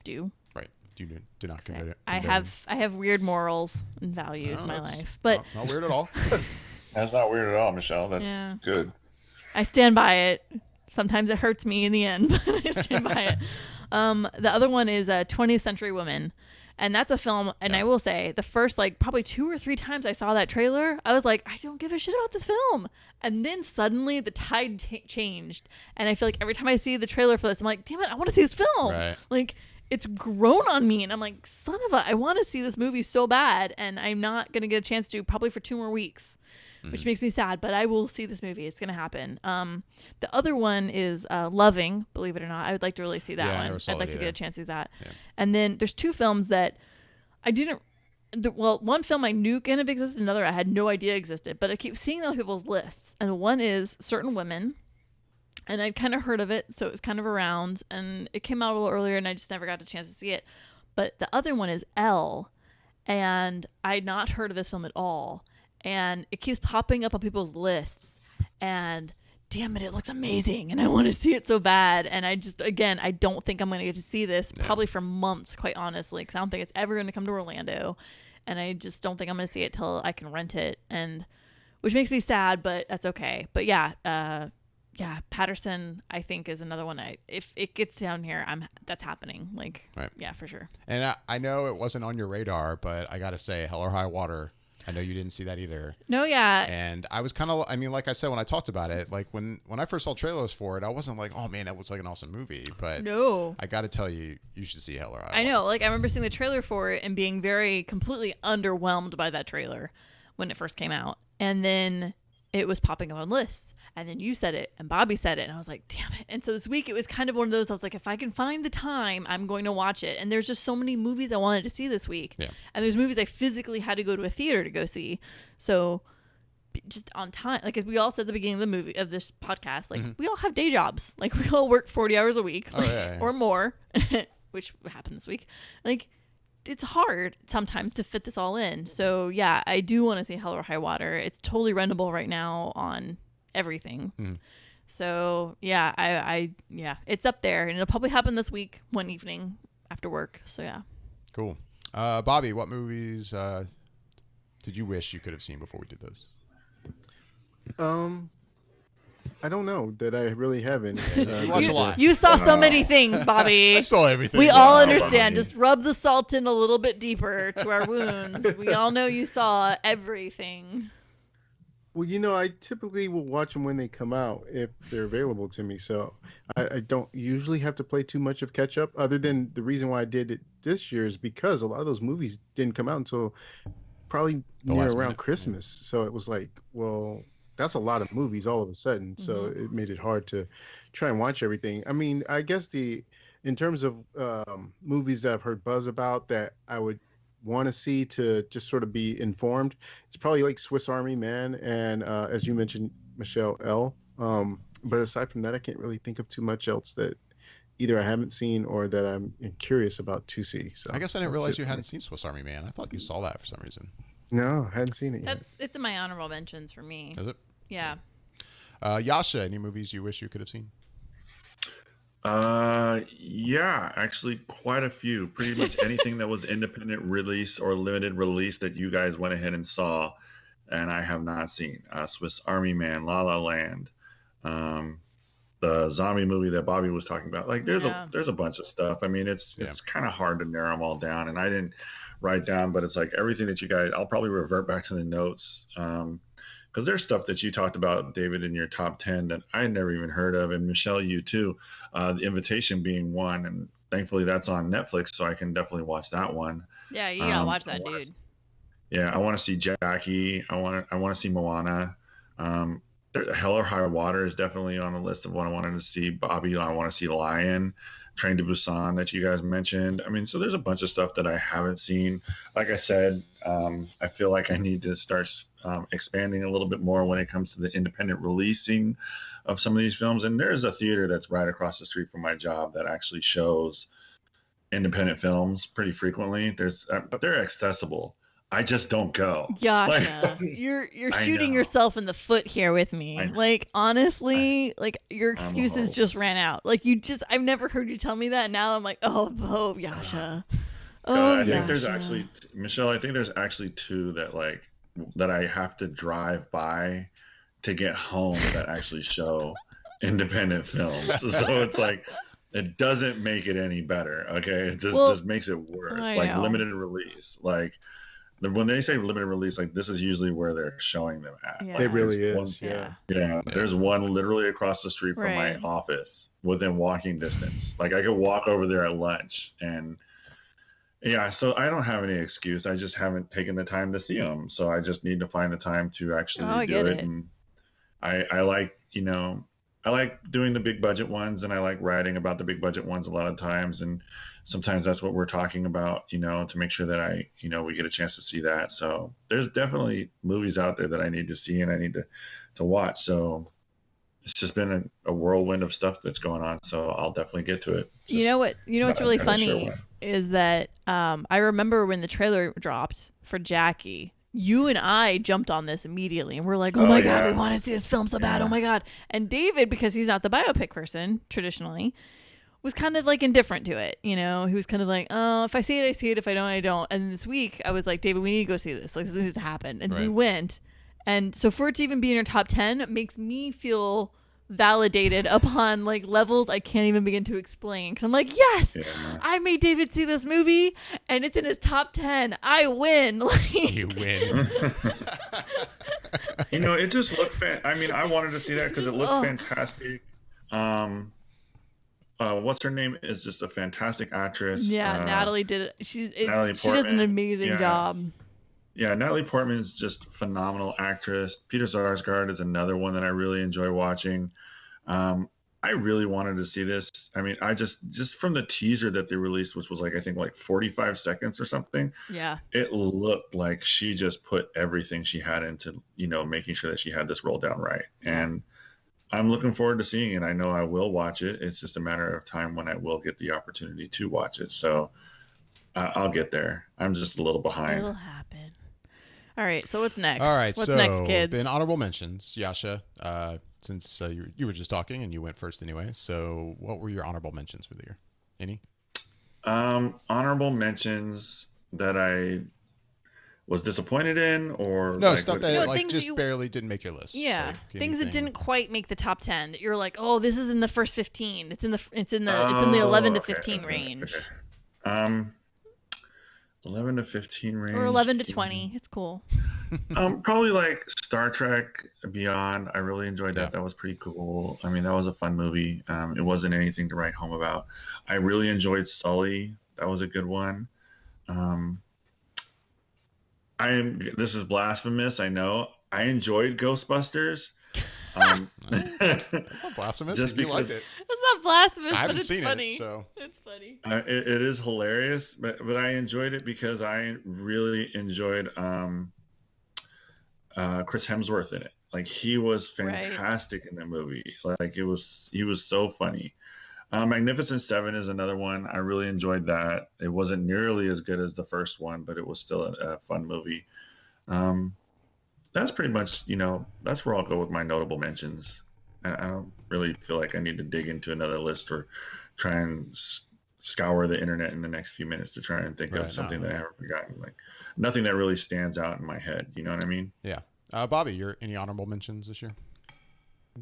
do. Right. Do not condone it. I have weird morals and values in my life. But not weird at all. That's not weird at all, Michelle. That's good. I stand by it. Sometimes it hurts me in the end, but I stand by it. The other one is 20th Century Women. And that's a film, and I will say, the first, like, probably 2 or 3 times I saw that trailer, I was like, I don't give a shit about this film. And then suddenly the tide changed. And I feel like every time I see the trailer for this, I'm like, damn it, I want to see this film. Right. Like, it's grown on me. And I'm like, son of a, I want to see this movie so bad. And I'm not going to get a chance to probably for 2 more weeks. Which makes me sad, but I will see this movie. It's going to happen. The other one is Loving, believe it or not. I would like to really see that one. I'd like to get a chance to see that. Yeah. And then there's 2 films that I didn't... one film I knew kind of existed, another I had no idea existed, but I keep seeing other people's lists. And one is Certain Women, and I'd kind of heard of it, so it was kind of around, and it came out a little earlier, and I just never got a chance to see it. But the other one is Elle, and I'd not heard of this film at all. And it keeps popping up on people's lists, and damn it looks amazing, and I want to see it so bad. And I just, again, I don't think I'm going to get to see this probably for months, quite honestly, because I don't think it's ever going to come to Orlando, and I just don't think I'm going to see it till I can rent it, and which makes me sad, but that's okay. But yeah, Patterson, I think, is another one. If it gets down here, that's happening. Like, yeah, for sure. And I know it wasn't on your radar, but I got to say, Hell or High Water. I know you didn't see that either. No, yeah. And I was kind of, I mean, like I said, when I talked about it, like when I first saw trailers for it, I wasn't like, oh man, that looks like an awesome movie. But no, I got to tell you, you should see Hell or High Water. I know. Like, I remember seeing the trailer for it and being completely underwhelmed by that trailer when it first came out. And then it was popping up on lists. And then you said it and Bobby said it. And I was like, damn it. And so this week it was kind of one of those, I was like, if I can find the time, I'm going to watch it. And there's just so many movies I wanted to see this week. Yeah. And there's movies I physically had to go to a theater to go see. So just on time, like as we all said at the beginning of this podcast, like we all have day jobs. Like we all work 40 hours a week or more, which happened this week. Like it's hard sometimes to fit this all in. So yeah, I do want to see Hell or High Water. It's totally rentable right now on everything. So yeah, I it's up there, and it'll probably happen this week, one evening after work. So yeah. Cool. Bobby, what movies did you wish you could have seen before we did this? I don't know that I really haven't. You watch a lot. You saw so many things, Bobby. I saw everything. We all understand. Just rub the salt in a little bit deeper to our wounds. We all know you saw everything. Well, I typically will watch them when they come out if they're available to me. So I don't usually have to play too much of catch up. Other than the reason why I did it this year is because a lot of those movies didn't come out until probably near around Christmas. So it was like, well, that's a lot of movies all of a sudden. So it made it hard to try and watch everything. I mean, I guess in terms of movies that I've heard buzz about that I would want to see to just sort of be informed, it's probably like Swiss Army Man and as you mentioned, Michelle L. But aside from that, I can't really think of too much else that either I haven't seen or that I'm curious about to see. So I guess I didn't realize you hadn't seen Swiss Army Man. I thought you saw that for some reason. No, I hadn't seen it yet. It's in my honorable mentions for me. Is it? Yeah. Yasha, any movies you wish you could have seen? Yeah, actually quite a few. Pretty much anything that was independent release or limited release that you guys went ahead and saw and I have not seen. Swiss Army Man, La La Land, the zombie movie that Bobby was talking about. Like there's a bunch of stuff. I mean, it's kind of hard to narrow them all down, and I didn't write down, but it's like everything that you guys, I'll probably revert back to the notes. Because there's stuff that you talked about, David, in your top 10 that I had never even heard of. And Michelle, you too. The Invitation being one. And thankfully that's on Netflix, so I can definitely watch that one. Yeah, you gotta watch that, dude. I want to see Jackie. I want to see Moana. Hell or High Water is definitely on the list of what I wanted to see. Bobby, I want to see Lion. Train to Busan that you guys mentioned. I mean, so there's a bunch of stuff that I haven't seen. Like I said, I feel like I need to start expanding a little bit more when it comes to the independent releasing of some of these films. And there's a theater that's right across the street from my job that actually shows independent films pretty frequently. They're accessible. I just don't go. Yasha, you're shooting yourself in the foot here with me. Like, honestly, like your excuses just ran out. Like I've never heard you tell me that. Now I'm like, oh, Yasha. I think there's actually, Michelle, I think there's actually two that I have to drive by to get home that actually show independent films. So it's like, it doesn't make it any better. Okay. It just makes it worse. Like limited release. Like, when they say limited release, like this is usually where they're showing them at. Yeah. It really is. Yeah. There's one literally across the street from my office within walking distance. Like I could walk over there at lunch and so I don't have any excuse. I just haven't taken the time to see them. So I just need to find the time to actually do it. And I like, I like doing the big budget ones and I like writing about the big budget ones a lot of times. And sometimes that's what we're talking about, to make sure that we get a chance to see that. So there's definitely movies out there that I need to see and I need to watch. So it's just been a whirlwind of stuff that's going on. So I'll definitely get to it. What's really funny is that I remember when the trailer dropped for Jackie, you and I jumped on this immediately and we're like, oh my God, we want to see this film so bad. Oh my God. And David, because he's not the biopic person traditionally, was kind of like indifferent to it. He was kind of like, oh, if I see it, I see it. If I don't, I don't. And this week I was like, David, we need to go see this. Like, this needs to happen. And we went. And so for it to even be in your top 10 makes me feel validated upon like levels I can't even begin to explain. Cause I'm like, yes, I made David see this movie and it's in his top 10. I win. You win. It just looked I mean, I wanted to see that because it looked fantastic. What's her name is just a fantastic actress. Yeah, Natalie did it. She does an amazing job. Yeah, Natalie Portman is just a phenomenal actress. Peter Sarsgaard is another one that I really enjoy watching. I really wanted to see this. I mean, I just from the teaser that they released, which was I think 45 seconds or something. Yeah. It looked like she just put everything she had into, making sure that she had this rolled down right. And I'm looking forward to seeing it. I know I will watch it. It's just a matter of time when I will get the opportunity to watch it. So I'll get there. I'm just a little behind. It'll happen. All right. So what's next? All right. What's next, kids? Then honorable mentions, Yasha, since you were just talking and you went first anyway. So what were your honorable mentions for the year? Any? Honorable mentions that I was disappointed in, or stuff that just barely didn't make your list. Yeah, things that didn't quite make the top 10. That you're like, oh, this is in the first 15. It's in the 11 to 15 range. Okay. 11 to 15 range. Or 11 to 20. It's cool. Probably like Star Trek Beyond. I really enjoyed that. That was pretty cool. I mean, that was a fun movie. It wasn't anything to write home about. I really enjoyed Sully. That was a good one. This is blasphemous, I know. I enjoyed Ghostbusters. That's not blasphemous. Just you liked it. It's not blasphemous, I haven't but it's seen funny. it, so It's funny. It is hilarious, but I enjoyed it because I really enjoyed Chris Hemsworth in it. Like, he was fantastic in that movie. Like, he was so funny. Magnificent Seven is another one. I really enjoyed that. It wasn't nearly as good as the first one, but it was still a fun movie. That's pretty much, that's where I'll go with my notable mentions. I don't really feel like I need to dig into another list or try and scour the internet in the next few minutes to try and think of something that I haven't forgotten. Like, nothing that really stands out in my head. You know what I mean? Yeah. Bobby, any honorable mentions this year?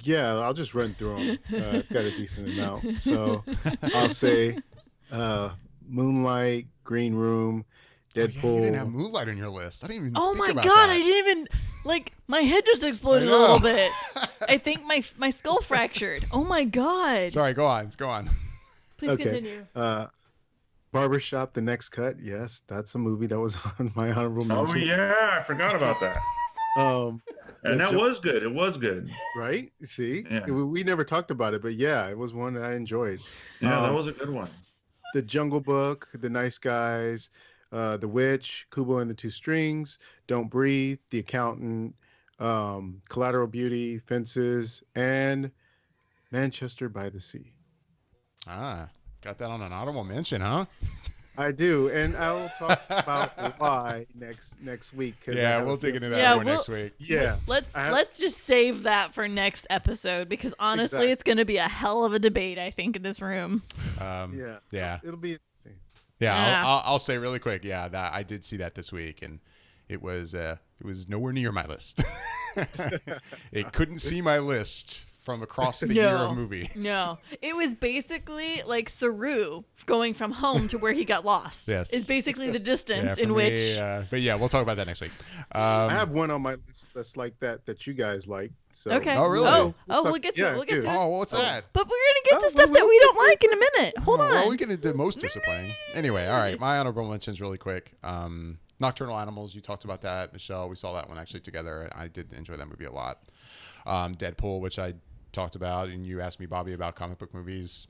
Yeah, I'll just run through them. I've got a decent amount. So I'll say Moonlight, Green Room, Deadpool. You didn't have Moonlight on your list. I didn't even Oh think my about God, that. I didn't even, my head just exploded a little bit. I think my skull fractured. Oh my God. Sorry, go on. Please continue. Barbershop, The Next Cut. Yes, that's a movie that was on my honorable mention. Oh, yeah. I forgot about that. And that was good. It was good. Right? See? Yeah. We never talked about it, but yeah, it was one that I enjoyed. Yeah, that was a good one. The Jungle Book, The Nice Guys, The Witch, Kubo and the Two Strings, Don't Breathe, The Accountant, Collateral Beauty, Fences, and Manchester by the Sea. Got that on an honorable mention, huh? I do, and I'll talk about why next week. Yeah, we'll dig into that more next week. Yeah, let's just save that for next episode, because honestly, It's going to be a hell of a debate, I think, in this room. Yeah, it'll be interesting. Yeah, I'll say really quick. Yeah, that I did see that this week, and it was nowhere near my list. It couldn't see my list from across the year of movies. No, it was basically like Saru going from home to where he got lost. Yes, is basically the distance in which. But yeah, we'll talk about that next week. I have one on my list that's like that you guys like. So. Okay. Oh really? We'll get to it. We'll get to it. Oh, what's that? But we're gonna get to stuff that we don't like in a minute. Hold on. Well, we get into the most disappointing. Anyway, all right. My honorable mentions really quick. Nocturnal Animals. You talked about that, Michelle. We saw that one actually together. I did enjoy that movie a lot. Deadpool, which I talked about, and you asked me, Bobby, about comic book movies.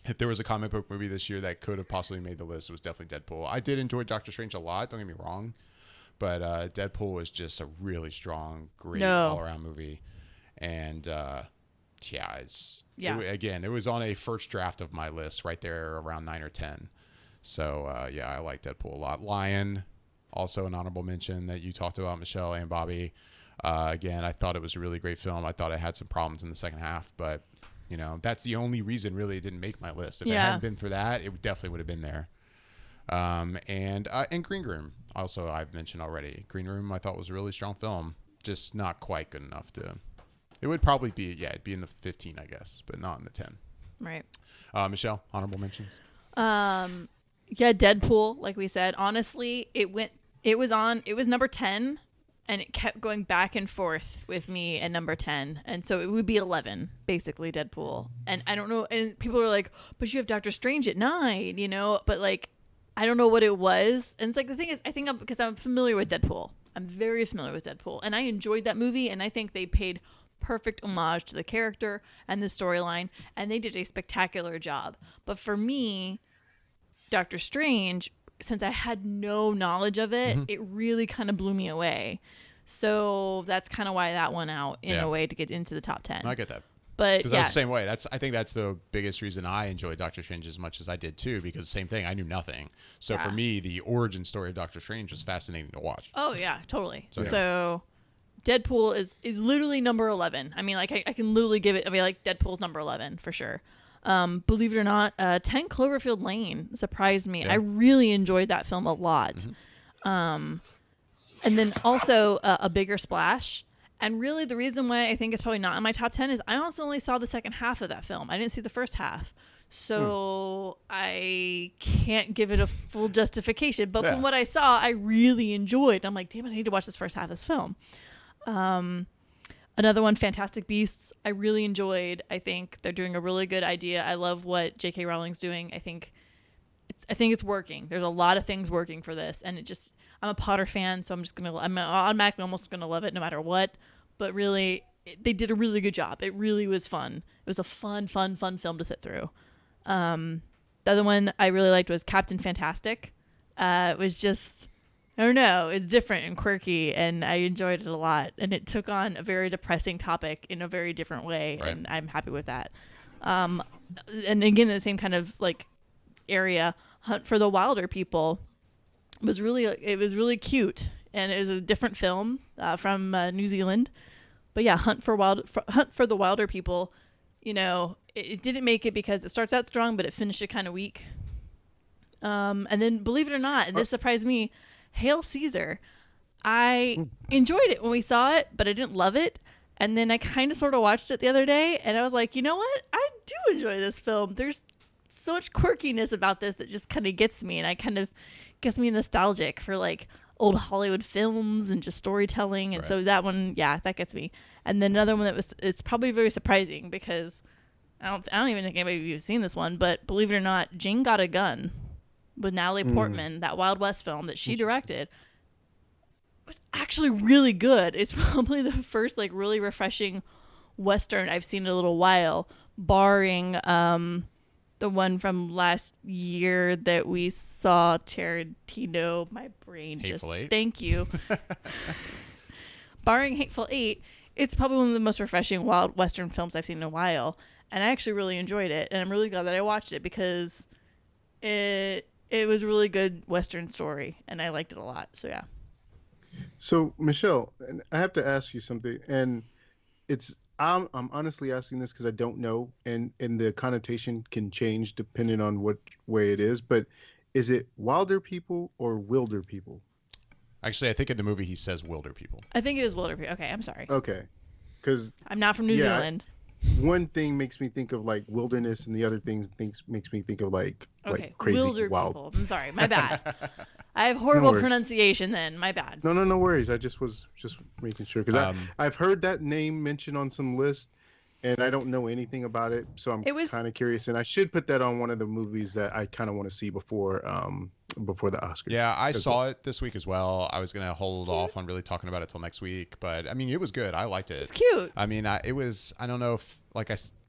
If there was a comic book movie this year that could have possibly made the list, it was definitely Deadpool. I did enjoy Doctor Strange a lot, don't get me wrong, but Deadpool was just a really strong, great all-around movie. And it was on a first draft of my list right there around 9 or 10. So I like Deadpool a lot. Lion, also an honorable mention that you talked about, Michelle and Bobby. Again, I thought it was a really great film. I thought it had some problems in the second half, but that's the only reason really it didn't make my list. If it hadn't been for that, it definitely would have been there. And Green Room, also I've mentioned already. Green Room I thought was a really strong film, just not quite good enough to. It would probably be it'd be in the 15, I guess, but not in the 10. Right. Michelle, honorable mentions. Deadpool, like we said. Honestly, it was number 10. And it kept going back and forth with me at number 10. And so it would be 11, basically, Deadpool. And I don't know. And people are like, but you have Doctor Strange at 9, But, I don't know what it was. And it's like, the thing is, I think because I'm familiar with Deadpool. I'm very familiar with Deadpool. And I enjoyed that movie. And I think they paid perfect homage to the character and the storyline. And they did a spectacular job. But for me, Doctor Strange, since I had no knowledge of it, it really kind of blew me away. So that's kind of why that went out in a way to get into the top 10. I get that. But because that's the same way. I think that's the biggest reason I enjoyed Doctor Strange as much as I did too, because the same thing, I knew nothing. So for me, the origin story of Doctor Strange was fascinating to watch. Oh yeah, totally. So Deadpool is literally number 11. I mean, I can literally give it. I mean, Deadpool's number 11 for sure. Believe it or not, 10 Cloverfield Lane surprised me. I really enjoyed that film a lot. And then also A Bigger Splash. And really, the reason why I think it's probably not in my top 10 is I also only saw the second half of that film. I didn't see the first half. So I can't give it a full justification. But from what I saw, I really enjoyed. I'm like, damn it, I need to watch this first half of this film. Another one, Fantastic Beasts, I really enjoyed. I think they're doing a really good idea. I love what J.K. Rowling's doing. I think it's working. There's a lot of things working for this. And I'm a Potter fan, so I'm automatically almost going to love it no matter what. But really, they did a really good job. It really was fun. It was a fun film to sit through. The other one I really liked was Captain Fantastic. It was just, I don't know, it's different and quirky, and I enjoyed it a lot. And it took on a very depressing topic in a very different way, and I'm happy with that. And again, the same kind of like area, Hunt for the Wilder People was really cute, and it was a different film from New Zealand. But yeah, Hunt for the Wilder People, you know, it didn't make it because it starts out strong, but it finished it kind of weak. And then, believe it or not, and this surprised me, Hail Caesar. I enjoyed it when we saw it, but I didn't love it. And then I kind of sort of watched it the other day, and I was like, you know what? I do enjoy this film. There's so much quirkiness about this that just kind of gets me, and I kind of gets me nostalgic for like old Hollywood films and just storytelling. And so that one, yeah, that gets me. And then another one it's probably very surprising because I don't even think anybody of you has seen this one, but believe it or not, Jane Got a Gun with Natalie Portman, that Wild West film that she directed, was actually really good. It's probably the first like really refreshing Western I've seen in a little while, barring the one from last year that we saw, Tarantino. My brain Hateful Eight. Thank you. Barring Hateful Eight, it's probably one of the most refreshing wild Western films I've seen in a while. And I actually really enjoyed it. And I'm really glad that I watched it because it was a really good Western story. And I liked it a lot. So, yeah. So, Michelle, I have to ask you something. And I'm honestly asking this because I don't know. And the connotation can change depending on what way it is. But is it Wilder People or Wilder People? Actually, I think in the movie he says Wilder People. I think it is Wilder People. Okay, I'm sorry. Okay. Because I'm not from New Zealand. One thing makes me think of like wilderness, and the other thing makes me think of like crazy Wilder wild. People. I'm sorry, my bad. I have horrible pronunciation. Then my bad. No worries. I just was making sure because I've heard that name mentioned on some list, and I don't know anything about it, so I'm kind of curious. And I should put that on one of the movies that I kind of want to see before the Oscars. Yeah, I saw it this week as well. I was gonna hold off on really talking about it till next week, but I mean, it was good. I liked it. It's cute. I mean, I don't know if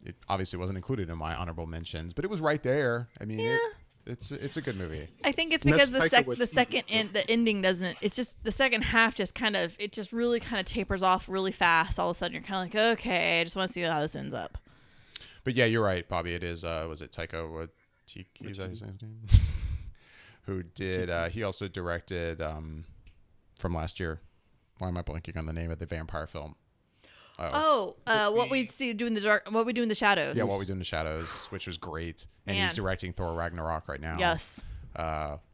it obviously wasn't included in my honorable mentions, but it was right there. I mean, it's a good movie. I think it's because the ending doesn't. It's just the second half just really tapers off really fast. All of a sudden, you're kind of like, okay, I just want to see how this ends up. But yeah, you're right, Bobby. It is. Was it Taika Waititi? Is that his name? Who did? He also directed from last year. Why am I blanking on the name of the vampire film? What we do in the dark, what we do in the shadows. Yeah, What We Do in the Shadows, which was great. And he's directing Thor Ragnarok right now. Yes.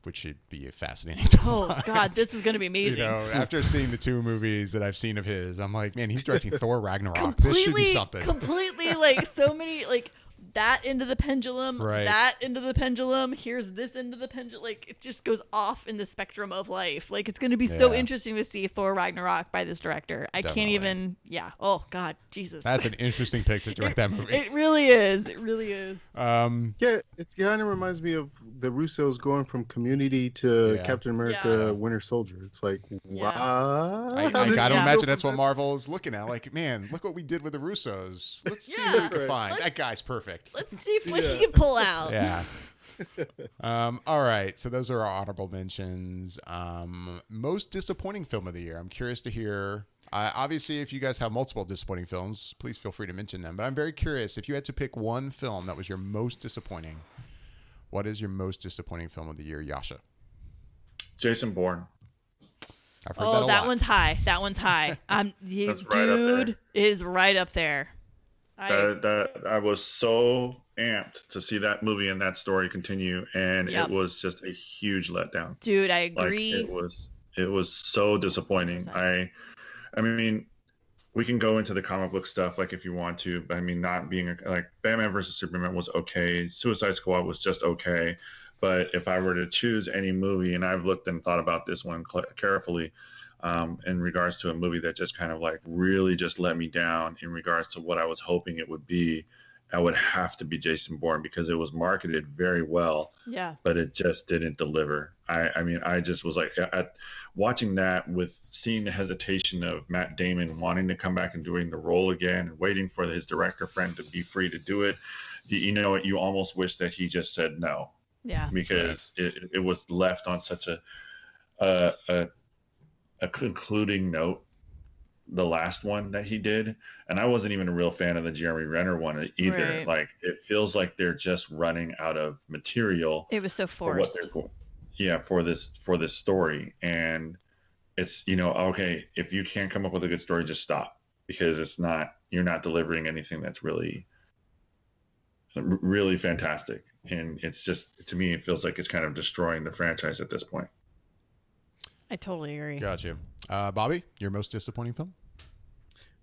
Which should be fascinating to watch. Oh God, this is going to be amazing. You know, after seeing the two movies that I've seen of his, I'm like, man, he's directing Thor Ragnarok. This should be something. Completely, like so many, like that end of the pendulum, that end of the pendulum. Here's this end of the pendulum. Like it just goes off in the spectrum of life. Like it's going to be so interesting to see Thor Ragnarok by this director. I can't even. Yeah. Oh God, Jesus. That's an interesting pick to direct that movie. It really is. It really is. Yeah, it kind of reminds me of the Russos going from Community to Captain America: Winter Soldier. It's like, wow. I gotta imagine that's what Marvel is looking at. Like, man, look what we did with the Russos. Let's see what we can find. That guy's perfect. Let's see what he can pull out. Yeah. All right. So those are our honorable mentions. Most disappointing film of the year. I'm curious to hear. Obviously, if you guys have multiple disappointing films, please feel free to mention them. But I'm very curious. If you had to pick one film that was your most disappointing, what is your most disappointing film of the year, Yasha? Jason Bourne. I've heard that a lot. That one's high. That one's high. Dude is right up there. I was so amped to see that movie and that story continue, and it was just a huge letdown. Dude, I agree. Like, it was so disappointing. 100%. I mean, we can go into the comic book stuff, like, if you want to, but I mean, not being like Batman versus Superman was okay. Suicide Squad was just okay. But if I were to choose any movie, and I've looked and thought about this one carefully, in regards to a movie that just kind of like really just let me down in regards to what I was hoping it would be, I would have to be Jason Bourne, because it was marketed very well. Yeah. But it just didn't deliver. I mean, I just was like, watching that, with seeing the hesitation of Matt Damon wanting to come back and doing the role again, and waiting for his director friend to be free to do it. You know, you almost wish that he just said no. Yeah. Because it was left on such a concluding note, the last one that he did, and I wasn't even a real fan of the Jeremy Renner one either. Right. Like, it feels like they're just running out of material. It was so forced. For this story, and it's, you know, okay, if you can't come up with a good story, just stop, because you're not delivering anything that's really fantastic, and it's just, to me, it feels like it's kind of destroying the franchise at this point. I totally agree. Gotcha. Bobby, your most disappointing film?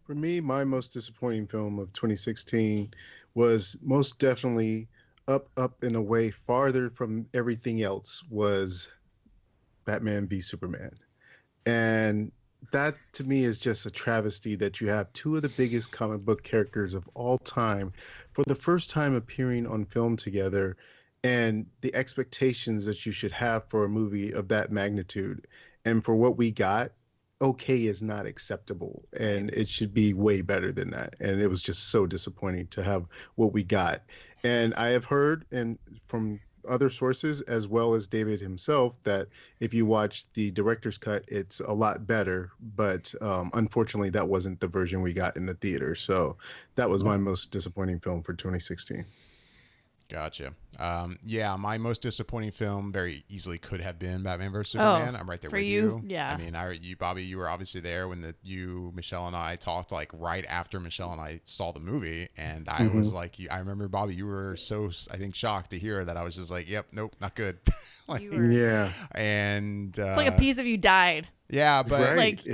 For me, my most disappointing film of 2016 was most definitely up and away farther from everything else, was Batman v Superman. And that, to me, is just a travesty that you have two of the biggest comic book characters of all time for the first time appearing on film together, and the expectations that you should have for a movie of that magnitude. And for what we got, okay is not acceptable, and it should be way better than that. And it was just so disappointing to have what we got. And I have heard, and from other sources as well as David himself, that if you watch the director's cut, it's a lot better. But unfortunately, that wasn't the version we got in the theater. So that was my most disappointing film for 2016. Gotcha. Yeah, my most disappointing film very easily could have been Batman vs Superman. I'm right there with you. Yeah. I mean, you, Bobby, you were obviously there when Michelle and I talked, like, right after Michelle and I saw the movie, and I was like, I remember, Bobby, you were so, I think, shocked to hear that. I was just like, yep, nope, not good. Like, yeah. And it's like a piece of you died. Yeah, but like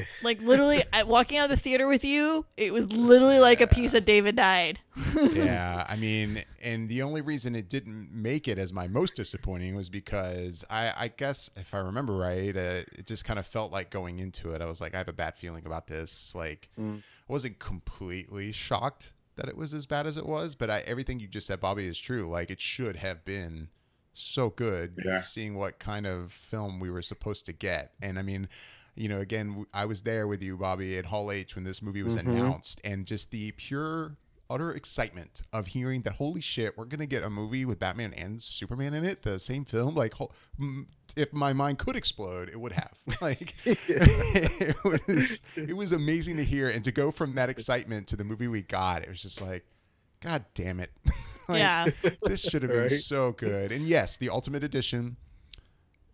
literally walking out of the theater with you, it was literally like a piece of David died. Yeah, I mean, and the only reason it didn't make it as my most disappointing was because I guess, if I remember right, it just kind of felt like going into it, I was like, I have a bad feeling about this. Like, I wasn't completely shocked that it was as bad as it was, but everything you just said, Bobby, is true. Like, it should have been so good, seeing what kind of film we were supposed to get. And I mean, you know, again, I was there with you, Bobby, at Hall H when this movie was announced, and just the pure, utter excitement of hearing that, holy shit, we're going to get a movie with Batman and Superman in it, the same film. Like, if my mind could explode, it would have. Like, it was amazing to hear, and to go from that excitement to the movie we got, it was just like, God damn it. Like, yeah. This should have been so good. And yes, the Ultimate Edition,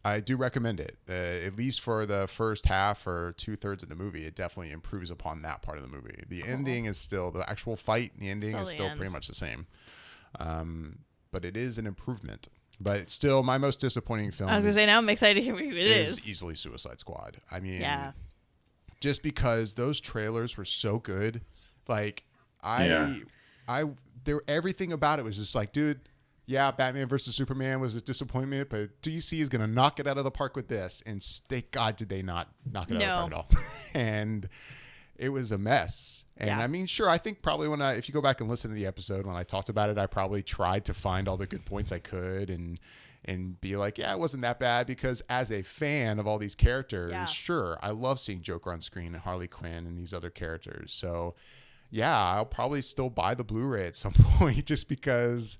I do recommend it. At least for the first half or 2/3 of the movie, it definitely improves upon that part of the movie. The ending is still, the actual fight, the ending is still pretty much the same. But it is an improvement. But it's still my most disappointing film. I was going to say, now I'm excited to hear what it is. Easily Suicide Squad. I mean, just because those trailers were so good. Like, everything about it was just like, dude, yeah, Batman versus Superman was a disappointment, but DC is going to knock it out of the park with this. And thank God did they not knock it out of the park at all. And it was a mess. And I mean, sure, I think probably if you go back and listen to the episode, when I talked about it, I probably tried to find all the good points I could and be like, yeah, it wasn't that bad, because as a fan of all these characters, sure, I love seeing Joker on screen and Harley Quinn and these other characters. So yeah, I'll probably still buy the Blu-ray at some point, just because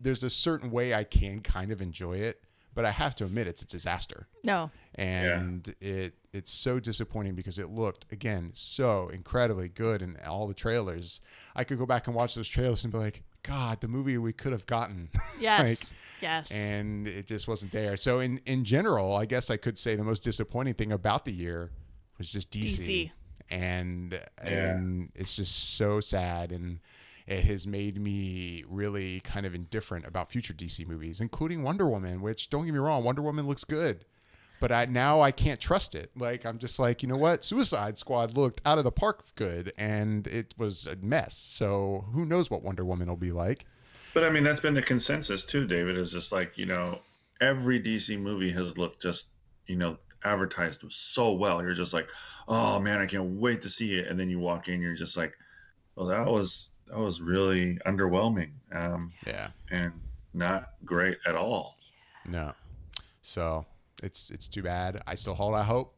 there's a certain way I can kind of enjoy it, but I have to admit it's a disaster. No. And it's so disappointing, because it looked, again, so incredibly good in all the trailers. I could go back and watch those trailers and be like, God, the movie we could have gotten. Yes. Yes. And it just wasn't there. So in general, I guess I could say the most disappointing thing about the year was just DC. And it's just so sad, and it has made me really kind of indifferent about future DC movies, including Wonder Woman, which, don't get me wrong, Wonder Woman looks good, But now I can't trust it. Like, I'm just like, you know what? Suicide Squad looked out of the park good, and it was a mess. So who knows what Wonder Woman will be like? But I mean, that's been the consensus too, David. Is just like, you know, every DC movie has looked just, you know, advertised so well. You're just like, oh man, I can't wait to see it. And then you walk in, you're just like, well, that was really underwhelming. Yeah, and not great at all. No. So it's too bad. I still hold out hope.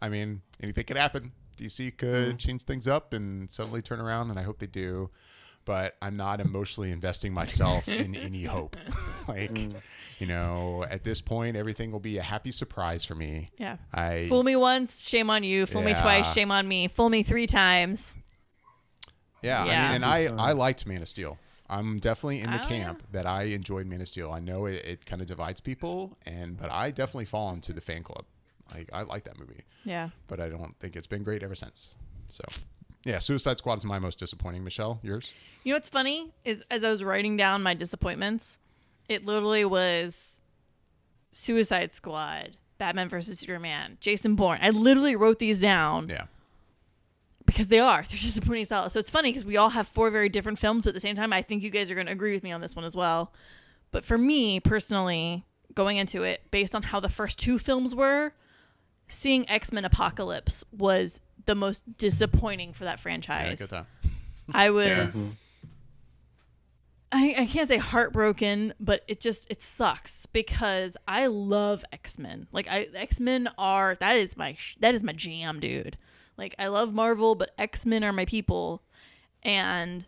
I mean, anything could happen. DC could change things up and suddenly turn around, and I hope they do. But I'm not emotionally investing myself in any hope. You know, at this point, everything will be a happy surprise for me. Yeah. Fool me once, shame on you. Fool me twice, shame on me. Fool me 3 times. Yeah. I mean, and I liked Man of Steel. I'm definitely in the camp that I enjoyed Man of Steel. I know it kind of divides people, but I definitely fall into the fan club. I like that movie. Yeah. But I don't think it's been great ever since. So, yeah, Suicide Squad is my most disappointing. Michelle, yours? You know what's funny is as I was writing down my disappointments, it literally was Suicide Squad, Batman vs. Superman, Jason Bourne. I literally wrote these down. Yeah. Because they're disappointing as hell. So it's funny because we all have 4 very different films, but at the same time, I think you guys are going to agree with me on this one as well. But for me, personally, going into it, based on how the first 2 films were, seeing X-Men Apocalypse was the most disappointing for that franchise. Yeah, get that. I was... I can't say heartbroken, but it sucks because I love X-Men. Like X-Men are that is my jam, dude. Like I love Marvel, but X-Men are my people. And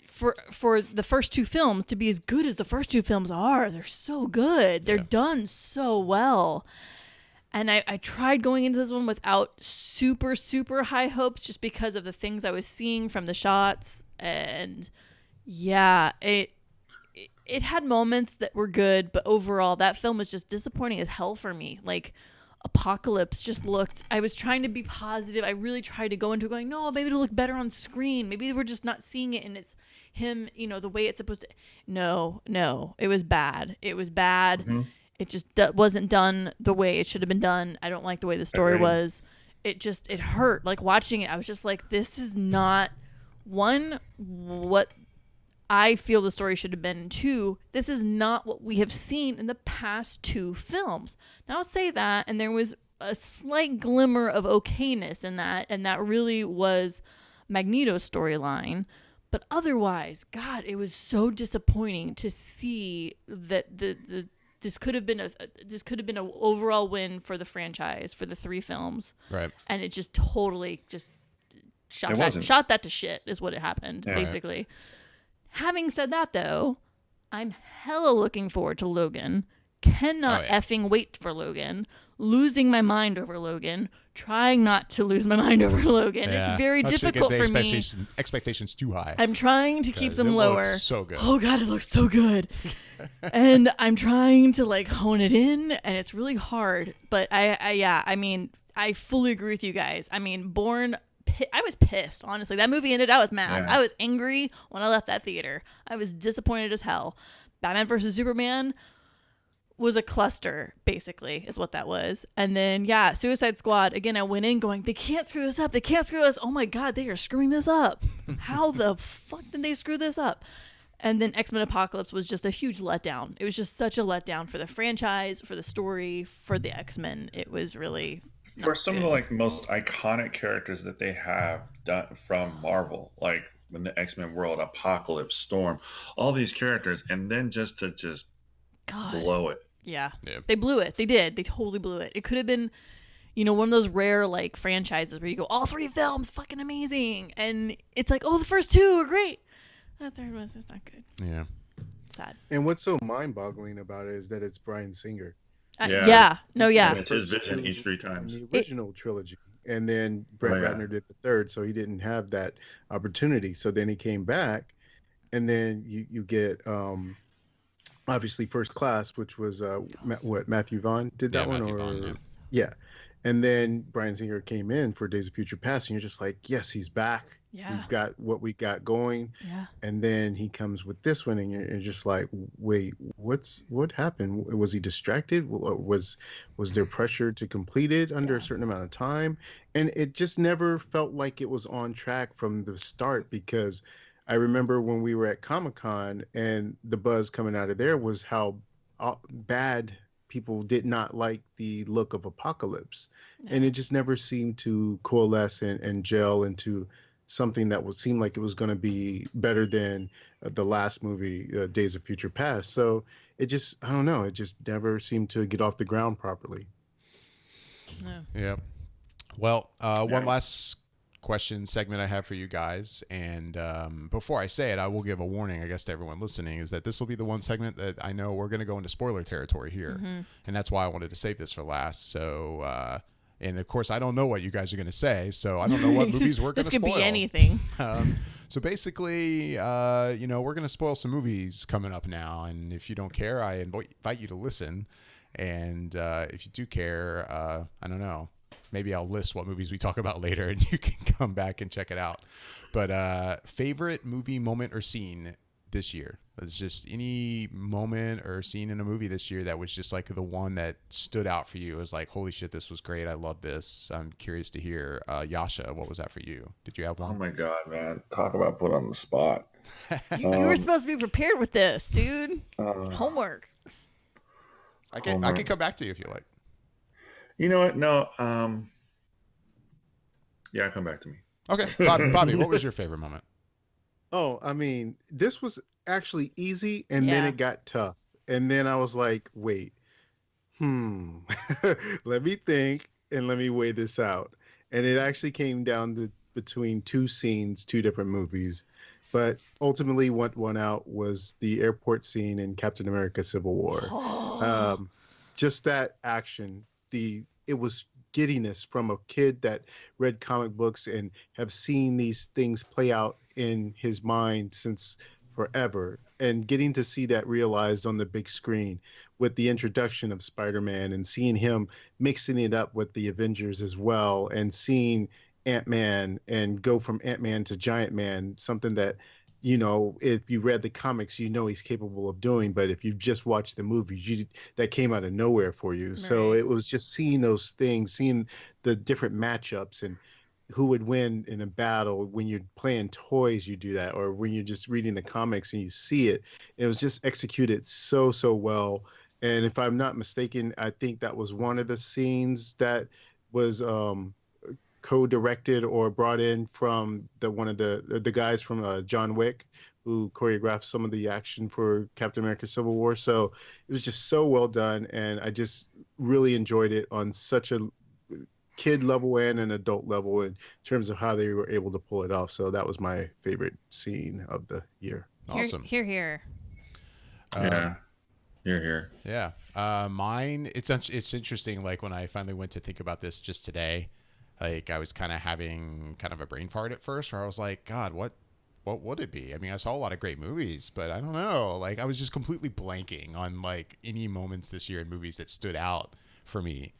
for the first 2 films to be as good as the first 2 films are, they're so good. They're done so well. And I tried going into this one without super, super high hopes just because of the things I was seeing from the shots. And yeah, it had moments that were good, but overall that film was just disappointing as hell for me. Like Apocalypse just looked, I was trying to be positive. I really tried to go into it going, no, maybe it'll look better on screen. Maybe we're just not seeing it and it's him, you know, the way it's supposed to. No, it was bad. It was bad. Mm-hmm. It just wasn't done the way it should have been done. I don't like the way the story was. It hurt. Like watching it, I was just like, this is not, one, what I feel the story should have been. 2, this is not what we have seen in the past 2 films. Now I'll say that, and there was a slight glimmer of okayness in that, and that really was Magneto's storyline. But otherwise, God, it was so disappointing to see that this could have been an overall win for the franchise for the 3 films, right? And it just totally shot that to shit is what it happened, basically. Right. Having said that, though, I'm hella looking forward to Logan. Cannot effing wait for Logan. Losing my mind over Logan. Trying not to lose my mind over Logan. Yeah. It's very difficult for me. Expectations too high. I'm trying to keep them lower. Looks so good. Oh God, it looks so good. And I'm trying to hone it in, and it's really hard. But I fully agree with you guys. I mean, Bourne. I was pissed, honestly. That movie ended. I was mad. Yeah. I was angry when I left that theater. I was disappointed as hell. Batman vs. Superman was a cluster, basically, is what that was. And then, Suicide Squad. Again, I went in going, they can't screw this up. They can't screw this. Oh my God, they are screwing this up. How the fuck did they screw this up? And then X-Men Apocalypse was just a huge letdown. It was just such a letdown for the franchise, for the story, for the X-Men. It was really... For some of the most iconic characters that they have done from Marvel, like in the X-Men world, Apocalypse, Storm, all these characters, and then just blow it. Yeah. They blew it. They did. They totally blew it. It could have been, one of those rare franchises where you go, all 3 films, fucking amazing, and it's like, oh, the first 2 are great. That third one's just not good. Yeah. Sad. And what's so mind-boggling about it is that it's Bryan Singer. It's his vision each 3 times. The original trilogy, and then Brett Ratner did the 3rd, so he didn't have that opportunity. So then he came back, and then you get obviously First Class, which was Matthew Vaughn did that one, Matthew Vaughn, And then Bryan Singer came in for Days of Future Past, and you're just like, yes, he's back. Yeah. We've got what we got going. Yeah. And then he comes with this one, and you're just like, wait, what happened? Was he distracted? Was there pressure to complete it under a certain amount of time? And it just never felt like it was on track from the start, because I remember when we were at Comic-Con, and the buzz coming out of there was how bad people did not like the look of Apocalypse. And it just never seemed to coalesce and gel into something that would seem like it was going to be better than the last movie, Days of Future Past. So it just, I don't know, it just never seemed to get off the ground properly. Yeah. Well, one last question segment I have for you guys, and before I say it, I will give a warning, I guess, to everyone listening, is that this will be the one segment that I know we're going to go into spoiler territory here, and that's why I wanted to save this for last. So and of course I don't know what you guys are going to say, so I don't know what movies we're going to spoil. This could be anything. So basically, we're going to spoil some movies coming up now, and if you don't care, I invite you to listen, and if you do care, I don't know, maybe I'll list what movies we talk about later, and you can come back and check it out. But favorite movie moment or scene this year? It's just any moment or scene in a movie this year that was just like the one that stood out for you. It was like, holy shit, this was great. I love this. I'm curious to hear. Yasha, what was that for you? Did you have one? Oh my God, man. Talk about put on the spot. You were supposed to be prepared with this, dude. Homework. I can come back to you if you like. You know what? No. Yeah, come back to me. Okay. Bobby, what was your favorite moment? Oh, I mean, this was actually easy, and then it got tough. And then I was like, wait, let me think, and let me weigh this out. And it actually came down to between two scenes, two different movies. But ultimately what won out was the airport scene in Captain America Civil War. Just that action. It was giddiness from a kid that read comic books and have seen these things play out in his mind since forever, and getting to see that realized on the big screen with the introduction of Spider-Man, and seeing him mixing it up with the Avengers as well, and seeing Ant-Man and go from Ant-Man to Giant Man, something that, if you read the comics, he's capable of doing, but if you've just watched the movies, that came out of nowhere for you. Right. So it was just seeing those things, seeing the different matchups and who would win in a battle. When you're playing toys, you do that, or when you're just reading the comics and you see it. It was just executed so well. And if I'm not mistaken, I think that was one of the scenes that was co-directed or brought in from one of the guys from John Wick, who choreographed some of the action for Captain America Civil War. So it was just so well done, and I just really enjoyed it on such a kid level and an adult level in terms of how they were able to pull it off. So that was my favorite scene of the year. Awesome. Here. Yeah. Here. Yeah. Mine, it's interesting. Like, when I finally went to think about this just today, like, I was kind of having kind of a brain fart at first, where I was like, God, what would it be? I mean, I saw a lot of great movies, but I don't know. Like, I was just completely blanking on like any moments this year in movies that stood out for me.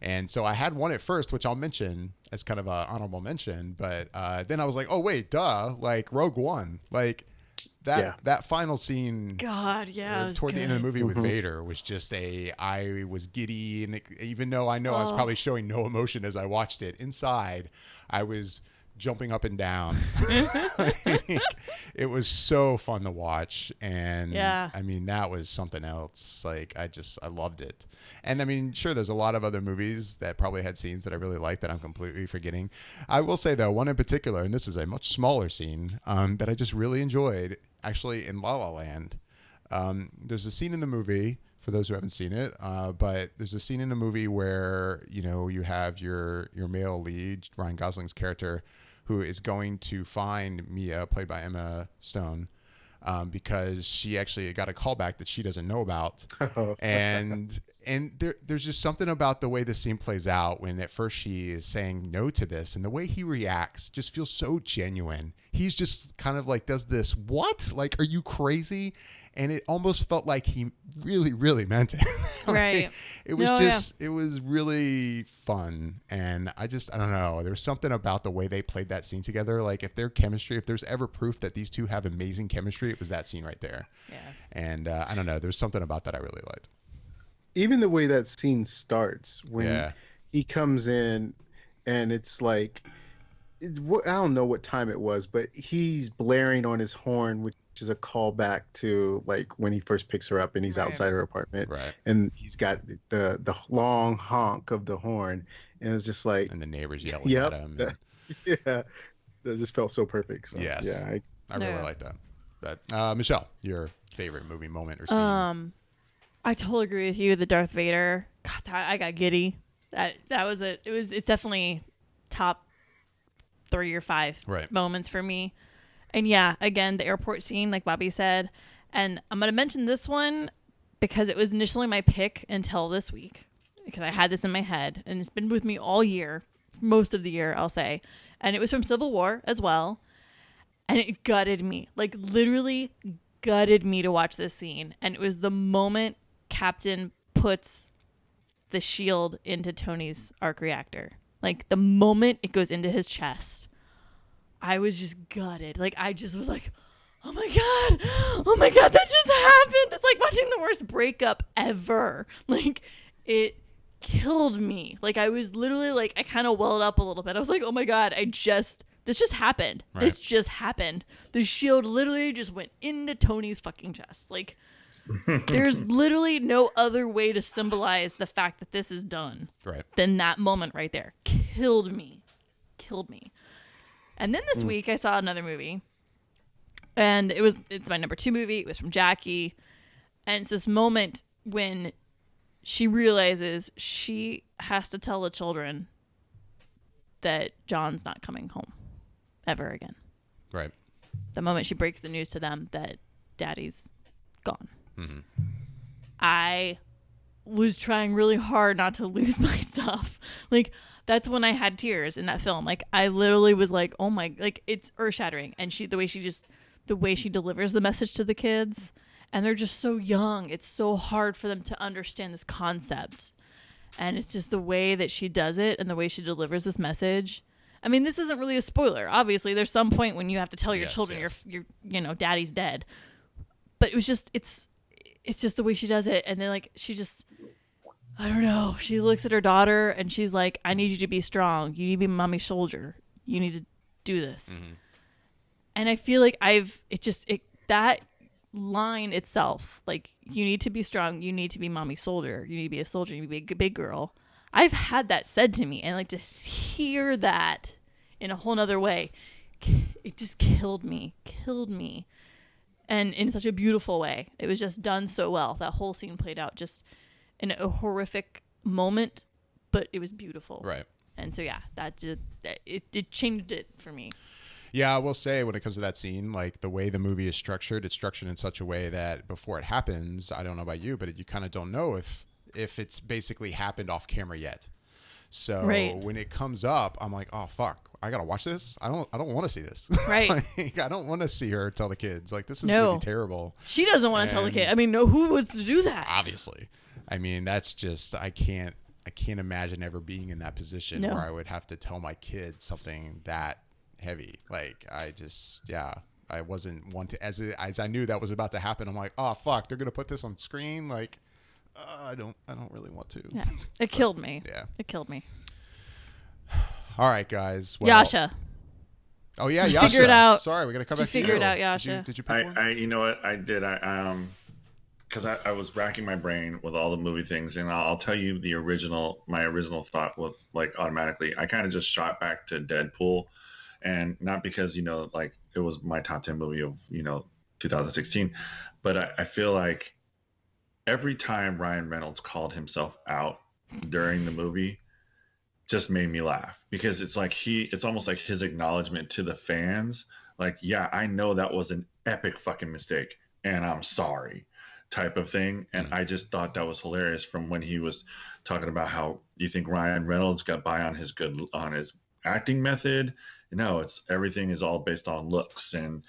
And so I had one at first, which I'll mention as kind of an honorable mention, but then I was like, oh wait, duh, like Rogue One, like that final scene. God, yeah. Toward the end of the movie with Vader was just I was giddy, and even though I know I was probably showing no emotion as I watched it, inside I was jumping up and down. It was so fun to watch, and I mean, that was something else. Like, I loved it. And I mean, sure, there's a lot of other movies that probably had scenes that I really liked that I'm completely forgetting. I will say though, one in particular, and this is a much smaller scene, that I just really enjoyed, actually, in La La Land. There's a scene in the movie, for those who haven't seen it, but there's a scene in the movie where, you have your male lead, Ryan Gosling's character, who is going to find Mia, played by Emma Stone, because she actually got a callback that she doesn't know about. And there's just something about the way the scene plays out when at first she is saying no to this, and the way he reacts just feels so genuine. He's just kind of like does this, what? Like, are you crazy? And it almost felt like he really, really meant it. Right. It was it was really fun. And I don't know. There's something about the way they played that scene together. Like if there's ever proof that these two have amazing chemistry, it was that scene right there. Yeah. And I don't know. There's something about that I really liked. Even the way that scene starts when he comes in and it's like, I don't know what time it was, but he's blaring on his horn, which is a callback to like when he first picks her up and he's outside her apartment, and he's got the long honk of the horn, and it's just like, and the neighbors yelling at him. That just felt so perfect. So, yes, yeah, I really like that. But Michelle, your favorite movie moment or scene? I totally agree with you. The Darth Vader, God, I got giddy. That was it. It's definitely top 3 or 5 moments for me. And yeah, again, the airport scene, like Bobby said. And I'm going to mention this one because it was initially my pick until this week, because I had this in my head and it's been with me all year, most of the year, I'll say. And it was from Civil War as well. And it gutted me, like literally gutted me to watch this scene. And it was the moment Captain puts the shield into Tony's arc reactor. Like the moment it goes into his chest, I was just gutted. Like I just was like, oh my God, that just happened. It's like watching the worst breakup ever. Like it killed me. Like I was literally like, I kind of welled up a little bit. I was like, oh my God, this just happened. Right. This just happened. The shield literally just went into Tony's fucking chest. Like there's literally no other way to symbolize the fact that this is done than that moment right there. Killed me. And then this week I saw another movie, and it's my number 2 movie. It was from Jackie, and it's this moment when she realizes she has to tell the children that John's not coming home ever again. Right. The moment she breaks the news to them that Daddy's gone. Mm-hmm. I was trying really hard not to lose my stuff. Like that's when I had tears in that film. Like I literally was like, oh my, like it's earth shattering. And the way she delivers the message to the kids, and they're just so young. It's so hard for them to understand this concept. And it's just the way that she does it and the way she delivers this message. I mean, this isn't really a spoiler. Obviously, there's some point when you have to tell your children your Daddy's dead. But it was just, it's just the way she does it. And then like, I don't know. She looks at her daughter and she's like, I need you to be strong. You need to be mommy's soldier. You need to do this. Mm-hmm. And I feel like that line itself, like, you need to be strong. You need to be mommy's soldier. You need to be a soldier. You need to be a big girl. I've had that said to me, and like to hear that in a whole nother way, it just killed me. And in such a beautiful way. It was just done so well. That whole scene played out just in a horrific moment, but it was beautiful. Right. And so, yeah, it changed it for me. Yeah, I will say when it comes to that scene, like the way the movie is structured, it's structured in such a way that before it happens, I don't know about you, but you kind of don't know if it's basically happened off camera yet. So when it comes up, I'm like, oh fuck, I gotta watch this. I don't want to see this. Right. Like, I don't want to see her tell the kids like this is gonna be terrible. She doesn't want to tell the kid. I mean, no, who wants to do that? Obviously. I mean, that's just I can't imagine ever being in that position where I would have to tell my kids something that heavy. Like I wasn't one to as I knew that was about to happen. I'm like, oh fuck, they're gonna put this on screen. Like, I don't really want to. Yeah, it killed me. Yeah, it killed me. All right, guys. Well, Yasha. Oh yeah, Yasha. Figure it out. Sorry, we gotta come back to you. Figure it out, Yasha. Did you pick one? I you know what I did? Because I was racking my brain with all the movie things, and I'll tell you my original thought was like automatically. I kind of just shot back to Deadpool, and not because like it was my top 10 movie of 2016, but I feel like every time Ryan Reynolds called himself out during the movie just made me laugh, because it's like it's almost like his acknowledgement to the fans like, yeah, I know that was an epic fucking mistake, and I'm sorry, type of thing. And I just thought that was hilarious from when he was talking about how you think Ryan Reynolds got by on his acting method. No, it's everything is all based on looks, and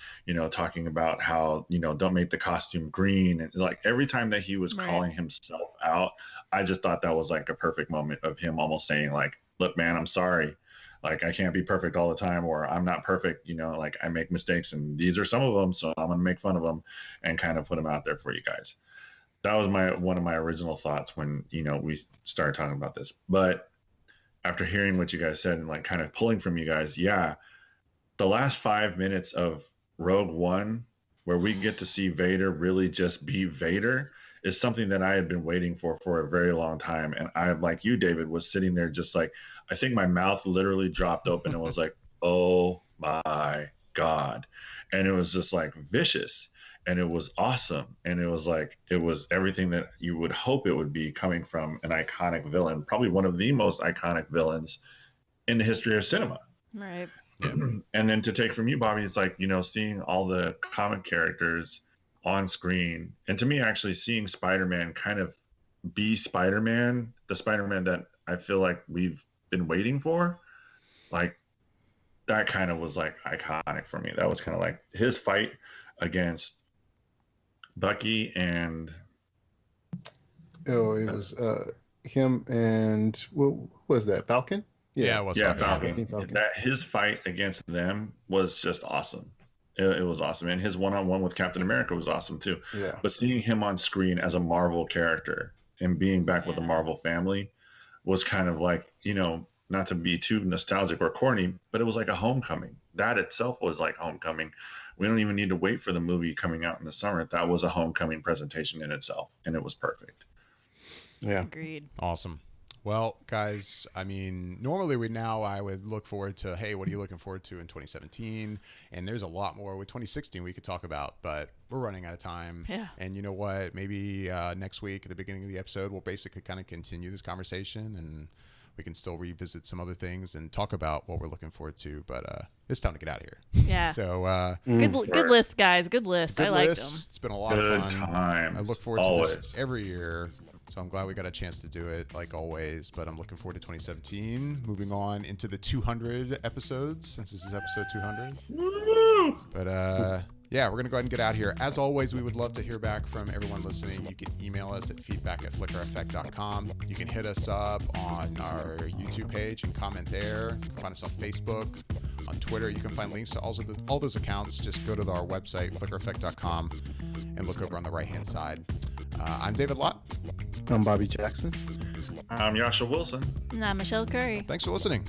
talking about how don't make the costume green, and like every time that he was calling himself out, I just thought that was like a perfect moment of him almost saying like, look, man, I'm sorry, like I can't be perfect all the time, or I'm not perfect, like I make mistakes, and these are some of them, so I'm gonna make fun of them and kind of put them out there for you guys. That was one of my original thoughts when we started talking about this. But after hearing what you guys said and like kind of pulling from you guys, yeah, the last 5 minutes of Rogue One, where we get to see Vader really just be Vader, is something that I had been waiting for a very long time. And I, like you, David, was sitting there just like, I think my mouth literally dropped open and was like, oh my God. And it was just like vicious. And it was awesome. And it was like, it was everything that you would hope it would be coming from an iconic villain, probably one of the most iconic villains in the history of cinema. Right. Yeah. And then to take from you, Bobby, it's like, seeing all the comic characters on screen. And to me, actually seeing Spider-Man kind of be Spider-Man, the Spider-Man that I feel like we've been waiting for, like that kind of was like iconic for me. That was kind of like his fight against Bucky and it was him and what was that, Falcon? Yeah, it was Falcon. That his fight against them was just awesome. It was awesome, and his one-on-one with Captain America was awesome too. Yeah. But seeing him on screen as a Marvel character and being back with the Marvel family was kind of like, not to be too nostalgic or corny, but it was like a homecoming. That itself was like homecoming. We don't even need to wait for the movie coming out in the summer. That was a homecoming presentation in itself, and it was perfect. Yeah. Agreed. Awesome. Well, guys, I mean, normally I would look forward to, hey, what are you looking forward to in 2017? And there's a lot more with 2016 we could talk about, but we're running out of time. Yeah. And you know what? Maybe next week at the beginning of the episode, we'll basically kind of continue this conversation, and we can still revisit some other things and talk about what we're looking forward to. But it's time to get out of here. Yeah. So good list, guys. Good list. I liked them. It's been a lot of fun. Times. I look forward to this every year. So I'm glad we got a chance to do it, like always. But I'm looking forward to 2017. Moving on into the 200 episodes, since this is episode 200. Woo! But yeah, we're going to go ahead and get out of here. As always, we would love to hear back from everyone listening. You can email us at feedback@flickereffect.com. You can hit us up on our YouTube page and comment there. You can find us on Facebook, on Twitter. You can find links to all those accounts. Just go to our website, flickereffect.com, and look over on the right-hand side. I'm David Lott. I'm Bobby Jackson. I'm Yasha Wilson. And I'm Michelle Curry. Thanks for listening.